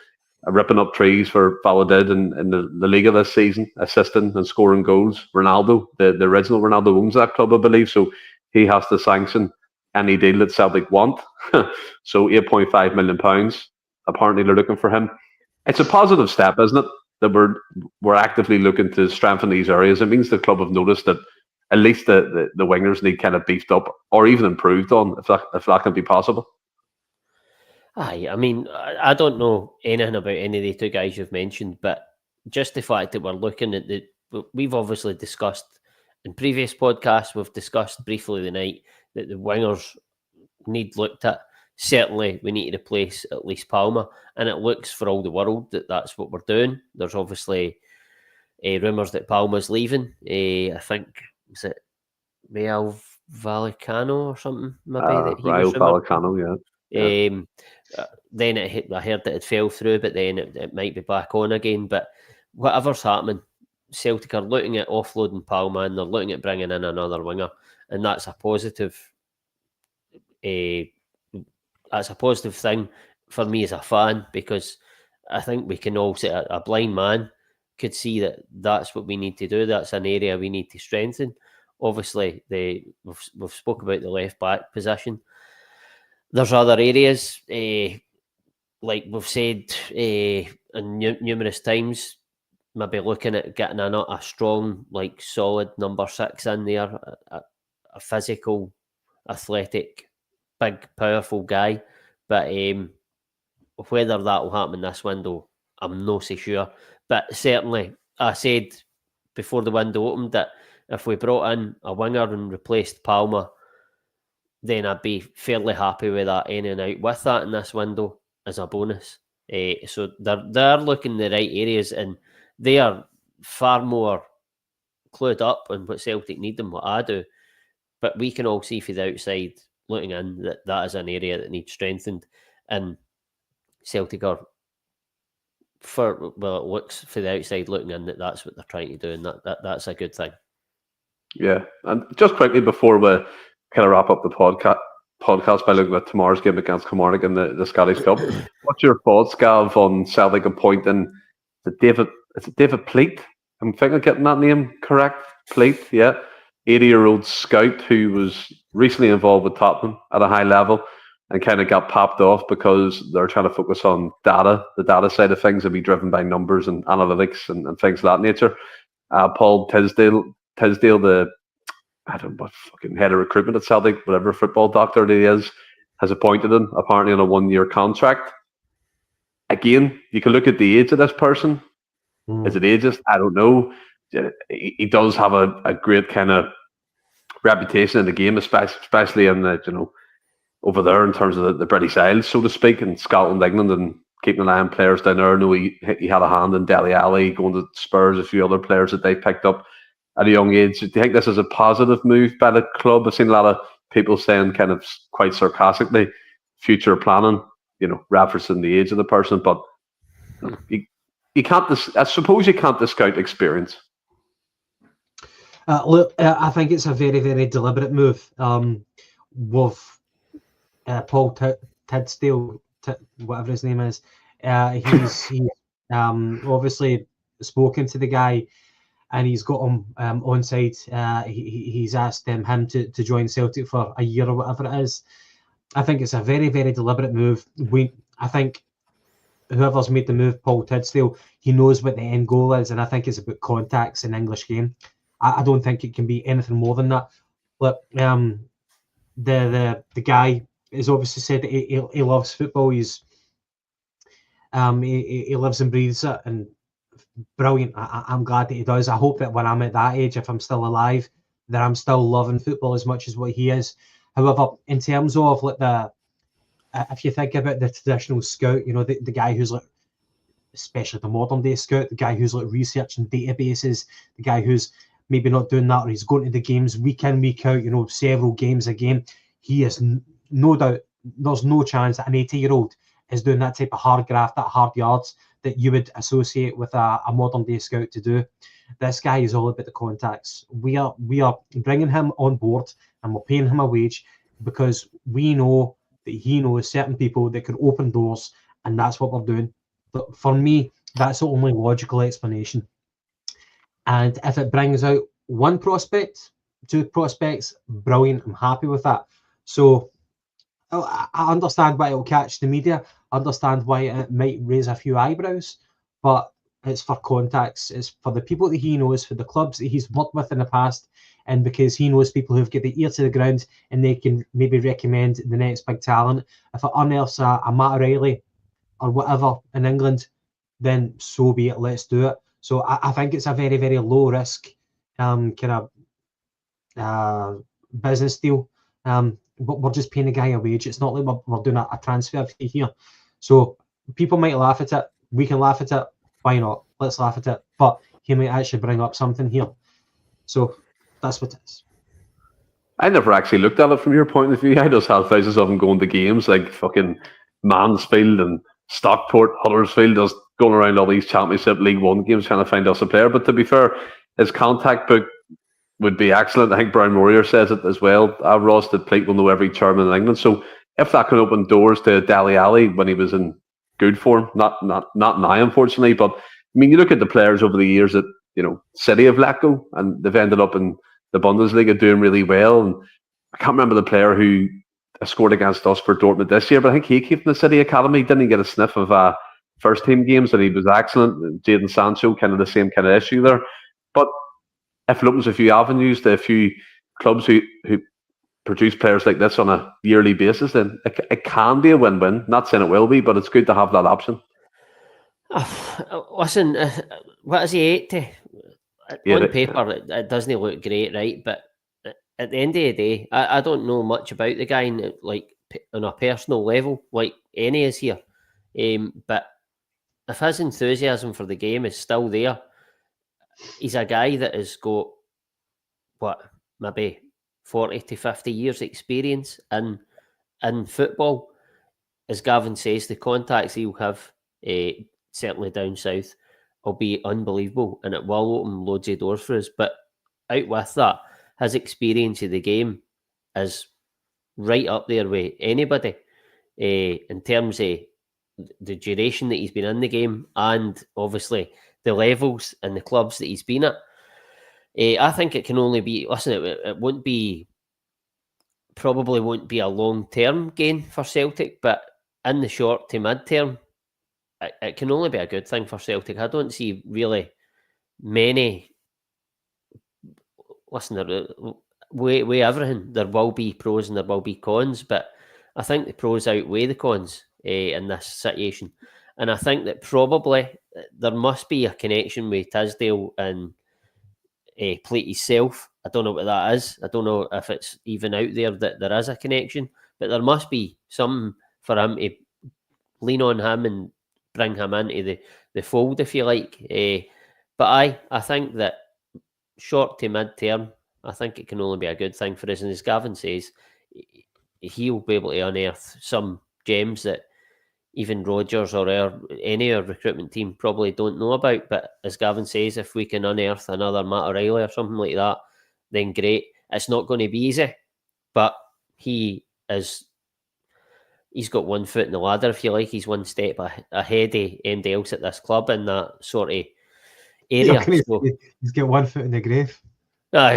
ripping up trees for Valladolid in the Liga this season, assisting and scoring goals. Ronaldo, the original Ronaldo, owns that club, I believe, so he has to sanction any deal that Celtic want. So £8.5 million, apparently they're looking for him. It's a positive step, isn't it, that we're actively looking to strengthen these areas. It means the club have noticed that at least the wingers need kind of beefed up or even improved on, if that can be possible. Aye, I mean, I don't know anything about any of the two guys you've mentioned, but just the fact that we're looking at we've obviously discussed in previous podcasts, we've discussed briefly tonight that the wingers need looked at. Certainly, we need to replace at least Palmer, and it looks for all the world that that's what we're doing. There's obviously rumours that Palmer's leaving. I think, is it Rayo Vallecano or something? Maybe that he Rayo was rumoured. Vallecano, yeah. Then I heard that it fell through, but then it might be back on again. But whatever's happening, Celtic are looking at offloading Palmer, and they're looking at bringing in another winger, and that's a positive. That's a positive thing for me as a fan, because I think we can all say a blind man could see that that's what we need to do. That's an area we need to strengthen. Obviously, we've spoke about the left back position. There's other areas, like we've said numerous times, maybe looking at getting a strong, like solid number 6 in there, a physical, athletic, big, powerful guy. But whether that will happen in this window, I'm not so sure. But certainly, I said before the window opened that if we brought in a winger and replaced Palmer, then I'd be fairly happy with that in and out with that in this window as a bonus. So they're looking in the right areas, and they are far more clued up on what Celtic need than what I do. But we can all see from the outside looking in that is an area that needs strengthened. And Celtic are, it looks for the outside looking in that's what they're trying to do, and that's a good thing. Yeah, and just quickly before we kind of wrap up the podcast by looking at tomorrow's game against Kilmarnock in the Scottish Cup, what's your thoughts, Gav, on Celtic appointing David Pleat? I'm thinking of getting that name correct. Pleat, yeah. 80-year-old scout who was recently involved with Tottenham at a high level and kind of got popped off because they're trying to focus on data, the data side of things, and be driven by numbers and analytics and things of that nature. Paul Tisdale, I don't know what fucking head of recruitment at Celtic, whatever football doctor he is, has appointed him apparently on a 1-year contract. Again, you can look at the age of this person. Is it ageist? I don't know. He does have a great kind of reputation in the game, especially in the, over there in terms of the British Isles, so to speak, in Scotland, England, and keeping an eye on players down there. I know he had a hand in Dele Alli, going to Spurs, a few other players that they picked up at a young age. Do you think this is a positive move by the club? I've seen a lot of people saying kind of quite sarcastically, future planning, referencing the age of the person, but you can't. I suppose you can't discount experience. Look, I think it's a very, very deliberate move. With Paul Tisdale, whatever his name is, he's obviously spoken to the guy, and he's got him on side. He's asked him to join Celtic for a year or whatever it is. I think it's a very, very deliberate move. I think whoever's made the move, Paul Tisdale, he knows what the end goal is, and I think it's about contacts in English game. I don't think it can be anything more than that. Look, the guy has obviously said that he loves football. He lives and breathes it, and brilliant. I'm glad that he does. I hope that when I'm at that age, if I'm still alive, that I'm still loving football as much as what he is. However, in terms of if you think about the traditional scout, the guy who's especially the modern day scout, the guy who's researching databases, the guy who's maybe not doing that, or he's going to the games week in, week out, several games a game. He is no doubt, there's no chance that an 80-year-old is doing that type of hard graft, that hard yards that you would associate with a modern day scout to do. This guy is all about the contacts. We are bringing him on board, and we're paying him a wage because we know that he knows certain people that can open doors, and that's what we're doing. But for me, that's the only logical explanation. And if it brings out one prospect, 2 prospects, brilliant. I'm happy with that. So I understand why it'll catch the media. I understand why it might raise a few eyebrows, but it's for contacts. It's for the people that he knows, for the clubs that he's worked with in the past, and because he knows people who've got the ear to the ground and they can maybe recommend the next big talent. If it unearths a Matt O'Reilly or whatever in England, then so be it. Let's do it. So I think it's a very, very low risk kind of business deal. But we're just paying the guy a wage. It's not like we're doing a transfer fee here. So people might laugh at it. We can laugh at it. Why not? Let's laugh at it. But he might actually bring up something here. So that's what it is. I never actually looked at it from your point of view. I just have thousands of them going to games like fucking Mansfield and Stockport, Huddersfield, just going around all these Championship League One games trying to find us a player. But to be fair, his contact book would be excellent. I think Brian Warrior says it as well. Ross that Pleat will know every chairman in England. So if that can open doors to Dele Alli when he was in good for him. Not now, unfortunately. But I mean, you look at the players over the years that City have let go, and they've ended up in the Bundesliga doing really well. And I can't remember the player who scored against us for Dortmund this year, but I think he came from the City Academy. Didn't he get a sniff of first team games, and he was excellent. Jadon Sancho, kind of the same kind of issue there. But if it opens a few avenues to a few clubs who produce players like this on a yearly basis, then it can be a win-win. Not saying it will be, but it's good to have that option. Listen, what is he 80? On paper, it doesn't look great, right? But at the end of the day, I don't know much about the guy, like on a personal level, like any is here. But if his enthusiasm for the game is still there, he's a guy that has got maybe 40 to 50 years experience in football. As Gavin says, the contacts he'll have, certainly down south, will be unbelievable, and it will open loads of doors for us. But out with that, his experience of the game is right up there with anybody in terms of the duration that he's been in the game, and obviously the levels and the clubs that he's been at. I think it can only be, listen, it probably won't be a long-term gain for Celtic, but in the short to mid-term, it can only be a good thing for Celtic. I don't see really many. Listen, with everything, there will be pros and there will be cons, but I think the pros outweigh the cons in this situation. And I think that probably there must be a connection with Tisdale and Plate himself. I don't know what that is. I don't know if it's even out there that there is a connection, but there must be something for him to lean on him and bring him into the fold, if you like. But I think that short to mid-term, I think it can only be a good thing for us. And as Gavin says, he'll be able to unearth some gems that even Rodgers or any of our recruitment team probably don't know about. But as Gavin says, if we can unearth another Matt O'Reilly or something like that, then great. It's not going to be easy, but he's got one foot in the ladder, if you like. He's one step ahead of anybody else at this club in that sort of area. He's got one foot in the grave. Well,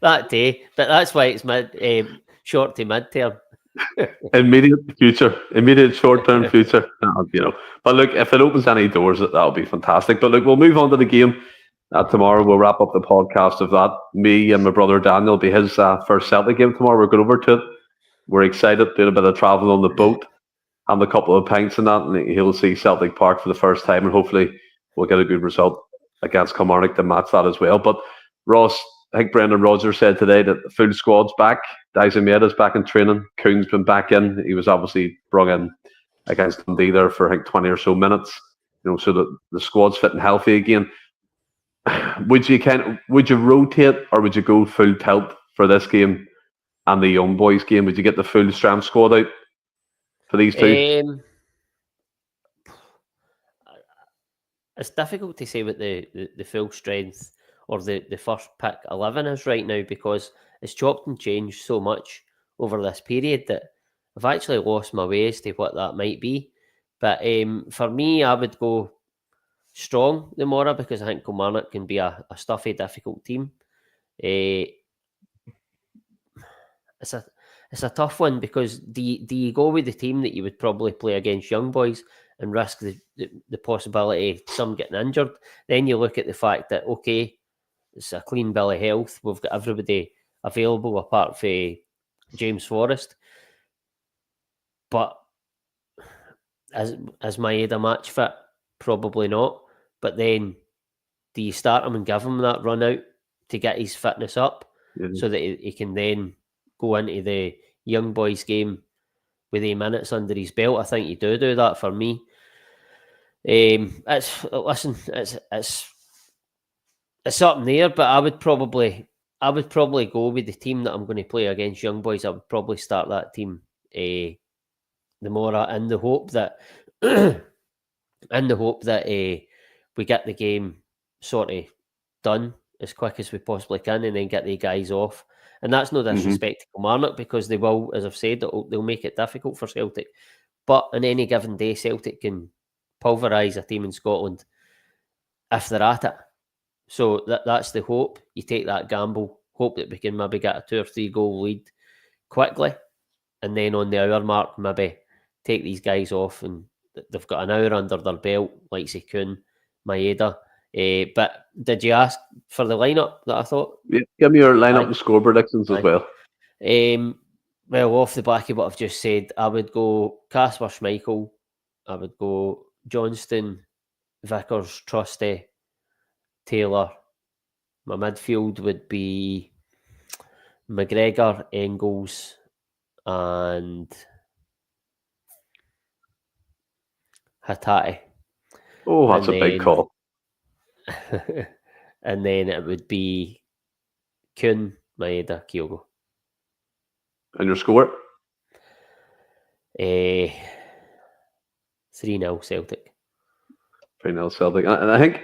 that day, but that's why it's short to mid-term. Immediate short-term future. But look, if it opens any doors, that'll be fantastic. But look, we'll move on to the game. Tomorrow we'll wrap up the podcast of that. Me and my brother Daniel will be his first Celtic game tomorrow. We're going over to it. We're excited, doing a bit of travel on the boat, having a couple of pints and that, and he'll see Celtic Park for the first time, and hopefully we'll get a good result against Kilmarnock to match that as well. But Ross, I think Brendan Rodgers said today that the full squad's back. Daisemeda's back in training. Coon's been back in. He was obviously brought in against Dundee there for I think 20 or so minutes. So that the squad's fit and healthy again. Would you rotate, or would you go full tilt for this game and the young boys game? Would you get the full strength squad out for these two? It's difficult to say what the full strength or the first pick 11 is right now, because it's chopped and changed so much over this period that I've actually lost my way as to what that might be. But for me, I would go strong tomorrow, because I think Kilmarnock can be a stuffy, difficult team. It's a tough one, because do you go with the team that you would probably play against young boys and risk the possibility of some getting injured? Then you look at the fact that, okay, it's a clean bill of health. We've got everybody available apart from James Forrest. But as Maeda match fit? Probably not. But then do you start him and give him that run out to get his fitness up, so that he can then go into the young boys game with 8 minutes under his belt? I think you do that for me. It's something there, but I would probably go with the team that I'm going to play against young boys. I would probably start that team tomorrow in the hope that we get the game sort of done as quick as we possibly can, and then get the guys off. And that's no disrespect to Kilmarnock, because they will, as I've said, they'll make it difficult for Celtic. But on any given day, Celtic can pulverise a team in Scotland if they're at it. So that's the hope. You take that gamble, hope that we can maybe get a 2 or 3 goal lead quickly, and then on the hour mark, maybe take these guys off, and they've got an hour under their belt, like Sekun, Maeda. But did you ask for the lineup that I thought? Yeah, give me your lineup and score predictions as well. Well, off the back of what I've just said, I would go Casper Schmeichel, I would go Johnston, Vickers, Trusty, Taylor. My midfield would be McGregor, Engels, and Hatate. Oh, that's a big call. And then it would be Kuhn, Maeda, Kyogo. And your score? 3-0 Celtic. 3-0 Celtic. And I think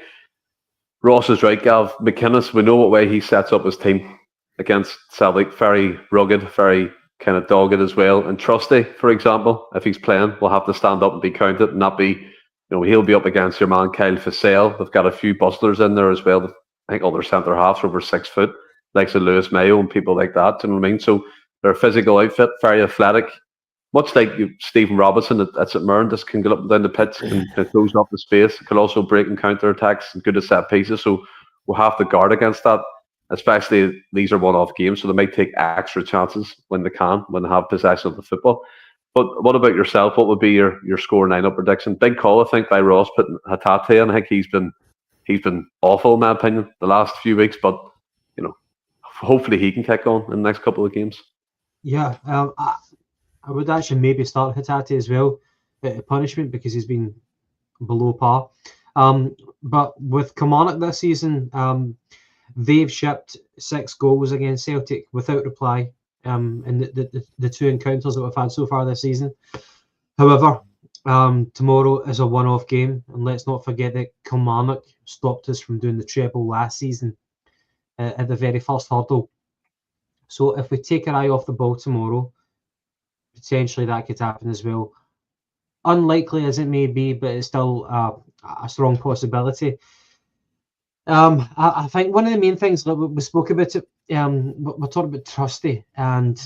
Ross is right, Gav. McInnes, we know what way he sets up his team against Celtic. Very rugged, very kind of dogged as well. And Trusty, for example, if he's playing, will have to stand up and be counted and not be, he'll be up against your man Kyle Fussell. They've got a few bustlers in there as well. I think all their centre halves are over 6 foot, like Lewis Mayo and people like that. Do you know what I mean? So they're a physical outfit, very athletic. Much like Stephen Robinson at St Mirren, just can get up and down the pitch and close up the space. Could also break and counter attacks and good at set pieces. So we'll have to guard against that. Especially these are one-off games, so they might take extra chances when they have possession of the football. But what about yourself? What would be your score 9-up prediction? Big call, I think, by Ross putting Hatate in. I think he's been awful in my opinion the last few weeks, but hopefully he can kick on in the next couple of games. Yeah, I would actually maybe start Hatate as well at punishment because he's been below par. But with Kilmarnock this season, they've shipped 6 goals against Celtic without reply in the 2 encounters that we've had so far this season. However, tomorrow is a one-off game, and let's not forget that Kilmarnock stopped us from doing the treble last season at the very first hurdle. So if we take our eye off the ball tomorrow, potentially that could happen as well. Unlikely as it may be, but it's still a strong possibility. I think one of the main things that we spoke about it, we're talking about Trusty, and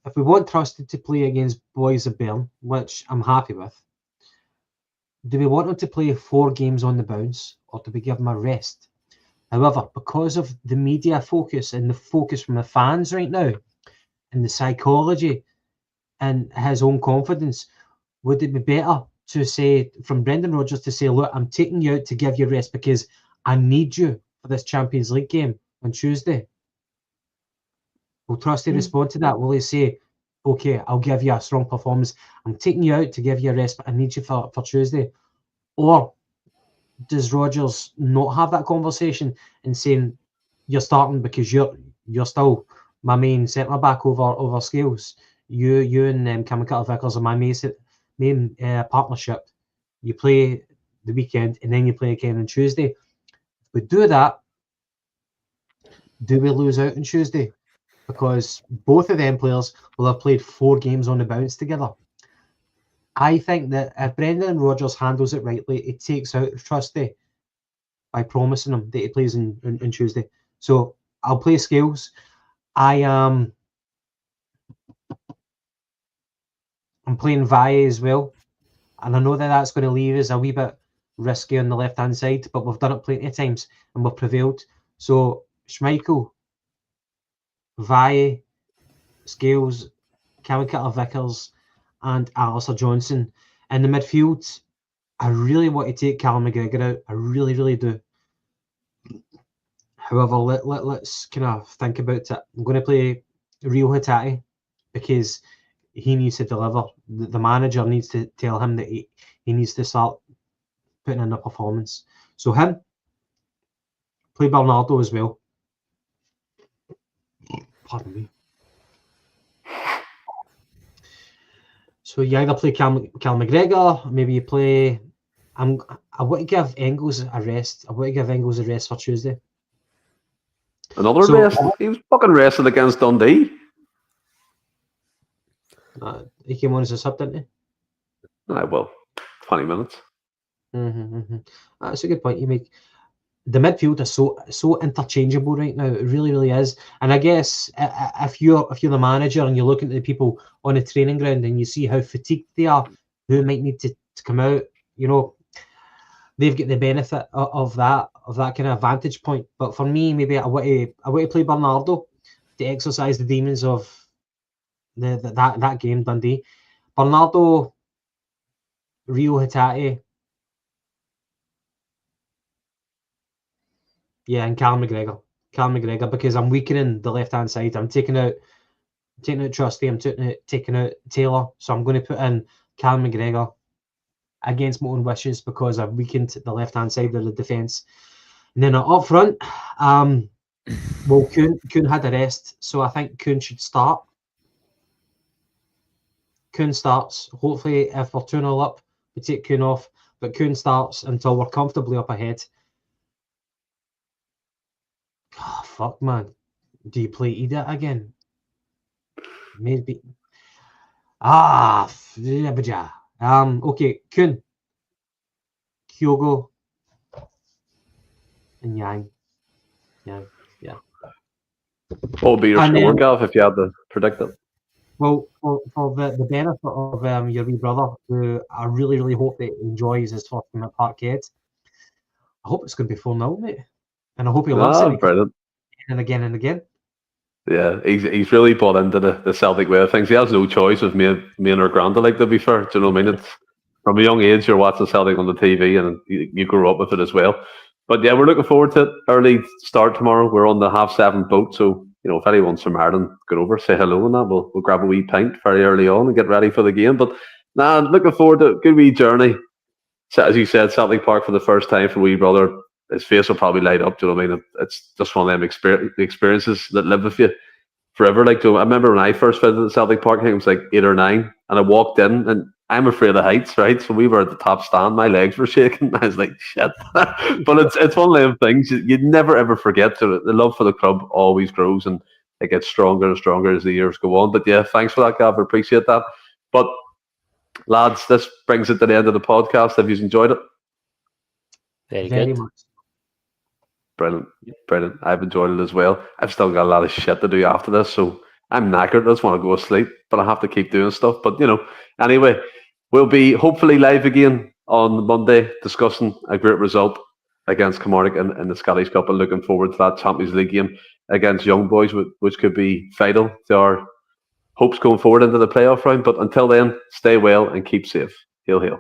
if we want Trusty to play against Bhoys of Bern, which I'm happy with, do we want him to play 4 games on the bounce, or do we give him a rest? However, because of the media focus and the focus from the fans right now, and the psychology and his own confidence, would it be better to say, from Brendan Rodgers to say, look, I'm taking you out to give you rest because I need you for this Champions League game on Tuesday? Will Trusty respond to that? Will he say, okay, I'll give you a strong performance, I'm taking you out to give you a rest, but I need you for Tuesday? Or does Rodgers not have that conversation and saying, you're starting because you're still my main centre back over Scales. You and Cameron Vickers are my main partnership. You play the weekend and then you play again on Tuesday. If we do that, do we lose out on Tuesday? Because both of them players will have played 4 games on the bounce together. I think that if Brendan Rodgers handles it rightly, it takes out Trusty by promising him that he plays on Tuesday. So I'll play Scales. I'm playing Valle as well, and I know that that's going to leave us a wee bit risky on the left-hand side, but we've done it plenty of times and we've prevailed. So Schmeichel, Valle, Scales, Cameron Vickers, and Alistair Johnson. In the midfield, I really want to take Callum McGregor out. I really, really do. However, let's kind of think about it. I'm going to play Rio Hatate because he needs to deliver. The manager needs to tell him that he needs to start putting in a performance. So him, play Bernardo as well. Pardon me. So you either play Cal McGregor, maybe you play. I want to give Engels a rest. I want to give Engels a rest for Tuesday. Another rest? He was fucking rested against Dundee. He came on as a sub, didn't he? Well, 20 minutes. That's a good point you make. The midfield is so interchangeable right now. It really, really is. And I guess if you're the manager and you're looking at the people on the training ground and you see how fatigued they are, who might need to come out, they've got the benefit of that kind of vantage point. But for me, maybe I want to play Bernardo to exercise the demons of that game, Dundee. Bernardo, Rio Hatate. Yeah, and Callum McGregor, because I'm weakening the left-hand side. I'm taking out Trusty, I'm taking out Taylor. So I'm going to put in Callum McGregor against my own wishes because I've weakened the left-hand side of the defence. And then up front, well, Kuhn had a rest, so I think Kuhn should start. Kuhn starts. Hopefully, if we're 2-0 up, we take Kuhn off. But Kuhn starts until we're comfortably up ahead. Oh, fuck, man. Do you play Ida again? Maybe. Okay, Kuhn, Kyogo, and Yang. Yeah. What would be your score, Gav, if you had to predict it? Well, for the benefit of your wee brother, who I really, really hope that he enjoys his first game at Parkhead, I hope it's going to be 4-0, mate. And I hope he loves it. Brilliant. And again and again. Yeah, he's really bought into the Celtic way of things. He has no choice with me and our granda, like, to be fair. Do you know what I mean? It's from a young age you're watching Celtic on the TV and you grow up with it as well. But yeah, we're looking forward to it. Early start tomorrow. We're on the 7:30 boat, so if anyone's from Ireland, get over, say hello and that. We'll grab a wee pint very early on and get ready for the game. But looking forward to a good wee journey. So, as you said, Celtic Park for the first time for wee brother. His face will probably light up. Do you know what I mean? It's just one of them experiences that live with you forever. Like, I remember when I first visited Celtic Park, I think it was like 8 or 9, and I walked in, and I'm afraid of heights, right? So we were at the top stand, my legs were shaking. I was like, shit. But it's one of them things you'd never ever forget. So the love for the club always grows, and it gets stronger and stronger as the years go on. But yeah, thanks for that, Gav. I appreciate that. But lads, this brings it to the end of the podcast. Have you enjoyed it? Very Very good. much. Brilliant. I've enjoyed it as well. I've still got a lot of shit to do after this, so I'm knackered. I just want to go to sleep, but I have to keep doing stuff. But anyway, we'll be hopefully live again on Monday discussing a great result against Kilmarnock in the Scottish Cup, and looking forward to that Champions League game against Young Boys, which could be vital to our hopes going forward into the playoff round. But until then, stay well and keep safe. Hail, hail.